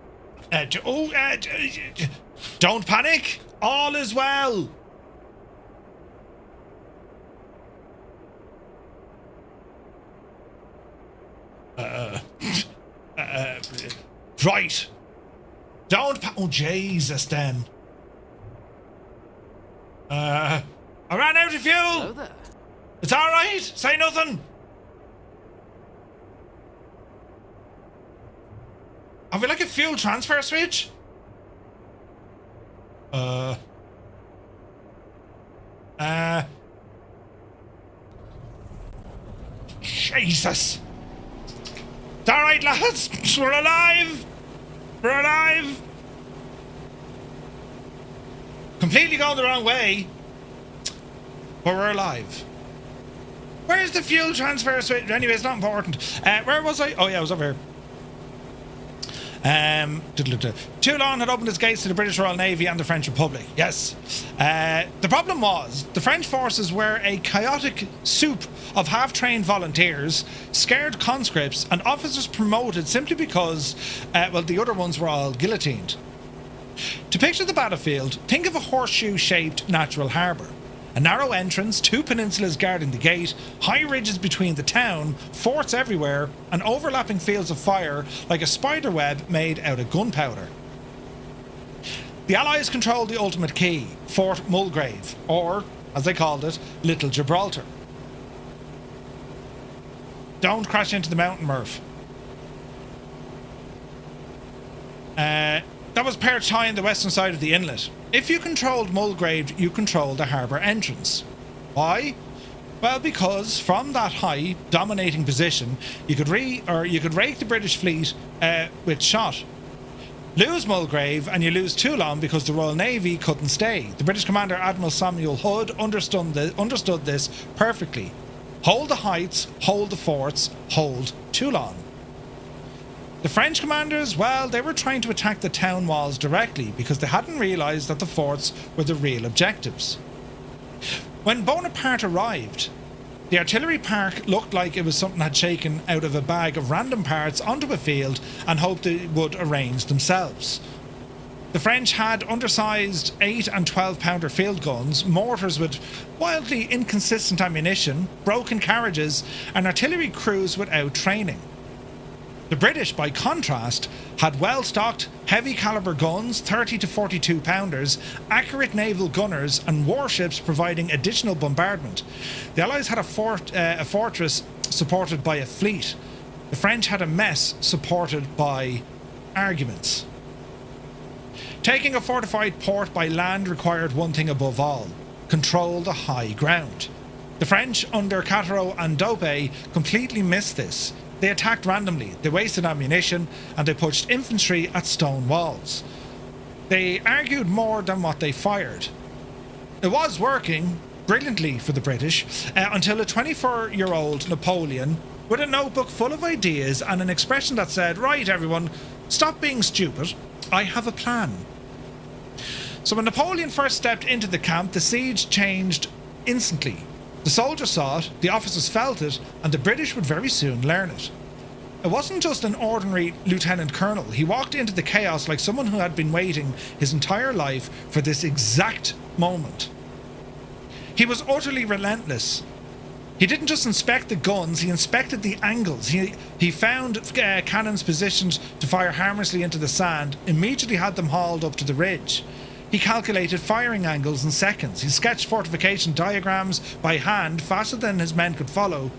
Don't panic! All is well! Right. Oh, Jesus, then. I ran out of fuel! Hello there. It's alright! Say nothing! Have we like a fuel transfer switch? Jesus! It's alright, lads! We're alive! We're alive! Completely going the wrong way. But we're alive. Where's the fuel transfer switch? Anyway, it's not important. Where was I? Oh yeah, I was over here. Toulon had opened its gates to the British Royal Navy and the French Republic. Yes. The problem was the French forces were a chaotic soup of half-trained volunteers, scared conscripts, and officers promoted simply because, the other ones were all guillotined. To picture the battlefield, think of a horseshoe-shaped natural harbour. A narrow entrance, two peninsulas guarding the gate, high ridges between the town, forts everywhere, and overlapping fields of fire like a spider web made out of gunpowder. The Allies controlled the ultimate key, Fort Mulgrave, or, as they called it, Little Gibraltar. Don't crash into the mountain, Murph. That was perched high on the western side of the inlet. If you controlled Mulgrave, you controlled the harbour entrance. Why? Well, because from that high, dominating position, you could rake the British fleet with shot. Lose Mulgrave and you lose Toulon because the Royal Navy couldn't stay. The British commander Admiral Samuel Hood understood this perfectly. Hold the heights, hold the forts, hold Toulon. The French commanders, well, they were trying to attack the town walls directly because they hadn't realised that the forts were the real objectives. When Bonaparte arrived, the artillery park looked like it was something had shaken out of a bag of random parts onto a field and hoped they would arrange themselves. The French had undersized 8 and 12 pounder field guns, mortars with wildly inconsistent ammunition, broken carriages, and artillery crews without training. The British, by contrast, had well-stocked, heavy-caliber guns, 30 to 42 pounders, accurate naval gunners, and warships providing additional bombardment. The Allies had a fortress supported by a fleet. The French had a mess supported by arguments. Taking a fortified port by land required one thing above all: control the high ground. The French, under Catereau and Dopé, completely missed this. They attacked randomly, they wasted ammunition, and they pushed infantry at stone walls. They argued more than what they fired. It was working brilliantly for the British until a 24-year-old Napoleon, with a notebook full of ideas and an expression that said, "Right, everyone, stop being stupid, I have a plan." So when Napoleon first stepped into the camp, the siege changed instantly. The soldiers saw it, the officers felt it, and the British would very soon learn it. It wasn't just an ordinary lieutenant colonel. He walked into the chaos like someone who had been waiting his entire life for this exact moment. He was utterly relentless. He didn't just inspect the guns, he inspected the angles. He found cannons positioned to fire harmlessly into the sand, immediately had them hauled up to the ridge. He calculated firing angles in seconds. He sketched fortification diagrams by hand faster than his men could follow.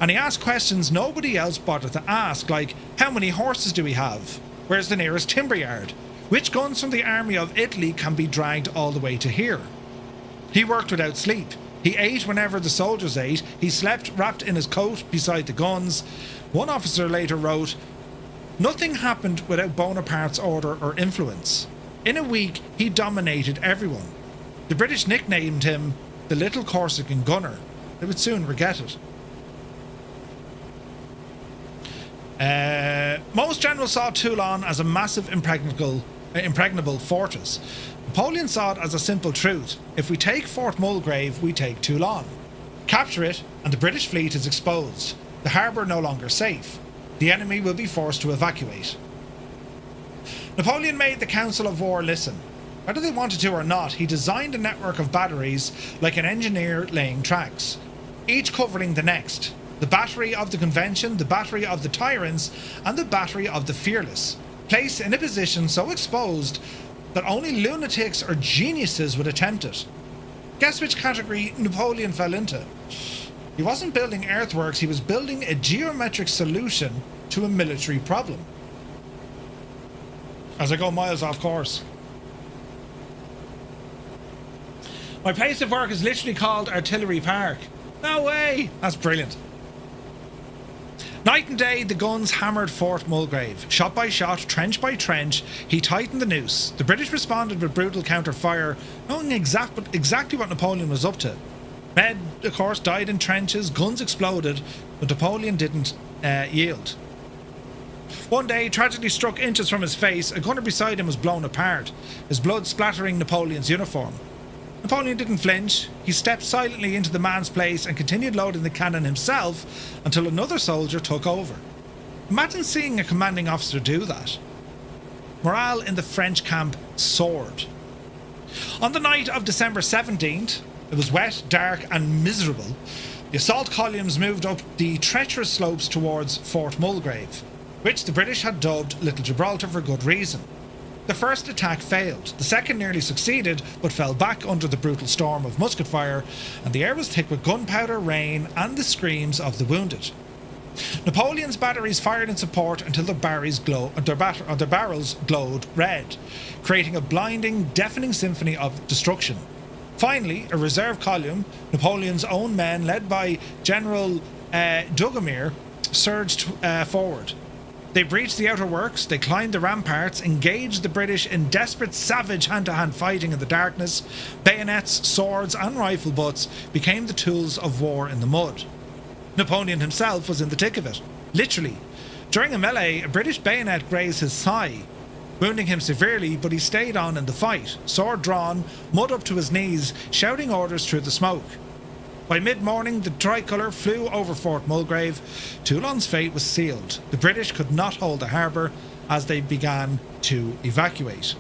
And he asked questions nobody else bothered to ask, like, how many horses do we have? Where's the nearest timber yard? Which guns from the army of Italy can be dragged all the way to here? He worked without sleep. He ate whenever the soldiers ate. He slept wrapped in his coat beside the guns. One officer later wrote, "Nothing happened without Bonaparte's order or influence. In a week, he dominated everyone. The British nicknamed him the Little Corsican Gunner. They would soon regret it." Most generals saw Toulon as a massive impregnable fortress. Napoleon saw it as a simple truth. If we take Fort Mulgrave, we take Toulon. Capture it, and the British fleet is exposed. The harbour no longer safe. The enemy will be forced to evacuate. Napoleon made the Council of War listen. Whether they wanted to or not, he designed a network of batteries like an engineer laying tracks, each covering the next. The battery of the Convention, the battery of the Tyrants, and the battery of the Fearless, placed in a position so exposed that only lunatics or geniuses would attempt it. Guess which category Napoleon fell into? He wasn't building earthworks, he was building a geometric solution to a military problem. As I go miles off course. My place of work is literally called Artillery Park. No way! That's brilliant. Night and day, the guns hammered Fort Mulgrave. Shot by shot, trench by trench, he tightened the noose. The British responded with brutal counter-fire, knowing exactly what Napoleon was up to. Men, of course, died in trenches, guns exploded, but Napoleon didn't yield. One day, tragedy struck inches from his face. A gunner beside him was blown apart, his blood splattering Napoleon's uniform. Napoleon didn't flinch. He stepped silently into the man's place and continued loading the cannon himself until another soldier took over. Imagine seeing a commanding officer do that. Morale in the French camp soared. On the night of December 17th, it was wet, dark and miserable. The assault columns moved up the treacherous slopes towards Fort Mulgrave, which the British had dubbed Little Gibraltar for good reason. The first attack failed, the second nearly succeeded, but fell back under the brutal storm of musket fire, and the air was thick with gunpowder, rain, and the screams of the wounded. Napoleon's batteries fired in support until their barrels glowed red, creating a blinding, deafening symphony of destruction. Finally, a reserve column, Napoleon's own men, led by General Dugommier, surged forward. They breached the outer works, they climbed the ramparts, engaged the British in desperate, savage hand-to-hand fighting in the darkness. Bayonets, swords and rifle butts became the tools of war in the mud. Napoleon himself was in the thick of it, literally. During a melee, a British bayonet grazed his thigh, wounding him severely, but he stayed on in the fight, sword drawn, mud up to his knees, shouting orders through the smoke. By mid-morning, the tricolour flew over Fort Mulgrave. Toulon's fate was sealed. The British could not hold the harbour as they began to evacuate.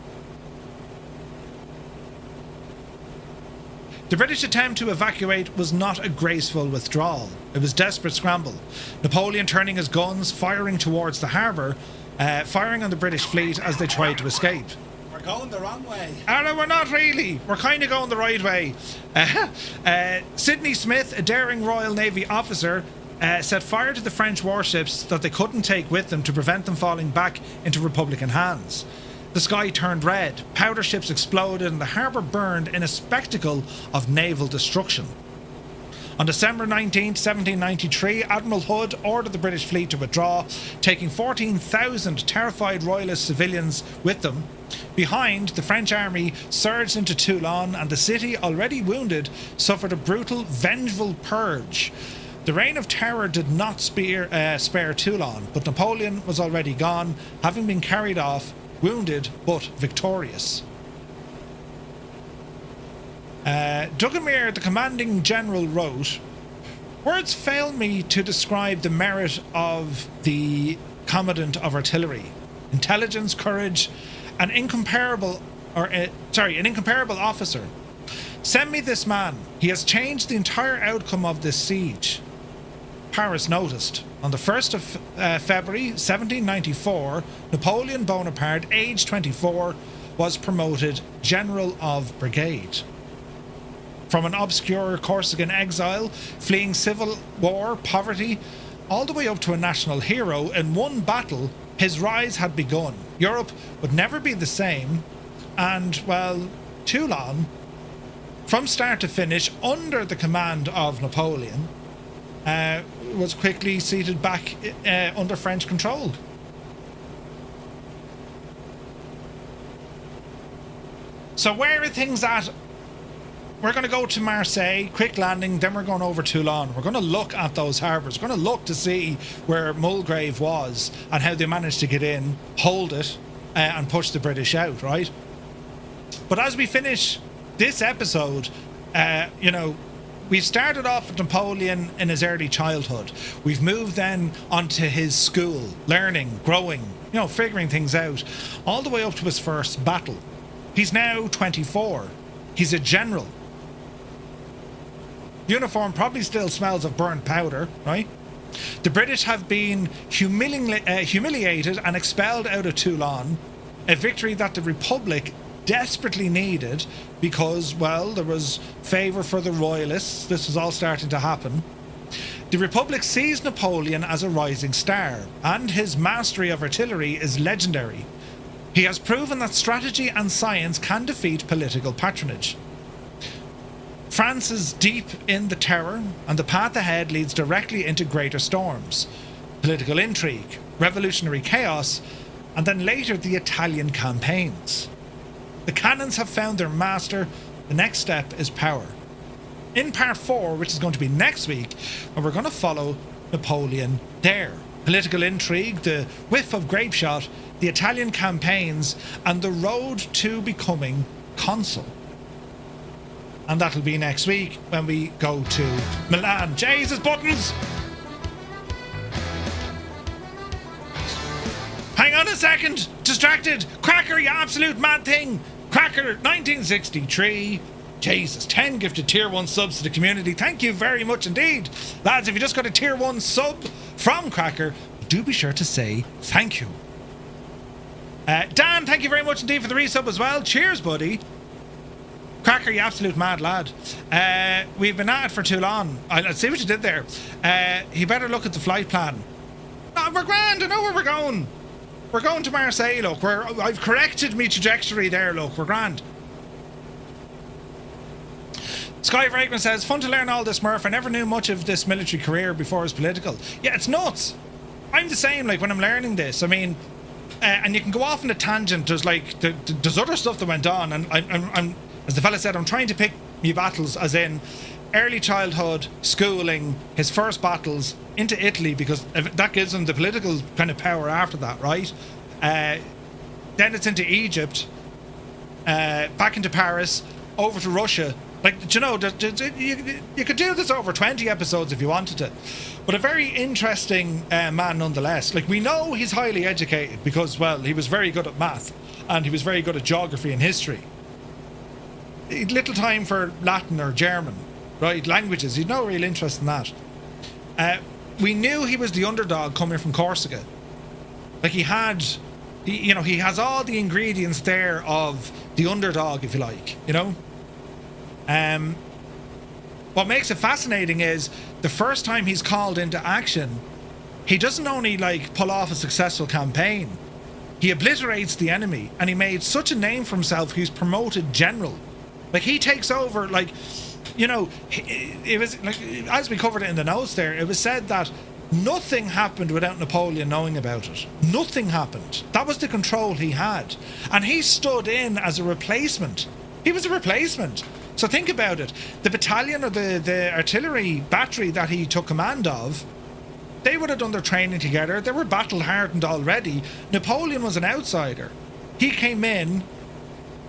The British attempt to evacuate was not a graceful withdrawal. It was desperate scramble. Napoleon turning his guns, firing towards the harbour, firing on the British fleet as they tried to escape. Going the wrong way. No, we're not really. We're kind of going the right way. Sidney Smith, a daring Royal Navy officer, set fire to the French warships that they couldn't take with them to prevent them falling back into Republican hands. The sky turned red, powder ships exploded, and the harbour burned in a spectacle of naval destruction. On December 19, 1793, Admiral Hood ordered the British fleet to withdraw, taking 14,000 terrified royalist civilians with them. Behind, the French army surged into Toulon, and the city, already wounded, suffered a brutal, vengeful purge. The reign of terror did not spare Toulon, but Napoleon was already gone, having been carried off, wounded but victorious. Dugomir, the commanding general, wrote, "Words fail me to describe the merit of the commandant of artillery. Intelligence, courage, an incomparable officer. Send me this man. He has changed the entire outcome of this siege." Paris noticed. On the 1st of February 1794, Napoleon Bonaparte, aged 24, was promoted General of Brigade. From an obscure Corsican exile, fleeing civil war, poverty, all the way up to a national hero, in one battle, his rise had begun. Europe would never be the same, and, well, Toulon, from start to finish, under the command of Napoleon, was quickly seated back under French control. So where are things at? We're going to go to Marseille, quick landing, then we're going over Toulon. We're going to look at those harbours. We're going to look to see where Mulgrave was and how they managed to get in, hold it, and push the British out, right? But as we finish this episode, we've started off with Napoleon in his early childhood. We've moved then onto his school, learning, growing, figuring things out, all the way up to his first battle. He's now 24. He's a general. Uniform probably still smells of burnt powder, right? The British have been humiliated and expelled out of Toulon, a victory that the Republic desperately needed because, well, there was favour for the royalists. This was all starting to happen. The Republic sees Napoleon as a rising star, and his mastery of artillery is legendary. He has proven that strategy and science can defeat political patronage. France is deep in the terror, and the path ahead leads directly into greater storms, political intrigue, revolutionary chaos, and then later the Italian campaigns. The cannons have found their master. The next step is power. In part 4, which is going to be next week, we're going to follow Napoleon there. Political intrigue, the whiff of grape shot, the Italian campaigns, and the road to becoming consul. And that'll be next week when we go to Milan. Jesus, buttons! Hang on a second! Distracted! Cracker, you absolute mad thing! Cracker, 1963. Jesus, 10 gifted tier 1 subs to the community. Thank you very much indeed. Lads, if you just got a tier 1 sub from Cracker, do be sure to say thank you. Dan, thank you very much indeed for the resub as well. Cheers, buddy. Cracker, you absolute mad lad. We've been at it for too long. I'll see what you did there. You better look at the flight plan. Oh, we're grand. I know where we're going. We're going to Marseille, look. I've corrected me trajectory there, look. We're grand. Sky Fragrance says, fun to learn all this, Murph. I never knew much of this military career before it was political. Yeah, it's nuts. I'm the same, like, when I'm learning this. I mean, and you can go off on a tangent. There's, like, there's other stuff that went on. And I'm as the fella said, I'm trying to pick me battles, as in early childhood, schooling, his first battles into Italy, because that gives him the political kind of power after that, right? Then it's into Egypt, back into Paris, over to Russia. Like, you could do this over 20 episodes if you wanted to. But a very interesting man nonetheless. Like, we know he's highly educated because, well, he was very good at math and he was very good at geography and history. He had little time for Latin or German, right? Languages. He had no real interest in that. We knew he was the underdog coming from Corsica. Like, he has all the ingredients there of the underdog, if you like, you know? What makes it fascinating is the first time he's called into action, he doesn't only like pull off a successful campaign, he obliterates the enemy, and he made such a name for himself. He's promoted general. Like, he takes over, like, you know, it was like, as we covered it in the notes there, it was said that nothing happened without Napoleon knowing about it. Nothing happened. That was the control he had, and he stood in as a replacement. He was a replacement. So think about it. The battalion or the artillery battery that he took command of, they would have done their training together. They were battle hardened already. Napoleon was an outsider. He came in,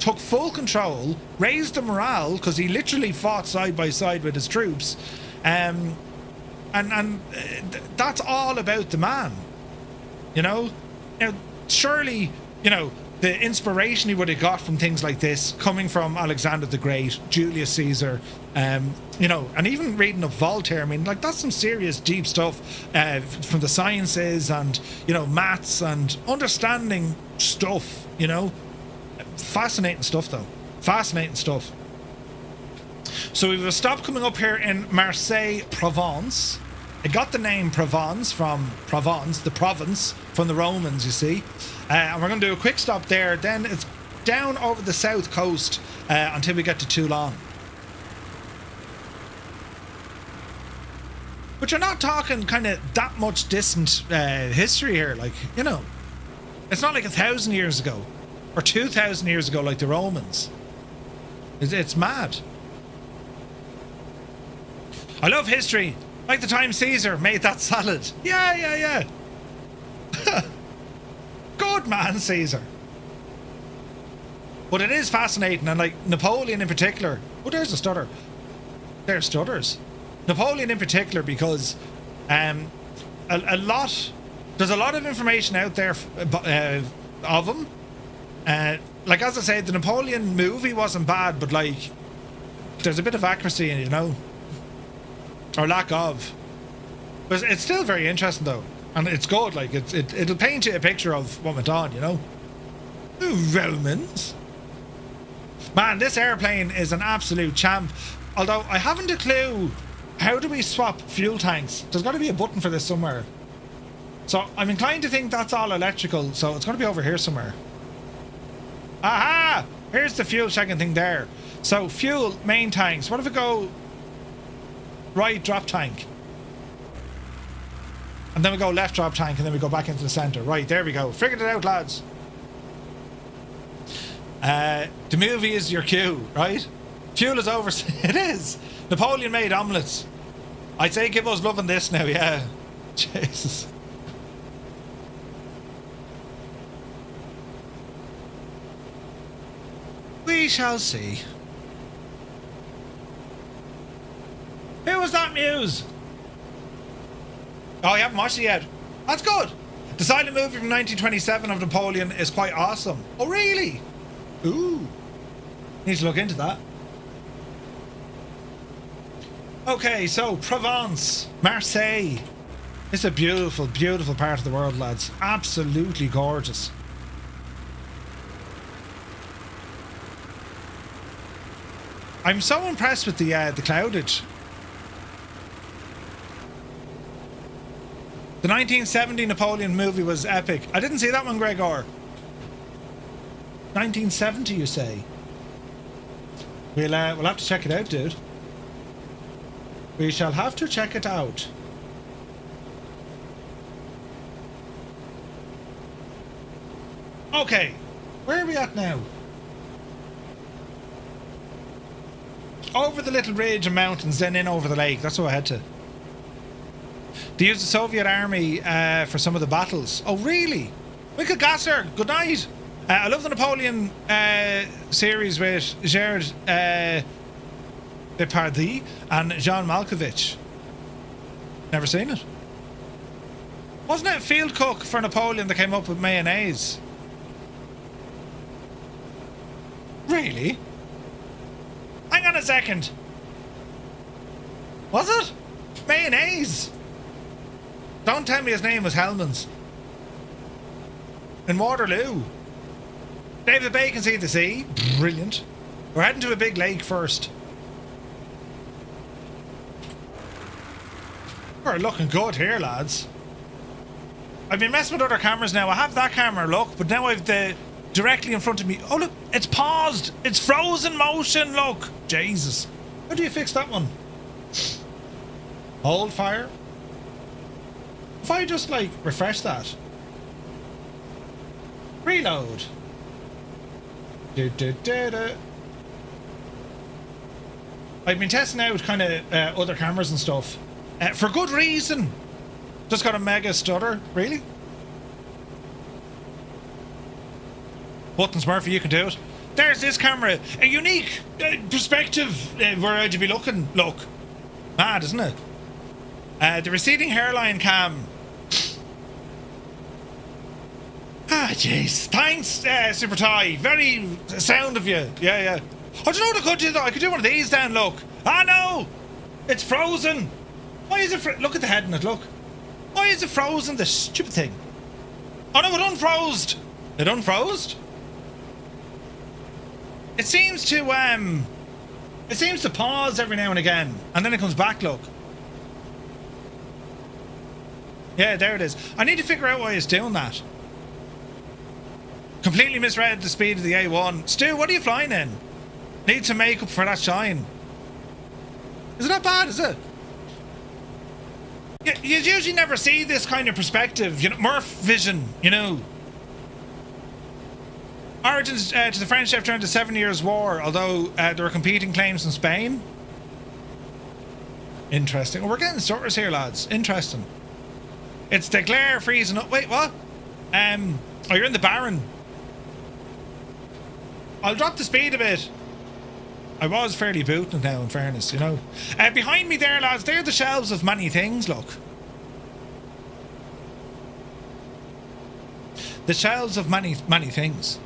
took full control, raised the morale because he literally fought side by side with his troops, and that's all about the man. You know, now surely, you know, the inspiration he would have got from things like this coming from Alexander the Great, Julius Caesar, you know, and even reading of Voltaire. I mean, like, that's some serious deep stuff from the sciences and, you know, maths and understanding stuff, you know. Fascinating stuff, though. Fascinating stuff. So we will stop coming up here in Marseille, Provence. It got the name Provence from Provence, the province, from the Romans, you see. And we're going to do a quick stop there. Then it's down over the south coast until we get to Toulon. But you're not talking kind of that much distant history here. Like, you know, it's not like 1,000 years ago or 2,000 years ago like the Romans. It's mad. I love history. Like the time Caesar made that salad. Yeah. Good man, Caesar. But it is fascinating, and like Napoleon in particular. Oh, there's a stutter. There's stutters. Napoleon in particular, because there's a lot of information out there of him. Like, as I said, the Napoleon movie wasn't bad, but like there's a bit of accuracy in it, you know, or lack of. But it's still very interesting though, and it's good. Like, it'll paint you a picture of what went on, you know. The Romans. Man, this airplane is an absolute champ. Although I haven't a clue, how do we swap fuel tanks? There's got to be a button for this somewhere. So I'm inclined to think that's all electrical, so it's going to be over here somewhere. Aha! Here's the fuel checking thing there. So fuel, main tanks. What if we go right drop tank? And then we go left drop tank, and then we go back into the centre. Right, there we go. Figured it out, lads. The movie is your cue, right? Fuel is over. It is. Napoleon made omelettes. I'd say Gibbo's loving this now, yeah. Jesus. We shall see. Who was that muse? Oh, you haven't watched it yet. That's good. The silent movie from 1927 of Napoleon is quite awesome. Oh, really? Ooh. Need to look into that. Okay, so Provence, Marseille. It's a beautiful, beautiful part of the world, lads. Absolutely gorgeous. I'm so impressed with the cloudage. The 1970 Napoleon movie was epic. I didn't see that one, Gregor. 1970, you say? We'll have to check it out, dude. We shall have to check it out. Okay, where are we at now? Over the little ridge and mountains, then in over the lake. That's what I had to. They used the Soviet army for some of the battles. Oh, really? Michael Gasser, good night. I love the Napoleon series with Gerard Depardieu and Jean Malkovich. Never seen it. Wasn't it Field Cook for Napoleon that came up with mayonnaise? Really? Hang on a second. Was it? Mayonnaise? Don't tell me his name was Hellman's. In Waterloo. David Bacon, see the sea. Brilliant. We're heading to a big lake first. We're looking good here, lads. I've been messing with other cameras now. I have that camera, look, but now I've the directly in front of me. Oh, look, it's paused. It's frozen motion, look. Jesus. How do you fix that one? Hold fire. If I just, like, refresh that. Reload. I've been testing out kind of other cameras and stuff. For good reason. Just got a mega stutter. Really? Buttons, Murphy, you can do it. There's this camera. A unique perspective. Where would you be looking? Look. Mad, isn't it? The receding hairline cam. Ah, jeez. Thanks, Super Ty. Very sound of you. Yeah. Oh, do you know what I could do, though? I could do one of these then, look. Ah, no! It's frozen. Why is it look at the head in it, look. Why is it frozen, this stupid thing? Oh, no, it unfroze. It unfroze? It seems to pause every now and again, and then it comes back, look. Yeah, there it is. I need to figure out why it's doing that. Completely misread the speed of the A1. Stu, what are you flying in? Need some makeup for that shine. Is it not bad, is it? You usually never see this kind of perspective, you know, Murph vision, you know. Origins to the French after the 7 Years' War, although there were competing claims in Spain. Interesting. Well, we're getting sorters here, lads. Interesting. It's the glare freezing up. Wait, what? Oh, you're in the Baron. I'll drop the speed a bit. I was fairly booting it now, in fairness, you know. Behind me there, lads, they're the shelves of many things, look. The shelves of many things.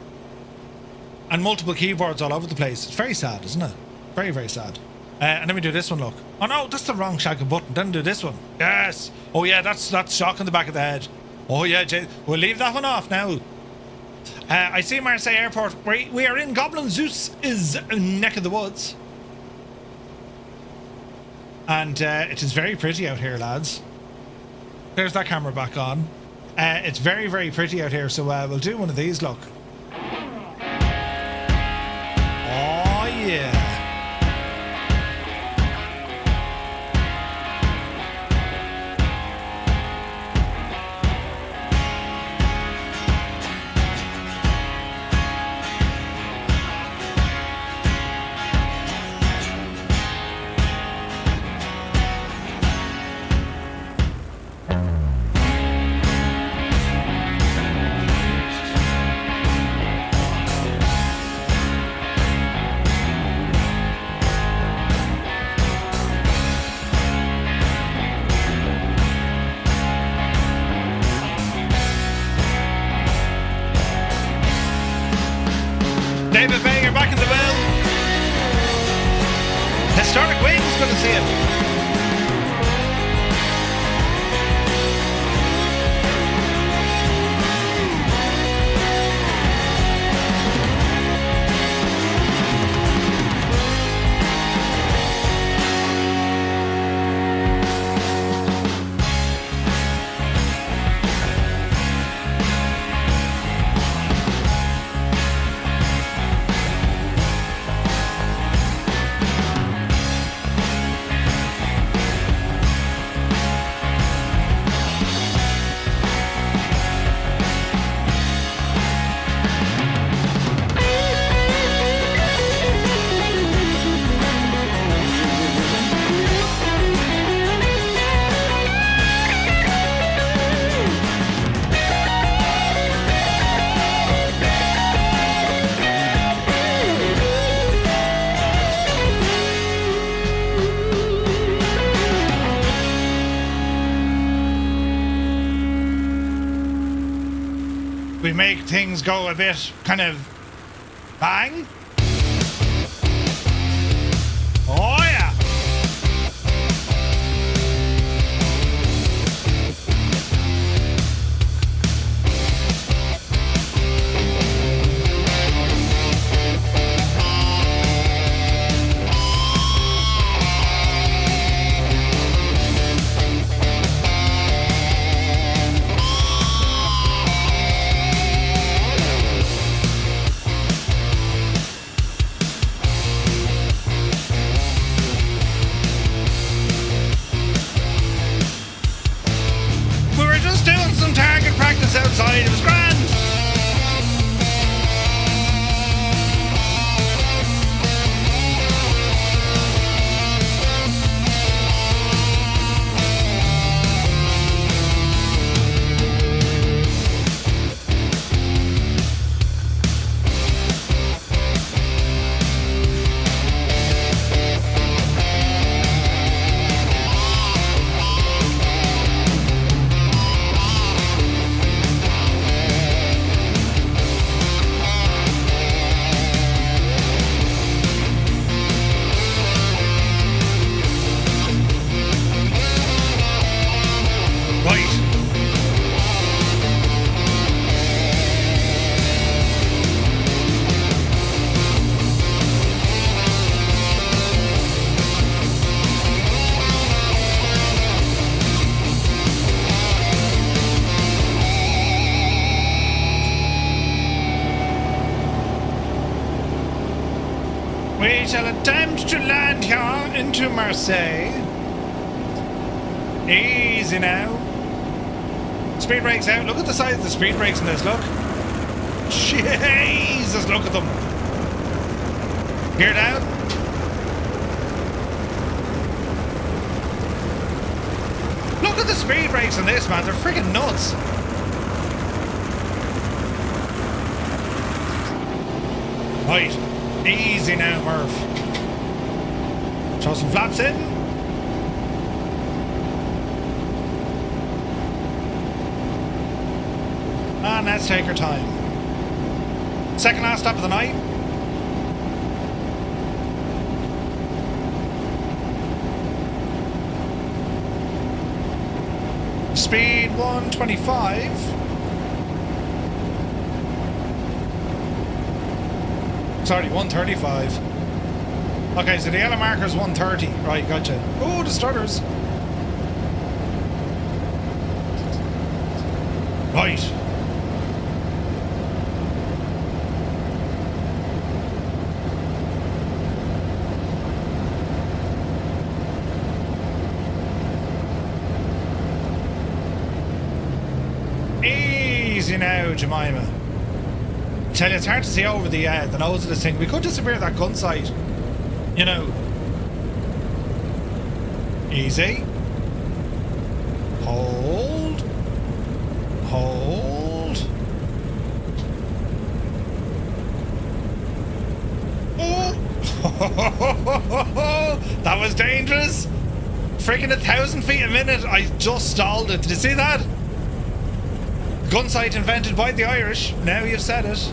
And multiple keyboards all over the place. It's very sad, isn't it? Very, very sad. And then we do this one, look. Oh no, that's the wrong shagging button. Then do this one. Yes. Oh yeah, that's shock in the back of the head. Oh yeah, we'll leave that one off now. I see Marseille Airport. We are in Goblin Zeus's neck of the woods. And it is very pretty out here, lads. There's that camera back on. It's very, very pretty out here, so we'll do one of these, look. Oh, yeah. David Bay, you're back in the wheel. Historic Wings, good to see you. We make things go a bit kind of bang. Oh yeah. Marseille. Easy now. Speed brakes out. Look at the size of the speed brakes in this, look. Jesus, look at them. Gear down. Look at the speed brakes in this, man. They're freaking nuts. Right. Easy now, Murph. Throw some flaps in. And let's take our time. Second last stop of the night. Speed 125. Sorry, 135. Okay, so the yellow marker is 130. Right, gotcha. Oh, the stutters. Right. Easy now, Jemima. Tell you, it's hard to see over the nose of this thing. We could disappear that gun sight. You know. Easy. Hold. Hold. Oh! That was dangerous. Freaking 1,000 feet a minute. I just stalled it. Did you see that? Gun sight invented by the Irish. Now you've said it.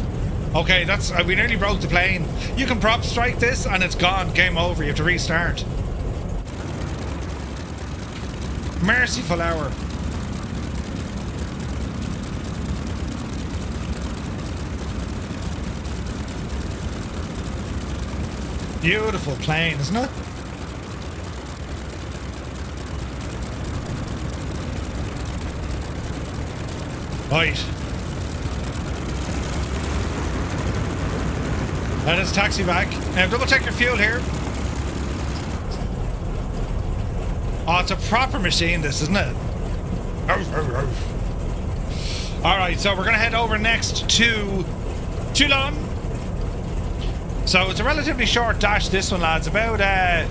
Okay, that's we nearly broke the plane. You can prop strike this and it's gone. Game over. You have to restart. Merciful hour. Beautiful plane, isn't it? Right. Let us taxi back. Now double check your fuel here. Oh, it's a proper machine, this, isn't it? Alright, so we're going to head over next to Toulon. So it's a relatively short dash, this one, lads. About, I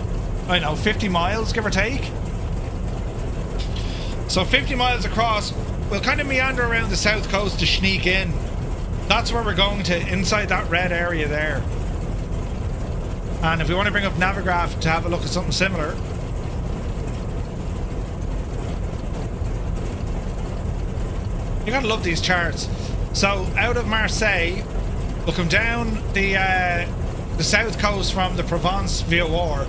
don't know, 50 miles, give or take. So 50 miles across. We'll kind of meander around the south coast to sneak in. That's where we're going to, inside that red area there. And if we want to bring up Navigraph to have a look at something similar. You gotta love these charts. So out of Marseille, we'll come down the south coast from the Provence via War,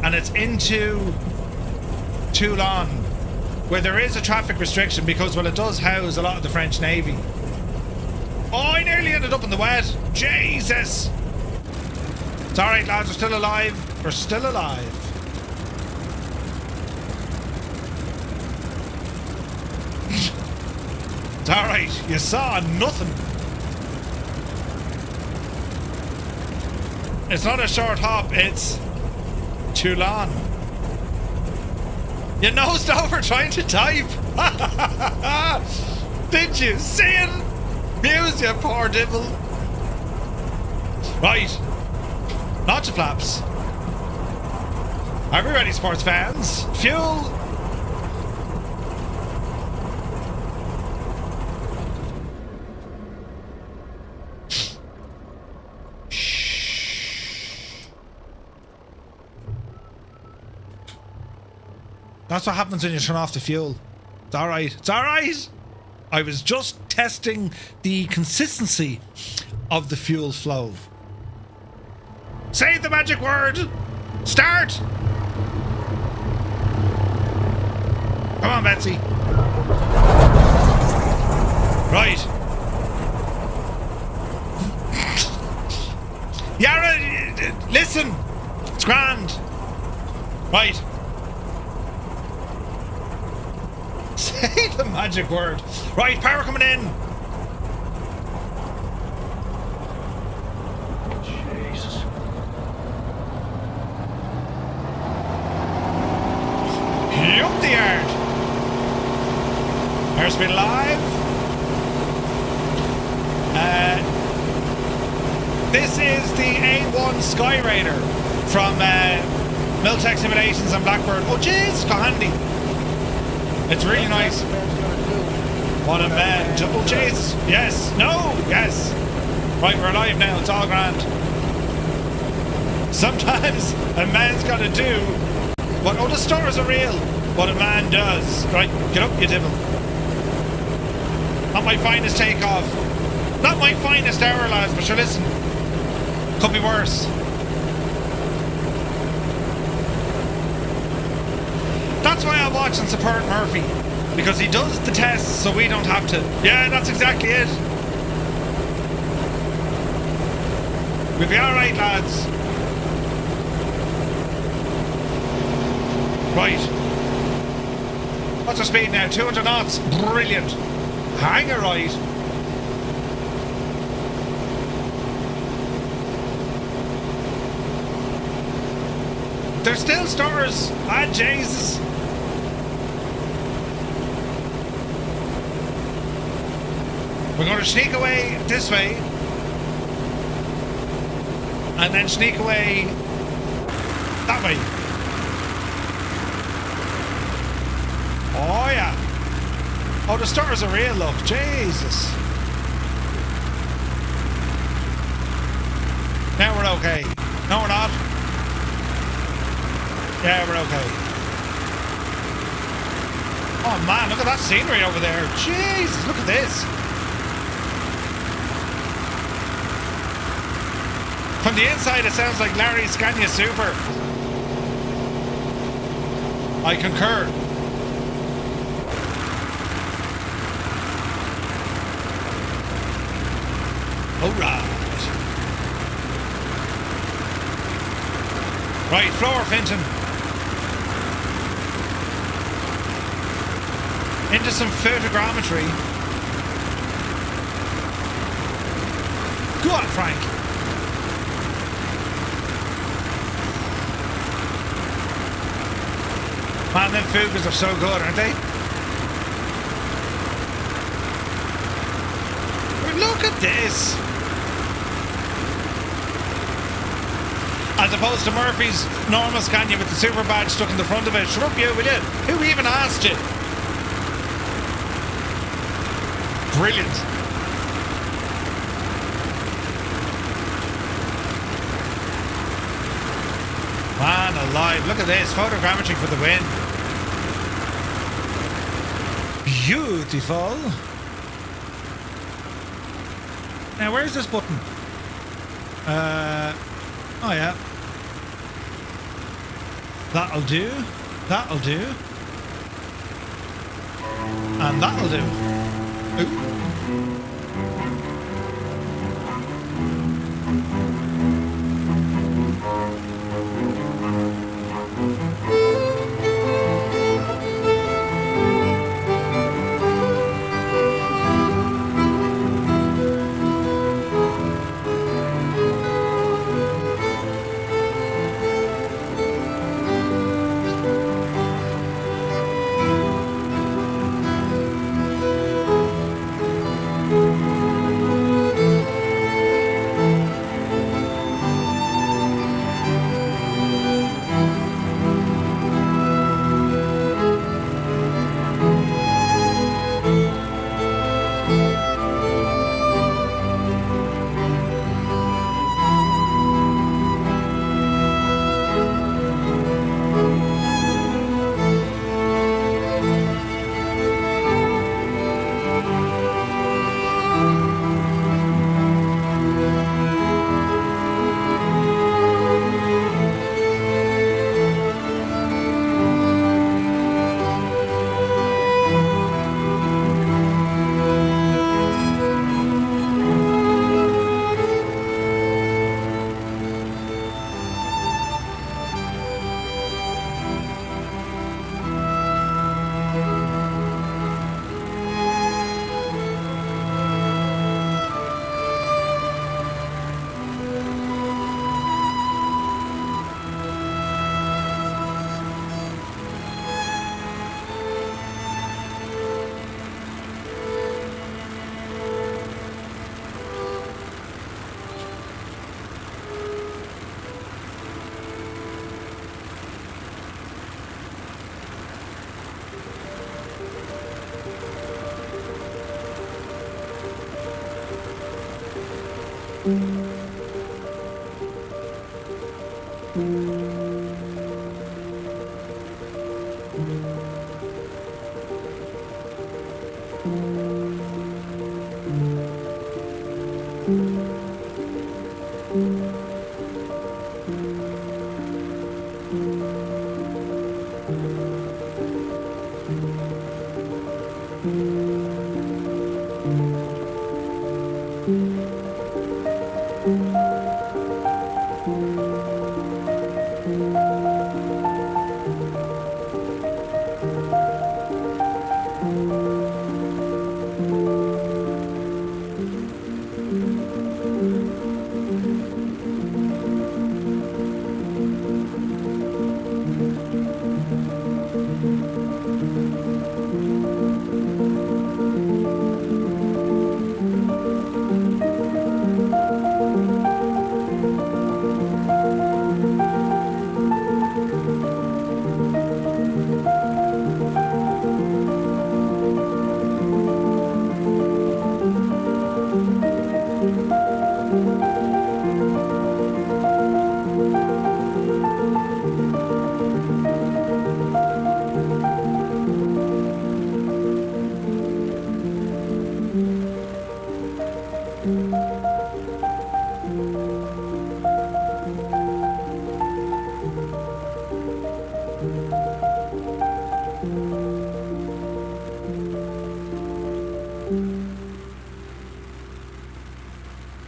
and it's into Toulon, where there is a traffic restriction because, well, it does house a lot of the French Navy. Oh, I nearly ended up in the wet. Jesus! It's alright, lads, we're still alive. We're still alive. It's alright, you saw nothing. It's not a short hop, it's Toulon. You nosed over trying to type. Did you see it? Muse, you poor devil. Right. Launch the flaps. Are we ready, sports fans? Fuel. That's what happens when you turn off the fuel. It's alright. It's alright. I was just testing the consistency of the fuel flow. Say the magic word. Start. Come on, Betsy. Right. Yara, listen. It's grand. Right. Say the magic word. Right, power coming in. Jesus. Up the yard. Airspeed alive. This is the A-1 Skyraider from Miltech Simulations and Blackbird. Oh jeez, got handy. It's really nice. What a man. Oh jeez. Yes. No. Yes. Right, we're alive now. It's all grand. Sometimes a man's got to do what... Oh, the stars are real. What a man does. Right, get up, you devil. Not my finest takeoff. Not my finest hour, lads, but sure, listen. Could be worse. That's why I watch and support Murphy. Because he does the tests so we don't have to. Yeah, that's exactly it. We'll be alright, lads. Right. What's our speed now? 200 knots. Brilliant. Hang a right. There's still stars. Ah, Jesus. We're going to sneak away this way. And then sneak away that way. Oh, yeah. Oh, the stars are real, look. Jesus. Now we're okay. No, we're not. Yeah, we're okay. Oh, man, look at that scenery over there. Jesus, look at this. From the inside, it sounds like Larry's Scania Super. I concur. Alright. Right, floor, Finton. Into some photogrammetry. Go on, Frank. Man, them Fugas are so good, aren't they? But look at this. As opposed to Murphy's normal Scania with the super badge stuck in the front of it. Shut up, you, will you? Who even asked you? Brilliant. Man alive, look at this. Photogrammetry for the win. Beautiful. Now, where's this button? Oh yeah. That'll do. That'll do. And that'll do. Ooh.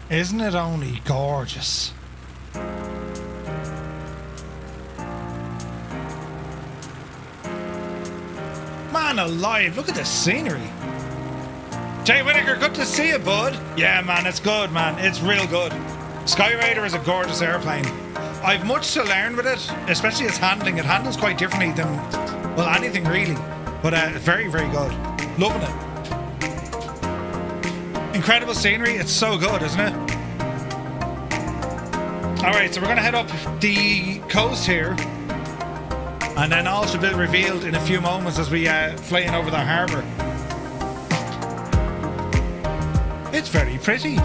Isn't it only gorgeous? Man alive, look at the scenery. Jay Whittaker, good to see you, bud. Yeah, man, it's good, man. It's real good. Skyraider is a gorgeous airplane. I've much to learn with it, especially its handling. It handles quite differently than, well, anything really. But very, very good. Loving it. Incredible scenery. It's so good, isn't it? Alright, so we're going to head up the coast here. And then all should be revealed in a few moments as we fly in over the harbour. It's very pretty.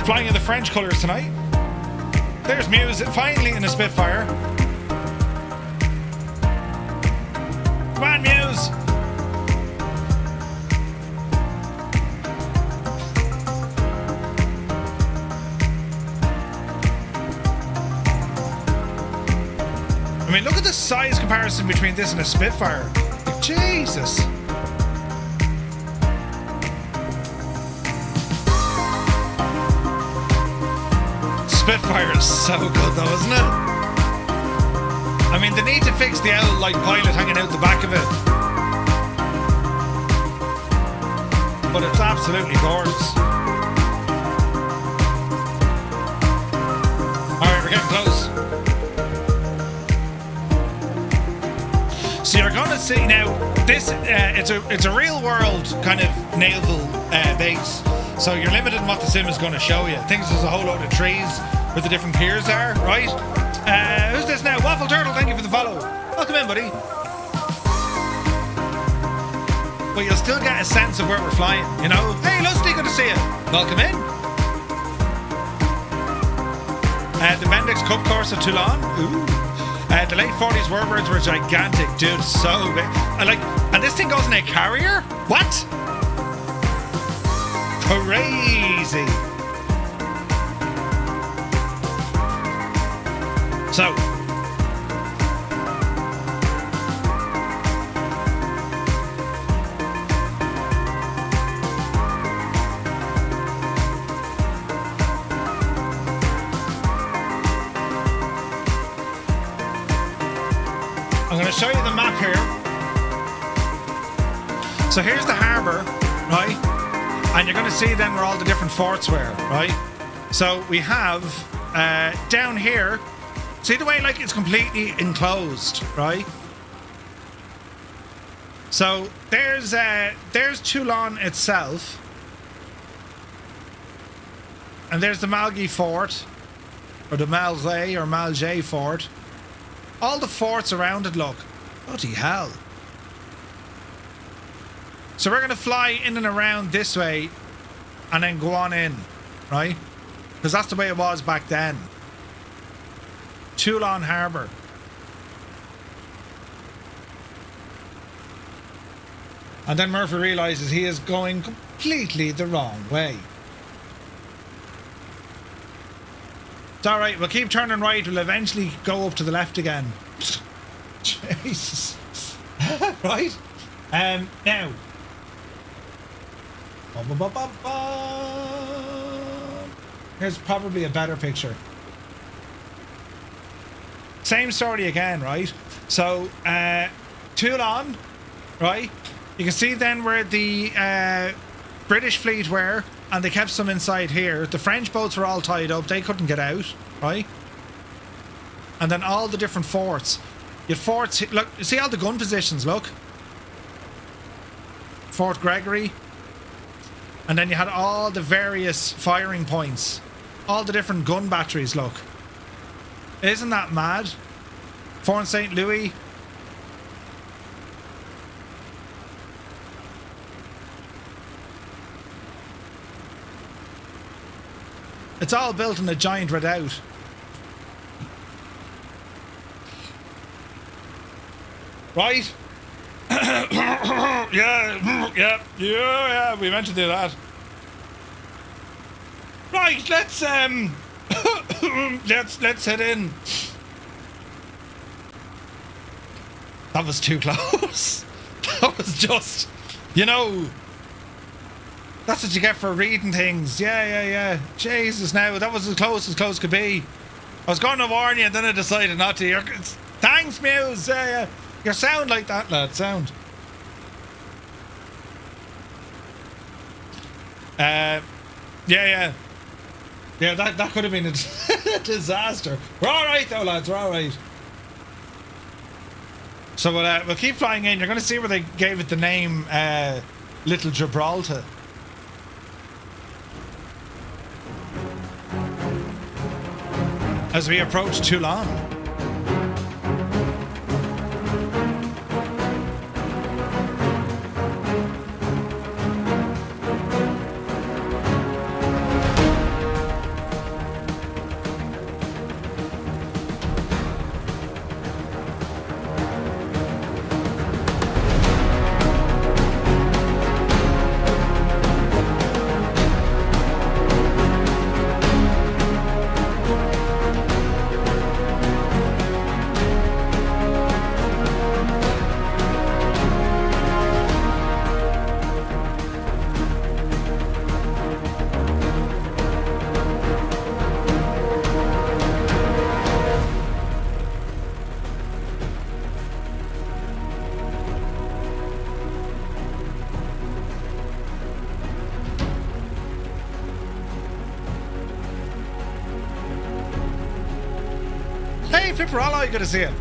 Flying in the French colours tonight. There's Muse finally in a Spitfire. Come on, Muse! I mean, look at the size comparison between this and a Spitfire. Like, Jesus. Spitfire is so good though, isn't it? I mean, they need to fix the owl like pilot hanging out the back of it. But it's absolutely gorgeous. Alright, we're getting close. So you're going to see now, this it's a real world kind of naval base. So you're limited in what the sim is going to show you. Thinks there's a whole load of trees where the different piers are, right? Who's this now? Waffle Turtle, thank you for the follow. Welcome in, buddy. But you'll still get a sense of where we're flying, you know? Hey, Lusty, good to see you. Welcome in. The Bendix Cup course at Toulon. Ooh. The late 40s Warbirds were gigantic, dude, so big. And this thing goes in a carrier? What? Crazy. So. I'm going to show you the map here. So here's the harbour, right? And you're going to see then where all the different forts were, right? So we have down here, see the way like it's completely enclosed, right? So there's Toulon itself. And there's the Malgay Fort, or the Malgay or Malgay Fort. All the forts around it, look. Bloody hell. So we're going to fly in and around this way and then go on in, right? Because that's the way it was back then. Toulon harbour. And then Murphy realises he is going completely the wrong way. It's alright, we'll keep turning right, we'll eventually go up to the left again. Jesus. Right? Now. Here's probably a better picture. Same story again, right? So, Toulon, right? You can see then where the British fleet were, and they kept some inside here. The French boats were all tied up. They couldn't get out, right? And then all the different forts. You had forts, look, you see all the gun positions, look. Fort Gregory. And then you had all the various firing points. All the different gun batteries, look. Isn't that mad? Fort St. Louis. It's all built in a giant redoubt. Right? Yeah, we meant to do that. Right, let's let's head in. That was too close. That was just, you know, that's what you get for reading things. Yeah. Jesus, now that was as close could be. I was going to warn you, and then I decided not to. Thanks, Muse. Yeah. You sound like that, lad. Sound. Yeah. That could have been a disaster. We're all right, though, lads. We're all right. So we'll keep flying in. You're going to see where they gave it the name Little Gibraltar. As we approach Toulon. Hey, Flipperella, you gotta see it.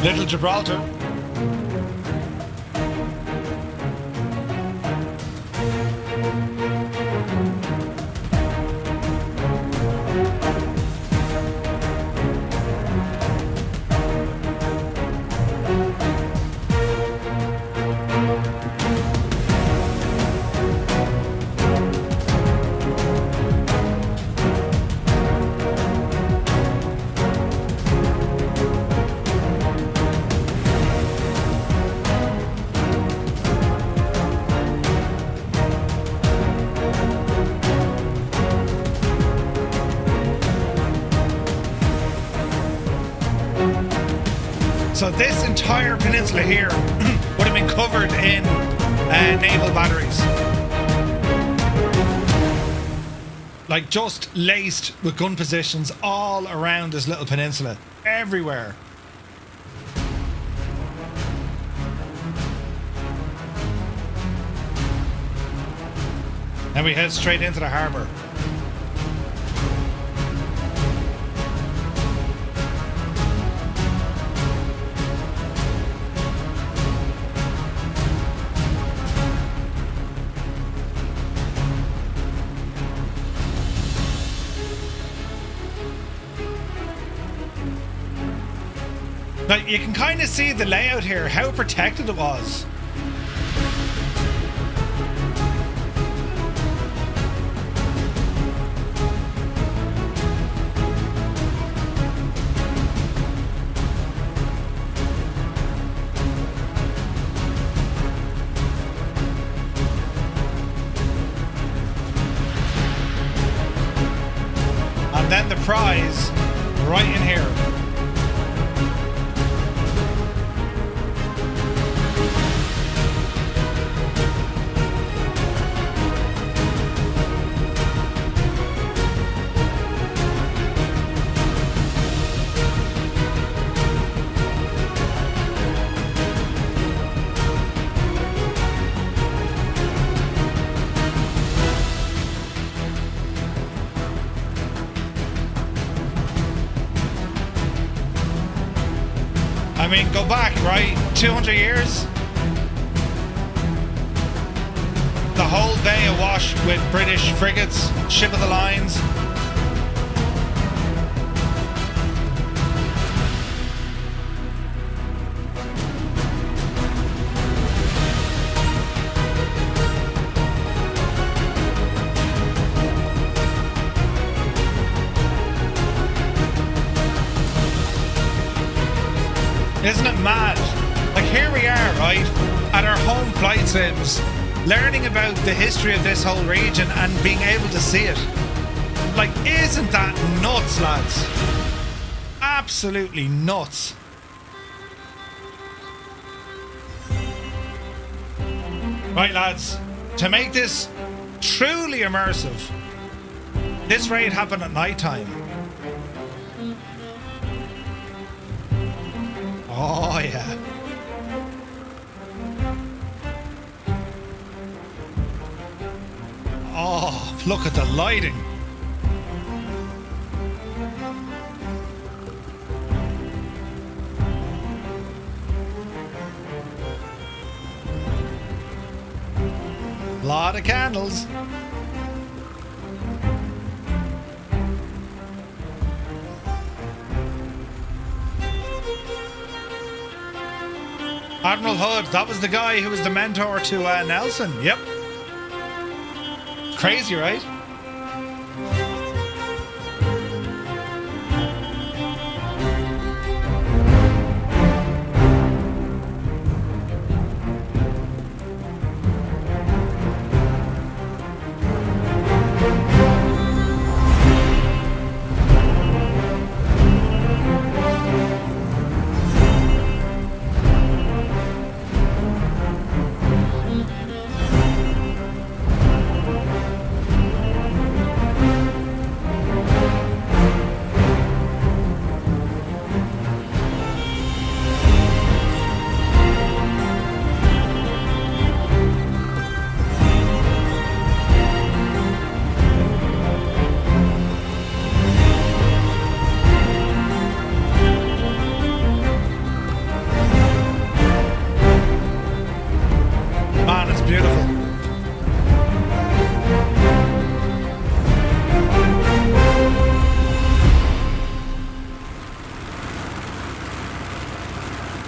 Little Gibraltar. So this entire peninsula here would have been covered in naval batteries. Like just laced with gun positions all around this little peninsula. Everywhere. And we head straight into the harbour. Now you can kind of see the layout here, how protected it was. And then the prize right in here. I mean, go back, right? 200 years? The whole bay awash with British frigates, ship of the lines. Isn't it mad? Like here we are, right, at our home flight sims, learning about the history of this whole region and being able to see it. Like, isn't that nuts, lads? Absolutely nuts. Right, lads, to make this truly immersive, this raid happened at night time. Oh, yeah. Oh, look at the lighting. Lot of candles. Admiral Hood, that was the guy who was the mentor to Nelson. Yep. Crazy, right?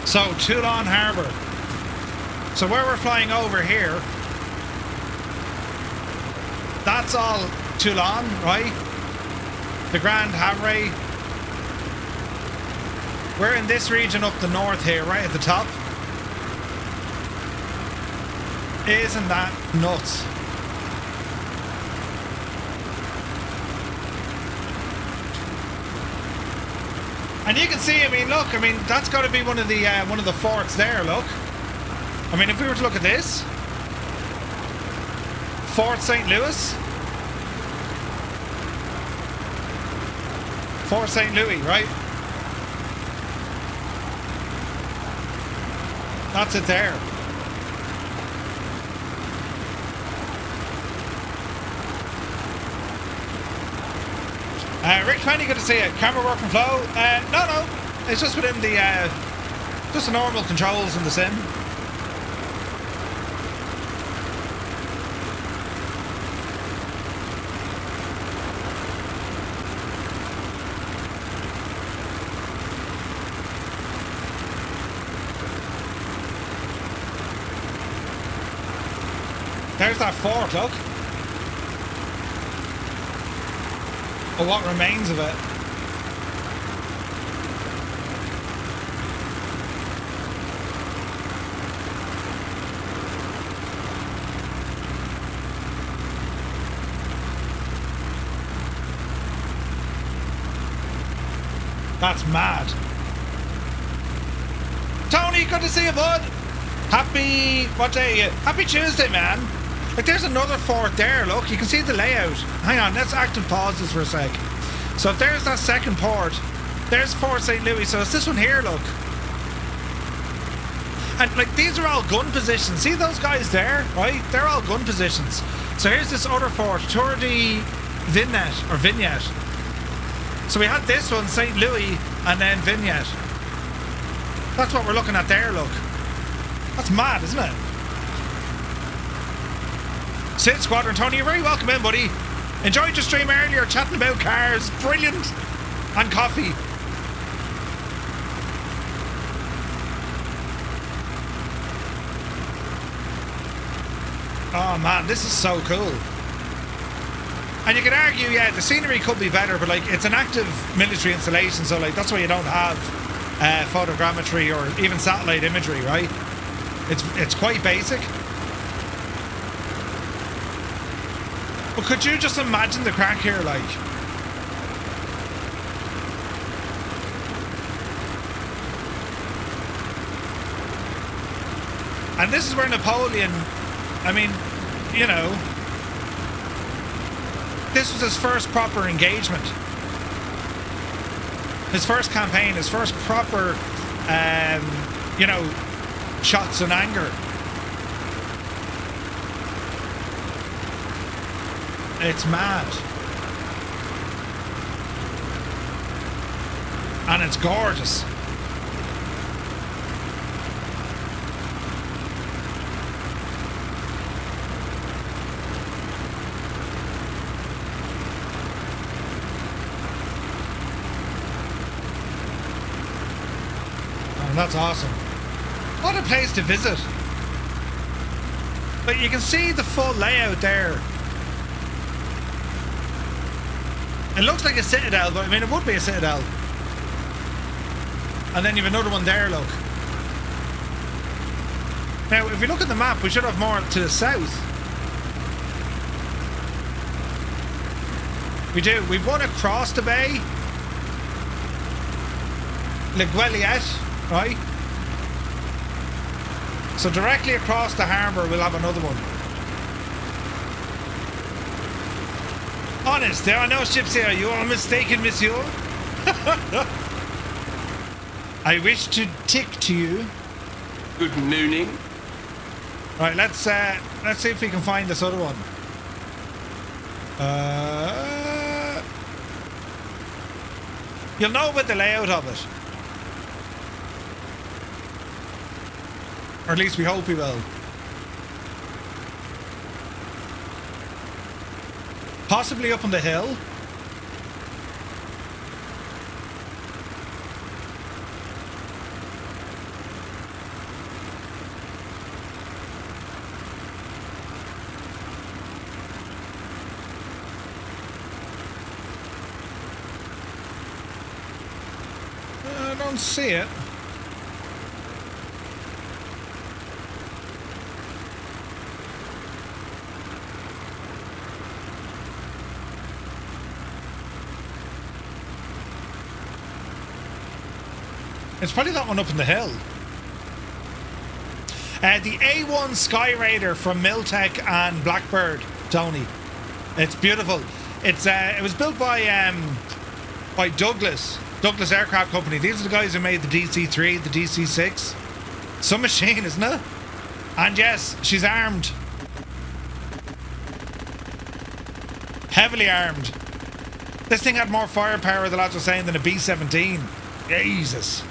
So, Toulon Harbour. So where we're flying over here, that's all Toulon, right? The Grand Havre. We're in this region up the north here, right at the top. Isn't that nuts? And you can see, I mean, look, I mean, that's got to be one of the forts there, look. I mean, if we were to look at this, Fort St. Louis. Fort St. Louis, right? That's it there. Rick 20, good to see you. Camera work and flow? No. It's just within the, just the normal controls in the sim. There's that fort, look. Or what remains of it. That's mad. Tony, good to see you, bud. Happy, what day? Happy Tuesday, man. Like, there's another fort there, look. You can see the layout. Hang on, let's active pause this for a sec. So if there's that second port, there's Fort St. Louis. So it's this one here, look. And, like, these are all gun positions. See those guys there, right? They're all gun positions. So here's this other fort, Tour de Vignette, or Vignette. So we had this one, St. Louis, and then Vignette. That's what we're looking at there, look. That's mad, isn't it? Sid Squadron, Tony, you're very welcome in, buddy. Enjoyed your stream earlier, chatting about cars. Brilliant. And coffee. Oh man, this is so cool. And you could argue, yeah, the scenery could be better, but like, it's an active military installation, so like, that's why you don't have photogrammetry or even satellite imagery, right? It's quite basic. But could you just imagine the crack here, like? And this is where Napoleon, I mean, you know, this was his first proper engagement. His first campaign, his first proper, you know, shots in anger. It's mad. And it's gorgeous. And that's awesome. What a place to visit. But you can see the full layout there. It looks like a citadel, but I mean, it would be a citadel. And then you have another one there, look. Now, if you look at the map, we should have more to the south. We do. We've one across the bay. Le Gueliette, right? So directly across the harbour, we'll have another one. Honest, there are no ships here. You are mistaken, monsieur. I wish to tick to you. Good nooning. Right, let's see if we can find this other one. You'll know about the layout of it. Or at least we hope we will. Possibly up on the hill. I don't see it. It's probably that one up in the hill. The A-1 Skyraider from Miltech and Blackbird, Tony. It's beautiful. It was built by Douglas Aircraft Company. These are the guys who made the DC-3, the DC-6. Some machine, isn't it? And yes, she's armed. Heavily armed. This thing had more firepower, the lads were saying, than a B-17. Jesus.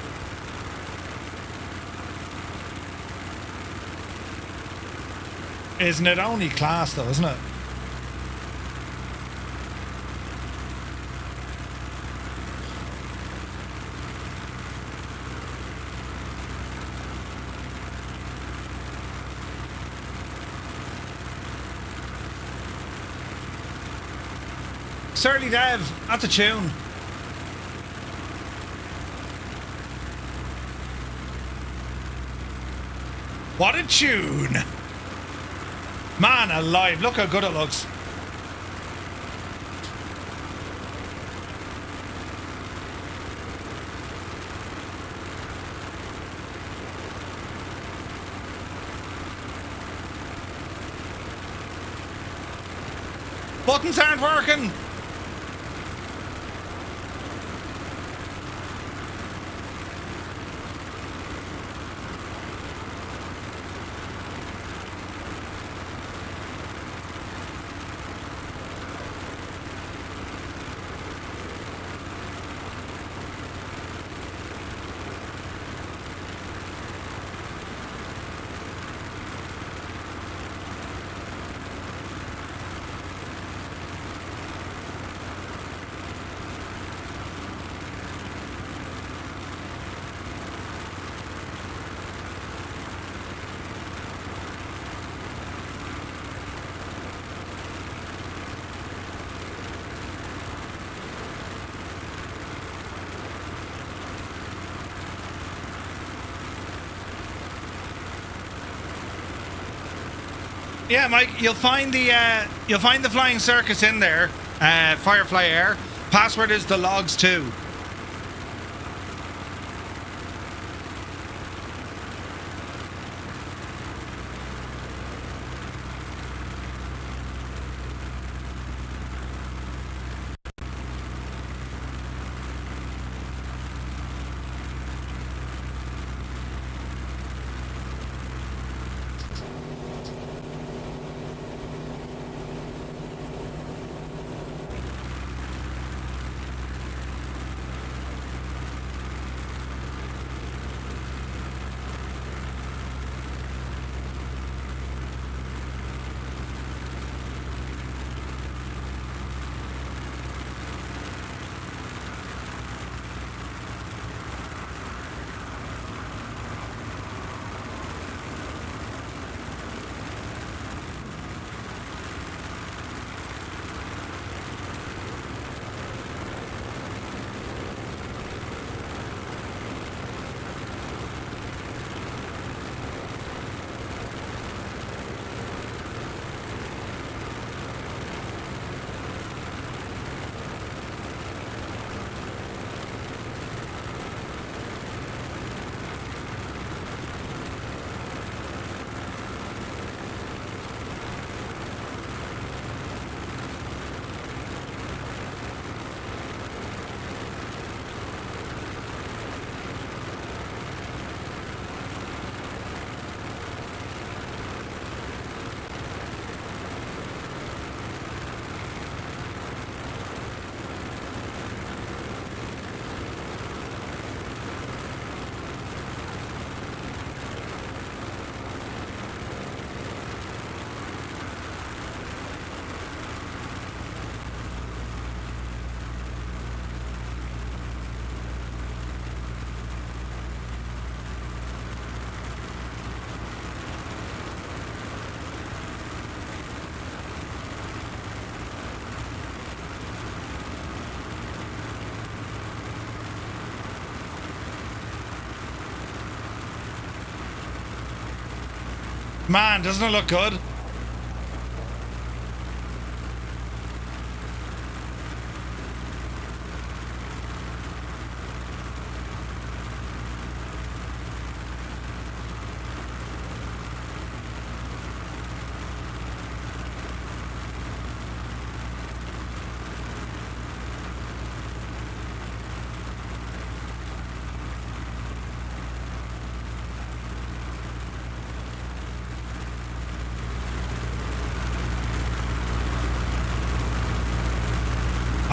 Isn't it only class though, isn't it? Surly Dev, that's a tune. What a tune! Man alive, look how good it looks. Buttons aren't working! Yeah, Mike, you'll find the flying circus in there, Firefly Air. Password is the logs too. Man, doesn't it look good?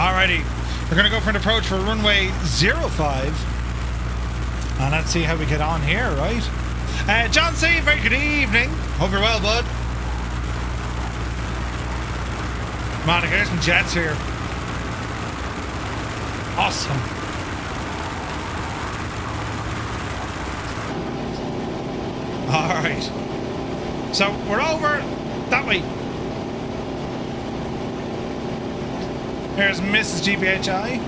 Alrighty, we're gonna go for an approach for runway 05. And let's see how we get on here, right? John C, very good evening. Hope you're well, bud. Come on, there's some jets here. Awesome. Alright. So, we're over that way. Here's Mrs. GPHI.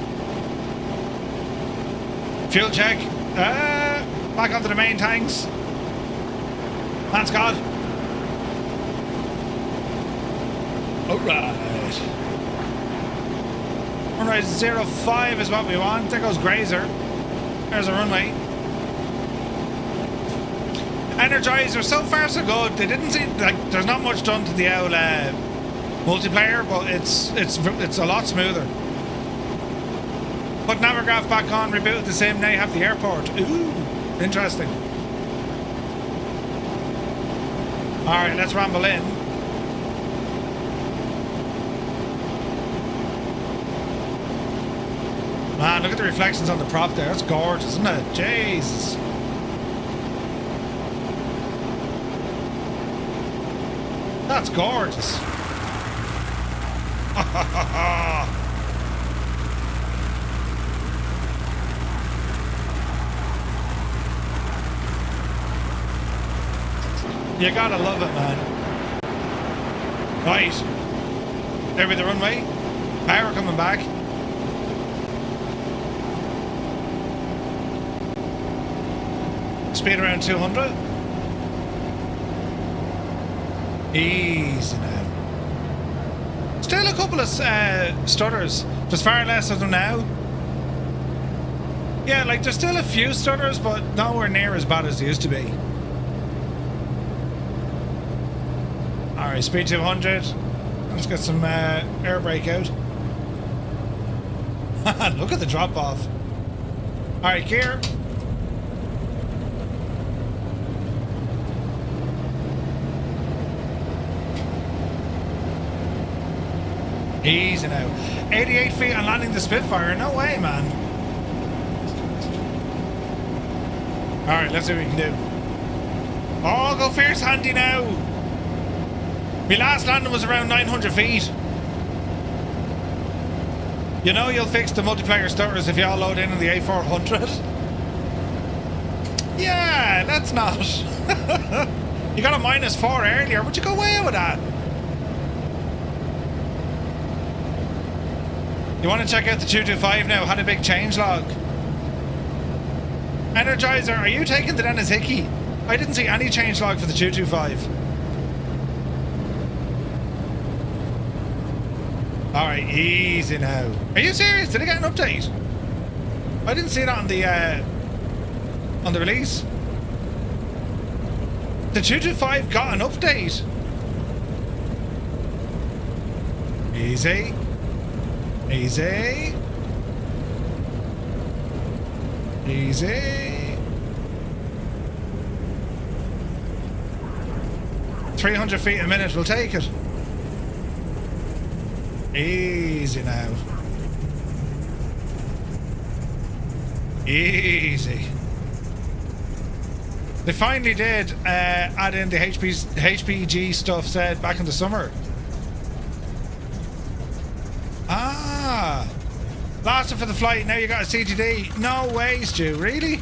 Fuel check. Back onto the main tanks. Thanks God. Alright. Runway 05 is what we want. There goes Grazer. There's a runway. Energizer, so far so good. They didn't seem like there's not much done to the old multiplayer, but it's a lot smoother. Put Navigraph back on, rebooted the sim, now you have the airport. Ooh, interesting. Alright, let's ramble in. Man, look at the reflections on the prop there. It's gorgeous, isn't it? Jesus. That's gorgeous. You gotta love it, man. Right. There with the runway. Power coming back. Speed around 200. Easy now. Still a couple of stutters. There's far less of them now. Yeah, like there's still a few stutters, but nowhere near as bad as they used to be. Alright, speed 200. Let's get some air brake out. Look at the drop off. Alright, gear. Easy now. 88 feet on landing the Spitfire. No way, man. Alright, let's see what we can do. Oh, go fierce handy now. My last landing was around 900 feet. You know you'll fix the multiplayer stutters if you all load in the A400. Yeah, let's not. You got a -4 earlier. Would you go away with that? You want to check out the 225 now? Had a big change log. Energizer, are you taking the Dennis Hickey? I didn't see any change log for the 225. Alright, easy now. Are you serious? Did I get an update? I didn't see that on the release. The 225 got an update. Easy. Easy. Easy. 300 feet a minute, we'll take it. Easy now. Easy. They finally did add in the HPG stuff said back in the summer. Ah. Lasted for the flight, now you got a CTD. No way, Stu, really?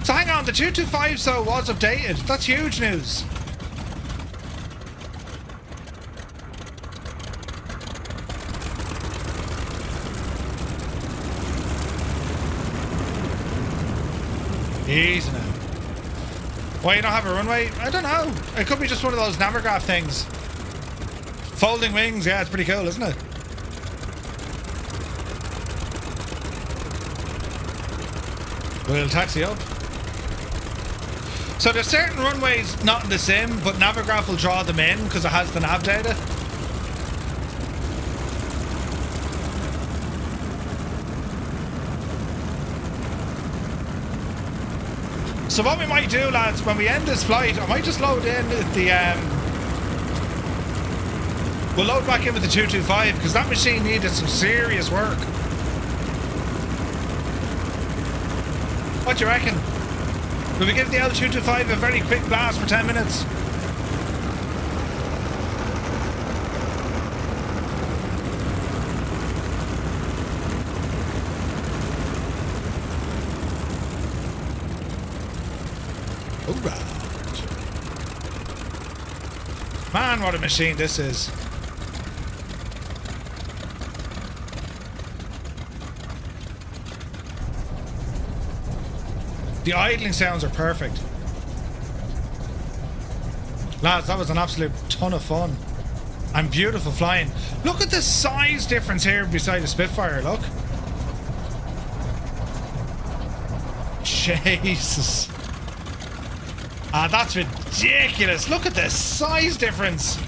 So hang on, the 225 so was updated. That's huge news. Easy now. Why you don't have a runway? I don't know. It could be just one of those Navigraph things. Folding wings, yeah, it's pretty cool, isn't it? We'll taxi up. So there's certain runways not in the sim, but Navigraph will draw them in because it has the nav data. So what we might do, lads, when we end this flight, I might just load in the We'll load back in with the 225 because that machine needed some serious work. What do you reckon? Will we give the L225 a very quick blast for 10 minutes? Alright. Man, what a machine this is. The idling sounds are perfect. Lads, that was an absolute ton of fun. And beautiful flying. Look at the size difference here beside the Spitfire, look. Jesus. Ah, that's ridiculous. Look at the size difference.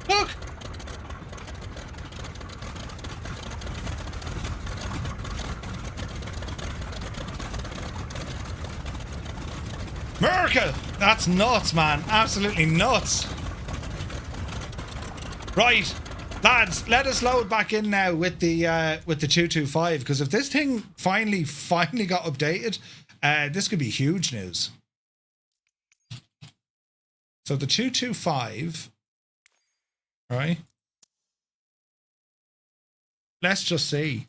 Look. America! That's nuts, man. Absolutely nuts. Right. Lads, let us load back in now with the 225, because if this thing finally got updated, this could be huge news. So the 225, right? Let's just see.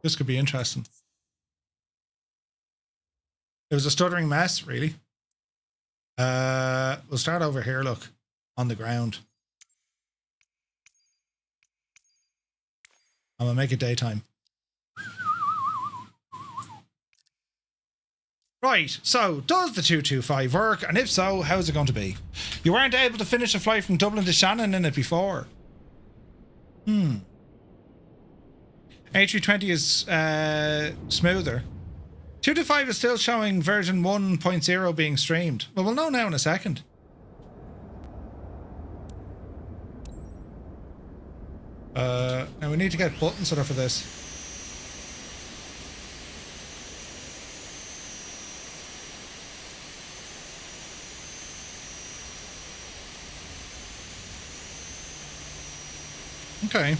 This could be interesting. It was a stuttering mess, really. We'll start over here, look, on the ground. I'm gonna make it daytime. Right, so does the 225 work? And if so, how's it going to be? You weren't able to finish a flight from Dublin to Shannon in it before. A320 is smoother. 225 is still showing version 1.0 being streamed. Well, we'll know now in a second. Now we need to get buttons set up for this. Okay.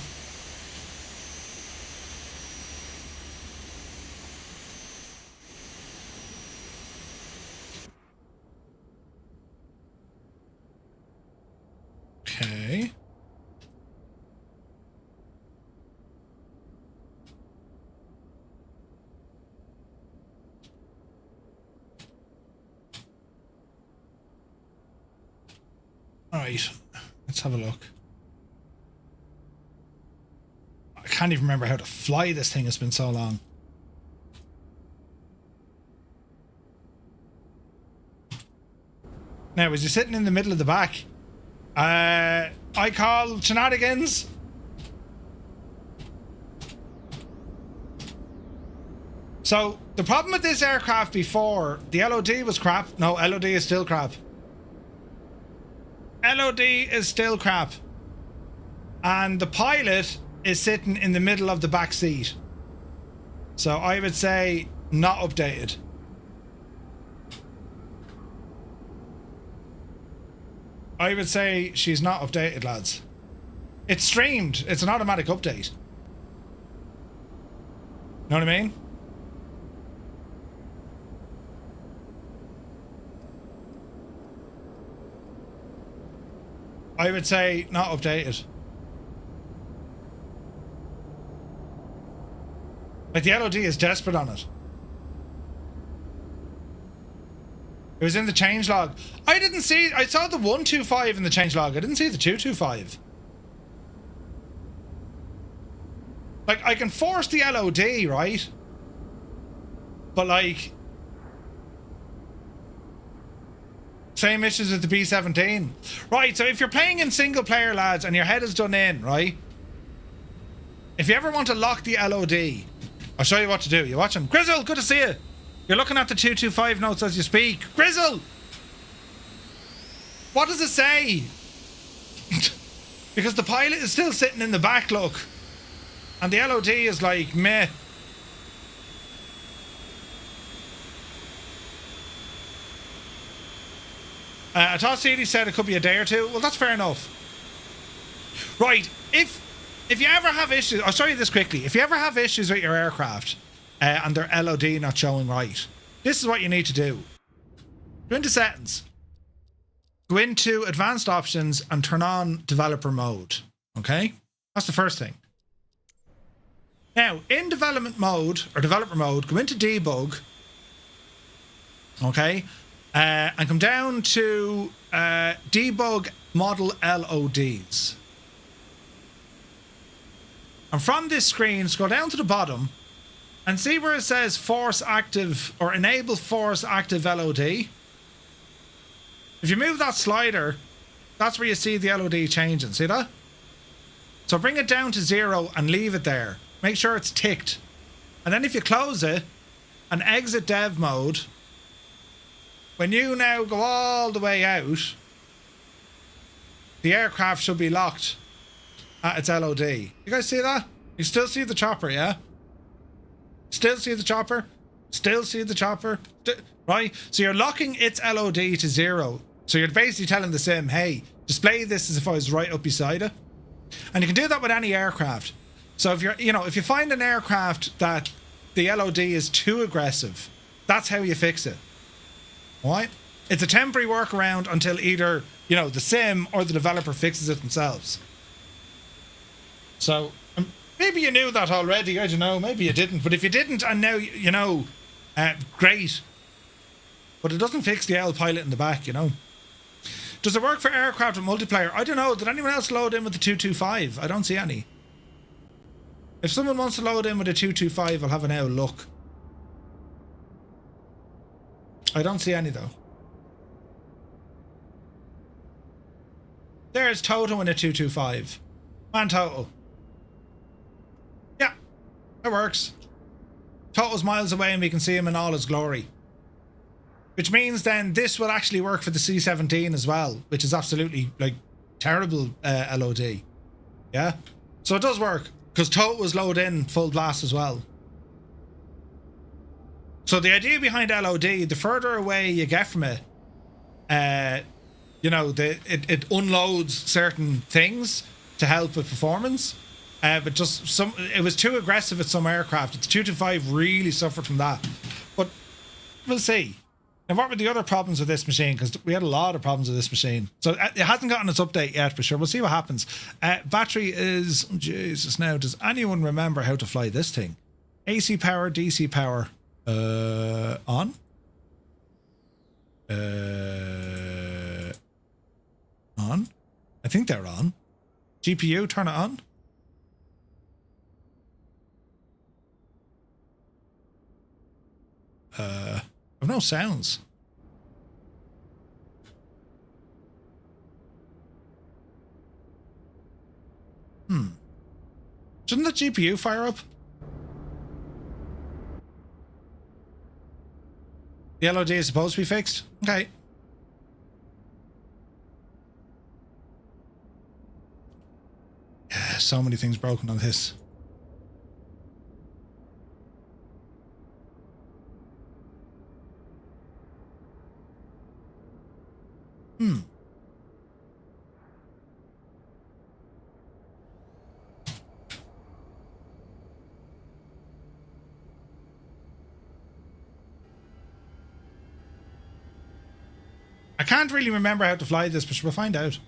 Okay. All right, let's have a look. I can't even remember how to fly this thing. It's been so long. Now, is he sitting in the middle of the back? I call shenanigans. So, the problem with this aircraft before, the LOD was crap. No, LOD is still crap. LOD is still crap. And the pilot is sitting in the middle of the back seat. So, I would say not updated. I would say she's not updated, lads. It's streamed. It's an automatic update. Know what I mean? I would say not updated. Like, the LOD is desperate on it. It was in the changelog. I didn't see... I saw the 125 in the changelog. I didn't see the 225. Like, I can force the LOD, right? But, like... Same issues with the B-17. Right, so if you're playing in single player, lads, and your head is done in, right? If you ever want to lock the LOD, I'll show you what to do. You watching? Grizzle, good to see you. You're looking at the 225 notes as you speak. Grizzle! What does it say? Because the pilot is still sitting in the back, look. And the LOD is like, meh. I thought CD said it could be a day or two. Well, that's fair enough. Right, if you ever have issues, I'll show you this quickly. If you ever have issues with your aircraft and their LOD not showing right, this is what you need to do. Go into settings. Go into advanced options and turn on developer mode. Okay? That's the first thing. Now, in development mode, or developer mode, go into debug. Okay? And come down to debug model LODs. And from this screen, scroll down to the bottom and see where it says force active or enable force active LOD. If you move that slider, that's where you see the LOD changing. See that? So bring it down to 0 and leave it there. Make sure it's ticked. And then if you close it and exit dev mode, when you now go all the way out, the aircraft should be locked at its LOD. You guys see that? You still see the chopper, yeah? Still see the chopper? Still see the chopper? Right? So you're locking its LOD to 0. So you're basically telling the sim, hey, display this as if I was right up beside it. And you can do that with any aircraft. So if you're, if you find an aircraft that the LOD is too aggressive, that's how you fix it. Alright? It's a temporary workaround until either, the sim or the developer fixes it themselves. So, maybe you knew that already, I don't know, maybe you didn't. But if you didn't and now you know, great. But it doesn't fix the L pilot in the back, Does it work for aircraft with multiplayer? I don't know. Did anyone else load in with the 225? I don't see any. If someone wants to load in with a 225, I'll have an now look. I don't see any though. There's Toto in a 225. Man, Toto. Yeah, it works. Toto's miles away and we can see him in all his glory. Which means then this will actually work for the C-17 as well, which is absolutely terrible LOD. Yeah, so it does work because Toto was loaded in full blast as well. So the idea behind LOD, the further away you get from it, it unloads certain things to help with performance. But it was too aggressive at some aircraft. The 225 really suffered from that. But we'll see. Now, what were the other problems with this machine? Because we had a lot of problems with this machine. So it hasn't gotten its update yet, for sure. We'll see what happens. Battery is... Oh, Jesus, now, does anyone remember how to fly this thing? AC power, DC power. On? On? I think they're on. GPU, turn it on. I've no sounds. Shouldn't the GPU fire up? The LOD is supposed to be fixed? Okay. So many things broken on this. I can't really remember how to fly this, but we'll find out.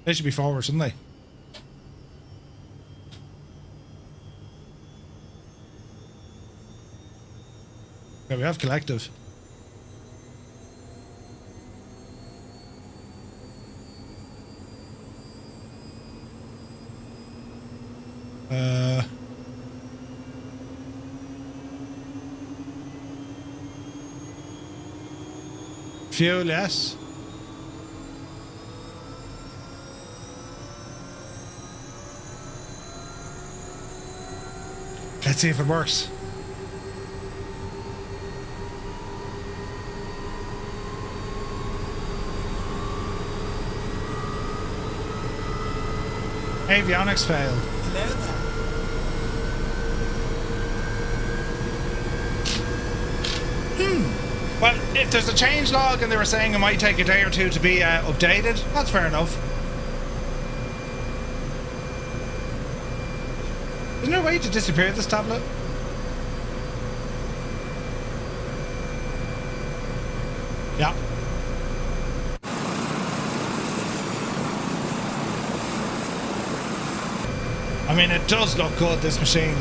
They should be forward, shouldn't they? Yeah, we have collective. Fuel, yes. Let's see if it works. Avionics failed. Hello there. Well, if there's a change log and they were saying it might take a day or two to be updated, that's fair enough. Isn't there a way to disappear this tablet? Yeah. I mean, it does look good, this machine.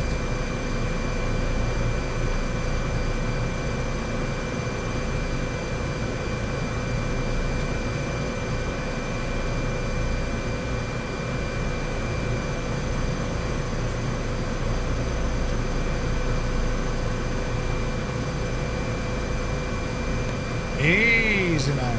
Easy now.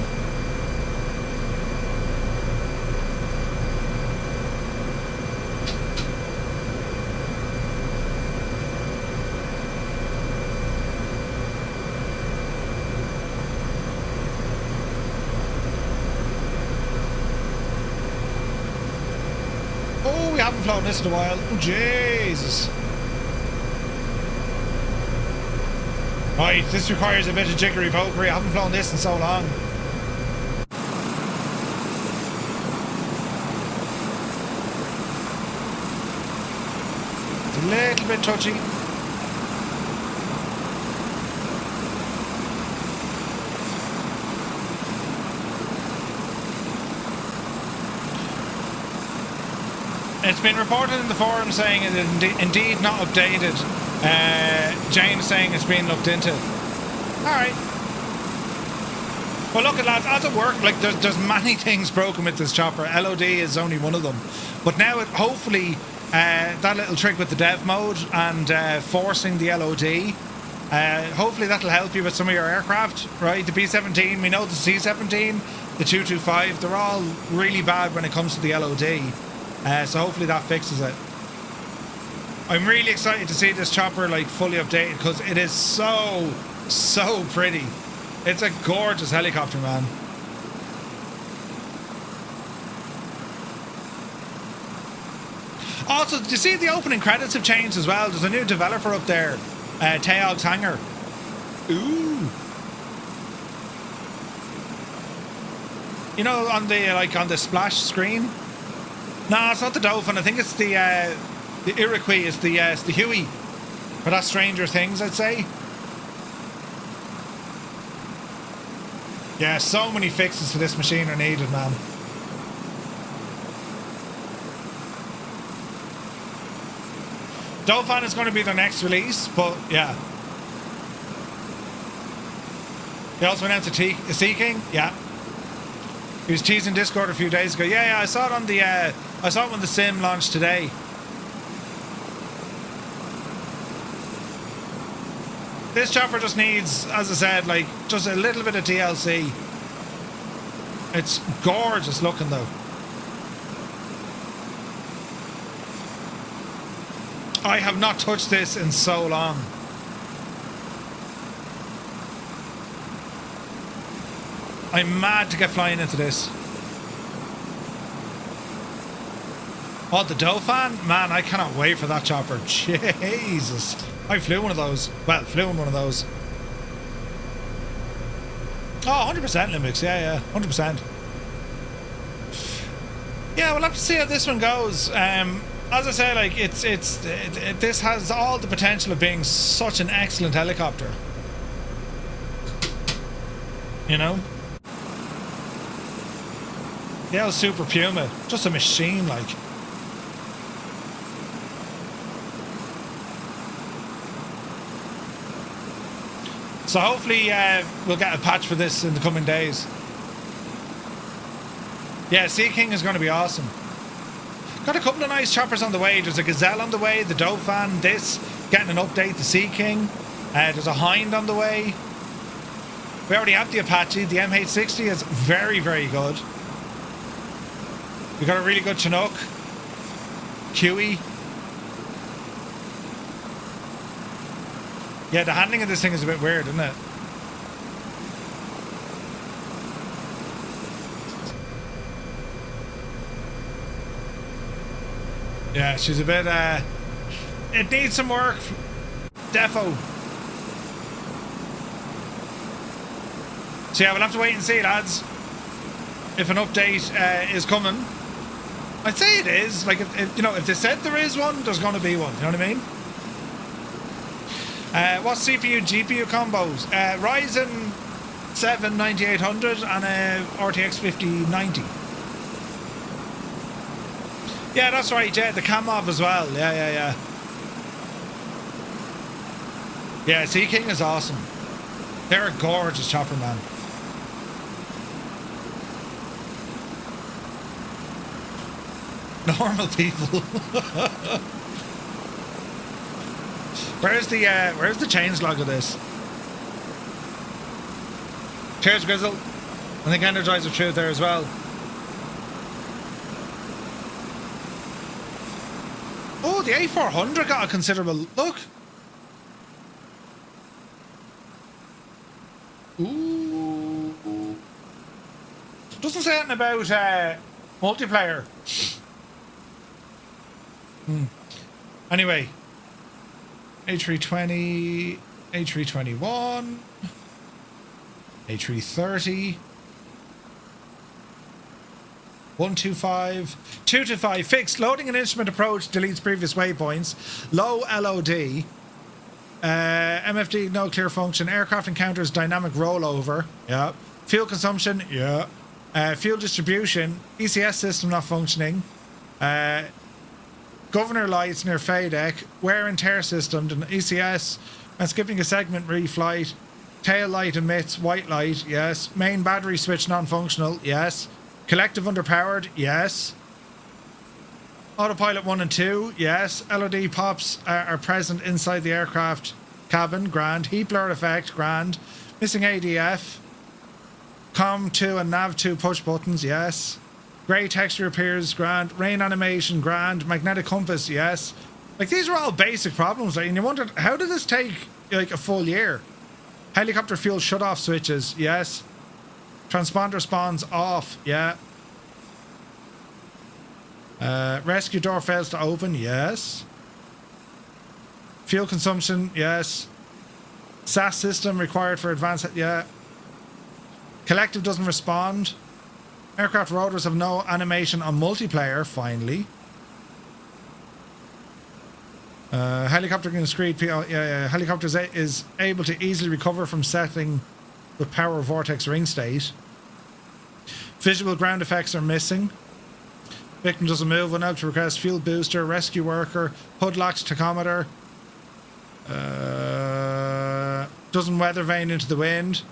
Oh, we haven't flown this in a while. Oh, Jesus. Right, this requires a bit of jiggery pokery. I haven't flown this in so long. It's a little bit touchy. It's been reported in the forum saying it is indeed not updated. James saying it's being looked into. Alright. Well, look at lads, as it worked, like there's many things broken with this chopper. LOD is only one of them. But now it hopefully that little trick with the dev mode and forcing the LOD, hopefully that'll help you with some of your aircraft, right? The B-17, we know the C-17, the 225, they're all really bad when it comes to the LOD. So hopefully that fixes it. I'm really excited to see this chopper like fully updated because it is so pretty. It's a gorgeous helicopter, man. Also, did you see the opening credits have changed as well? There's a new developer up there, Teog's Hangar. Ooh. You know, on the splash screen. No, it's not the Dolphin. I think it's the Iroquois. It's the Huey. For that Stranger Things, I'd say. Yeah, so many fixes to this machine are needed, man. Dolphin is going to be their next release, but yeah. They also announced a Sea King, yeah. He was teasing Discord a few days ago. Yeah, I saw it on the I saw it when the sim launched today. This chopper just needs, as I said, like just a little bit of TLC. It's gorgeous looking though. I have not touched this in so long. I'm mad to get flying into this. Oh, the Dauphin? Man, I cannot wait for that chopper. Jesus. I flew one of those. Well, flew in one of those. Oh, 100% Limix. Yeah, 100%. Yeah, we'll have to see how this one goes. As I say, like, this has all the potential of being such an excellent helicopter. You know? Yeah, Super Puma. Just a machine, like. So hopefully we'll get a patch for this in the coming days. Yeah, Sea King is going to be awesome. Got a couple of nice choppers on the way. There's a Gazelle on the way, the Dauphin, this, getting an update, the Sea King. There's a Hind on the way. We already have the Apache. The MH60 is very, very good. We got a really good Chinook. Huey. Yeah, the handling of this thing is a bit weird, isn't it? Yeah, she's a bit, it needs some work. Defo. So yeah, we'll have to wait and see, lads. If an update is coming. I'd say it is. Like, if you know, if they said there is one, there's going to be one. You know what I mean? What CPU, GPU combos? Ryzen 7 9800 and a RTX 5090. Yeah, that's right. Yeah, the Kamov as well. Yeah. Yeah, Sea King is awesome. They're a gorgeous chopper, man. Normal people. Where's the changelog of this? Cheers, Grizzle. I think Energizer Truth there as well. Oh, the A400 got a considerable look. Ooh. Doesn't say anything about multiplayer. Anyway, A320, A321, A330, 125, 225, fixed. Loading and instrument approach deletes previous waypoints. Low LOD. MFD, no clear function. Aircraft encounters dynamic rollover. Yeah. Fuel consumption. Yeah. Fuel distribution. ECS system not functioning. Governor lights near FADEC. Wear and tear system. ECS. And skipping a segment reflight. Tail light emits white light. Yes. Main battery switch non-functional. Yes. Collective underpowered. Yes. Autopilot 1 and 2. Yes. LOD pops are present inside the aircraft cabin. Grand. Heat blur effect. Grand. Missing ADF. COM 2 and NAV 2 push buttons. Yes. Grey texture appears. Grand. Rain animation. Grand. Magnetic compass. Yes. Like, these are all basic problems. Like, and you wonder, how did this take like a full year? Helicopter fuel shut-off switches. Yes. Transponder spawns off. Yeah. Rescue door fails to open. Yes. Fuel consumption. Yes. SAS system required for advanced. Yeah. Collective doesn't respond. Aircraft rotors have no animation on multiplayer. Finally. Helicopter can screed. Helicopter is able to easily recover from setting with power vortex ring state. Visual ground effects are missing. Victim doesn't move. Went out to request fuel booster. Rescue worker. HUD locks tachometer. Doesn't weather vane into the wind.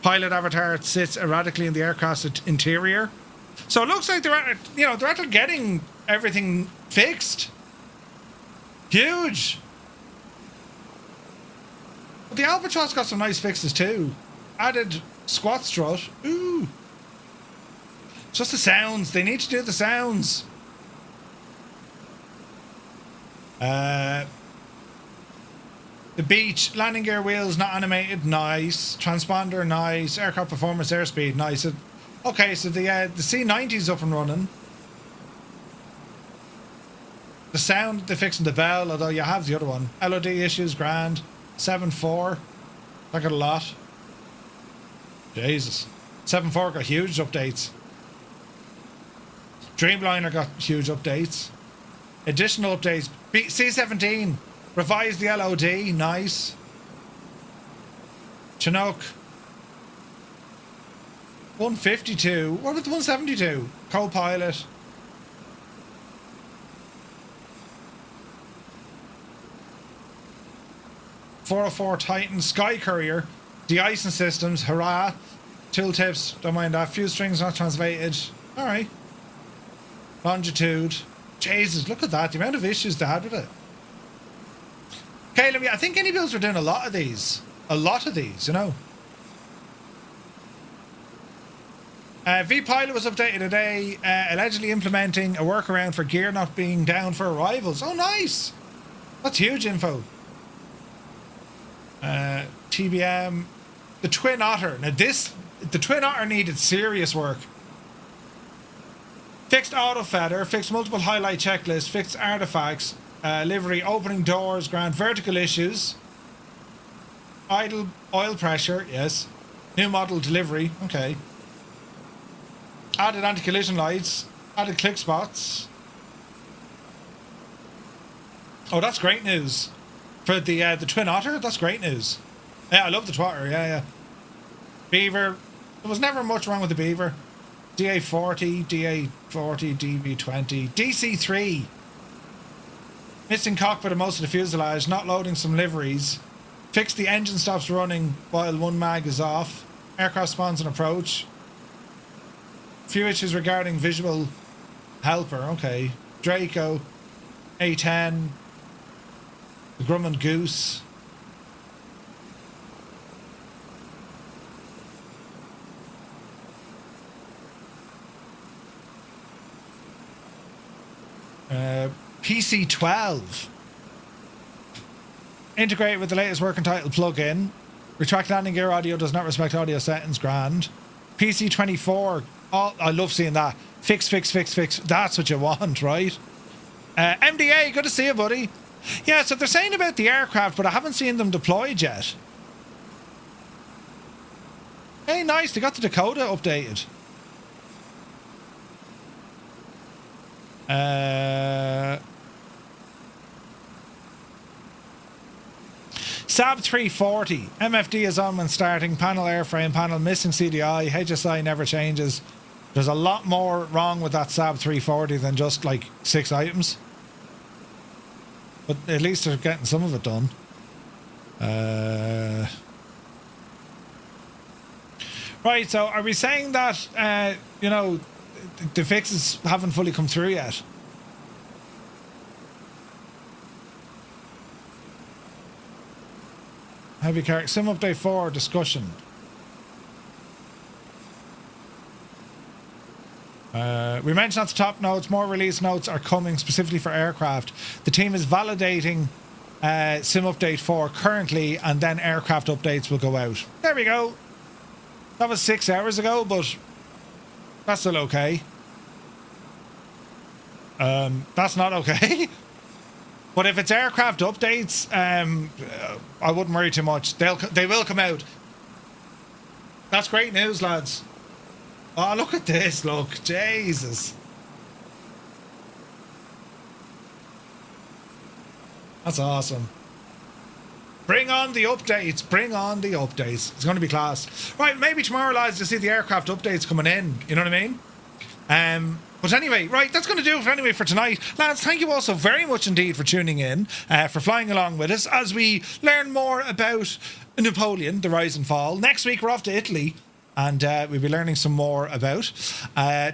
Pilot avatar sits erratically in the aircraft's interior. So it looks like they're at getting everything fixed. Huge. But the Albatross got some nice fixes too. Added squat strut. Ooh. Just the sounds. They need to do the sounds. The beach. Landing gear wheels not animated. Nice. Transponder. Nice. Aircraft performance. Airspeed. Nice. Okay, so the C90's up and running. The sound, they're fixing the bell, although you have the other one. LOD issues, grand. 7.4. I got a lot. Jesus. 7.4 got huge updates. Dreamliner got huge updates. Additional updates. C-17. Revised the LOD. Nice. Chinook. 152. What about the 172? Co-pilot. .404 Titan Sky Courier. De-icing systems. Hurrah. Tooltips. Don't mind that. Few strings not translated. Alright. Longitude. Jesus, look at that. The amount of issues they had with it. Okay, I think any builds are doing a lot of these. A lot of these, you know. V-Pilot was updated today, allegedly implementing a workaround for gear not being down for arrivals. Oh, nice. That's huge info. TBM. The Twin Otter. Now the Twin Otter needed serious work. Fixed auto feather, fixed multiple highlight checklist, fixed artifacts, livery, opening doors, ground vertical issues, idle oil pressure, yes. New model delivery, okay. Added anti-collision lights, added click spots. Oh, that's great news. For the Twin Otter, that's great news. Yeah, I love the Twatter, yeah. Beaver, there was never much wrong with the Beaver. DA40, DA40, DB20, DC3. Missing cockpit and most of the fuselage, not loading some liveries. Fixed the engine stops running while one mag is off. Aircraft spawns an approach. Few issues regarding visual helper, okay. Draco, A-10, the Grumman Goose. PC12. Integrated with the latest working title plug-in. Retract landing gear audio does not respect audio settings. Grand. PC24. Oh, I love seeing that. Fix. That's what you want, right? MDA, good to see you, buddy. Yeah, so they're saying about the aircraft, but I haven't seen them deployed yet. Hey, nice. They got the Dakota updated. Saab 340. MFD is on when starting. Panel airframe, panel missing CDI. HSI never changes. There's a lot more wrong with that Saab 340 than just like 6 items. But at least they're getting some of it done. Right, so are we saying that, you know, the fixes haven't fully come through yet? Heavy car sim update 4 discussion. We mentioned at the top notes, more release notes are coming specifically for aircraft. The team is validating sim update 4 currently, and then aircraft updates will go out. There we go. That was 6 hours ago, but that's still okay. That's not okay. But if it's aircraft updates, I wouldn't worry too much. They will come out. That's great news, lads. Oh, look at this, look. Jesus. That's awesome. Bring on the updates. Bring on the updates. It's going to be class. Right, maybe tomorrow, lads, to see the aircraft updates coming in. You know what I mean? But anyway, right, that's going to do it for tonight. Lads, thank you all so very much indeed for tuning in, for flying along with us as we learn more about Napoleon, the rise and fall. Next week, we're off to Italy, and we'll be learning some more about.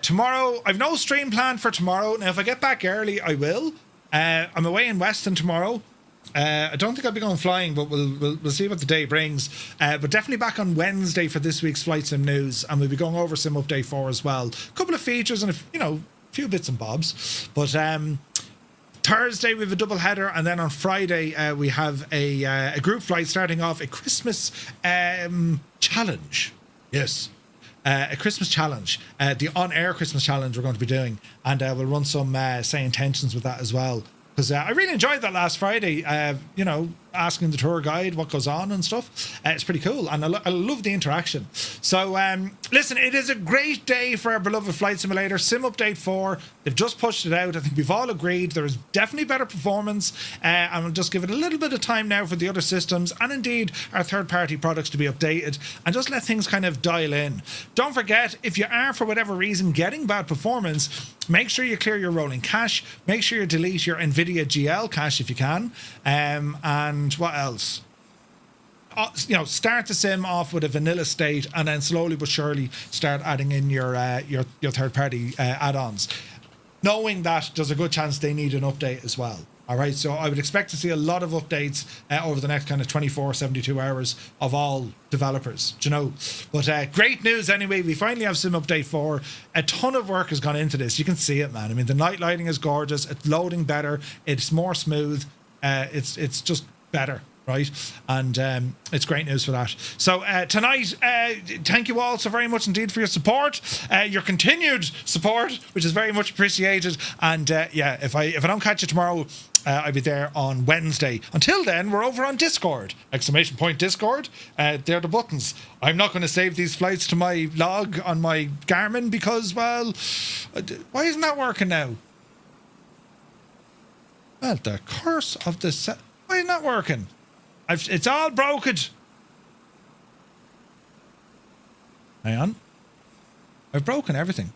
Tomorrow, I've no stream planned for tomorrow. Now, if I get back early, I will. I'm away in Weston tomorrow. I don't think I'll be going flying, but we'll see what the day brings. But definitely back on Wednesday for this week's Flight Sim News, and we'll be going over Sim Update 4 as well. A couple of features and a few bits and bobs. But Thursday we have a double header, and then on Friday we have a group flight starting off a Christmas challenge. Yes. A Christmas challenge, the on-air Christmas challenge we're going to be doing, and we'll run some say intentions with that as well. Because I really enjoyed that last Friday, asking the tour guide what goes on and stuff. It's pretty cool, and I love the interaction. So, listen, it is a great day for our beloved Flight Simulator. Sim Update 4, they've just pushed it out. I think we've all agreed there is definitely better performance, and we'll just give it a little bit of time now for the other systems, and indeed our third-party products to be updated, and just let things kind of dial in. Don't forget, if you are, for whatever reason, getting bad performance, make sure you clear your rolling cache. Make sure you delete your NVIDIA GL cache if you can. And what else? Start the sim off with a vanilla state, and then slowly but surely start adding in your third-party add-ons, knowing that there's a good chance they need an update as well. All right, so I would expect to see a lot of updates over the next kind of 24, 72 hours of all developers, But great news anyway. We finally have Sim Update 4. A ton of work has gone into this. You can see it, man. I mean, the night lighting is gorgeous. It's loading better. It's more smooth. It's just better, right? And it's great news for that. So tonight, thank you all so very much indeed for your support, your continued support, which is very much appreciated. And yeah, if I don't catch you tomorrow, I'll be there on Wednesday. Until then, we're over on Discord. ! Discord. They're the buttons. I'm not going to save these flights to my log on my Garmin because, well, why isn't that working now? Well, the curse of the why isn't that working? It's all broken. Hang on. I've broken everything.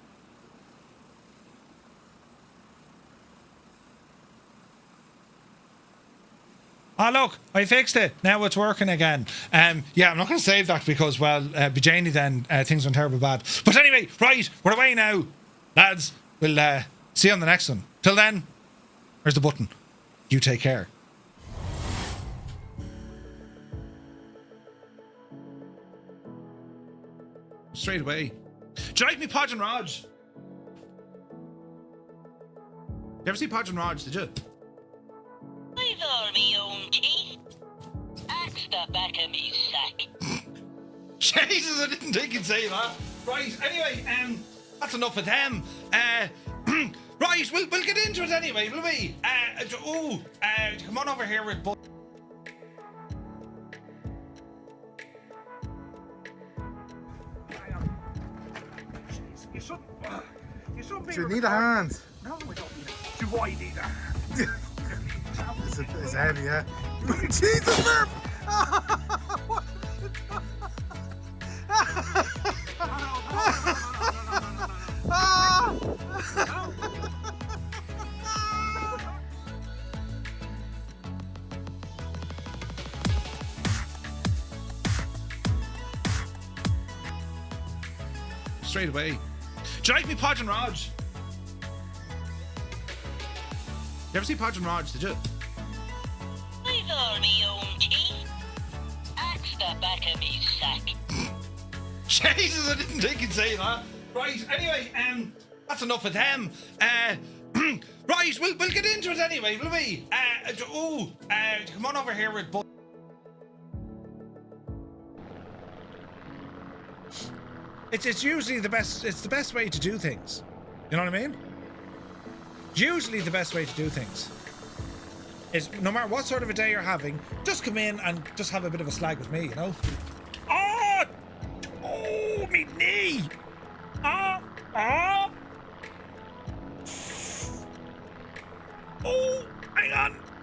Oh, look, I fixed it. Now it's working again. Yeah, I'm not going to save that because, well, Bejani then, things went terrible bad. But anyway, right, we're away now. Lads, we'll see you on the next one. Till then, there's the button. You take care. Straight away. Do you like me, Podge and Raj? You ever see Podge and Raj, did you? I've all me own teeth. Axe the back of me sack. Jesus, I didn't think you'd say that. Right, anyway, that's enough of them. Right, we'll get into it anyway, will we? Come on over here with You shouldn't be. Do you need a hand? No, I don't need a. Do I need a hand? It's heavy, yeah. Jesus, Murph! straight away. Do you like me, Podge and Raj? You ever see Podge and Raj, did you? I've all me own teeth. Axe the back of me sack. Jesus, I didn't think you'd say that. Right, anyway, that's enough of them. Right, we'll get into it anyway, will we? Come on over here with It's usually the best. It's the best way to do things. You know what I mean? Usually the best way to do things is no matter what sort of a day you're having, just come in and just have a bit of a slag with me, you know? Oh, me knee! Oh,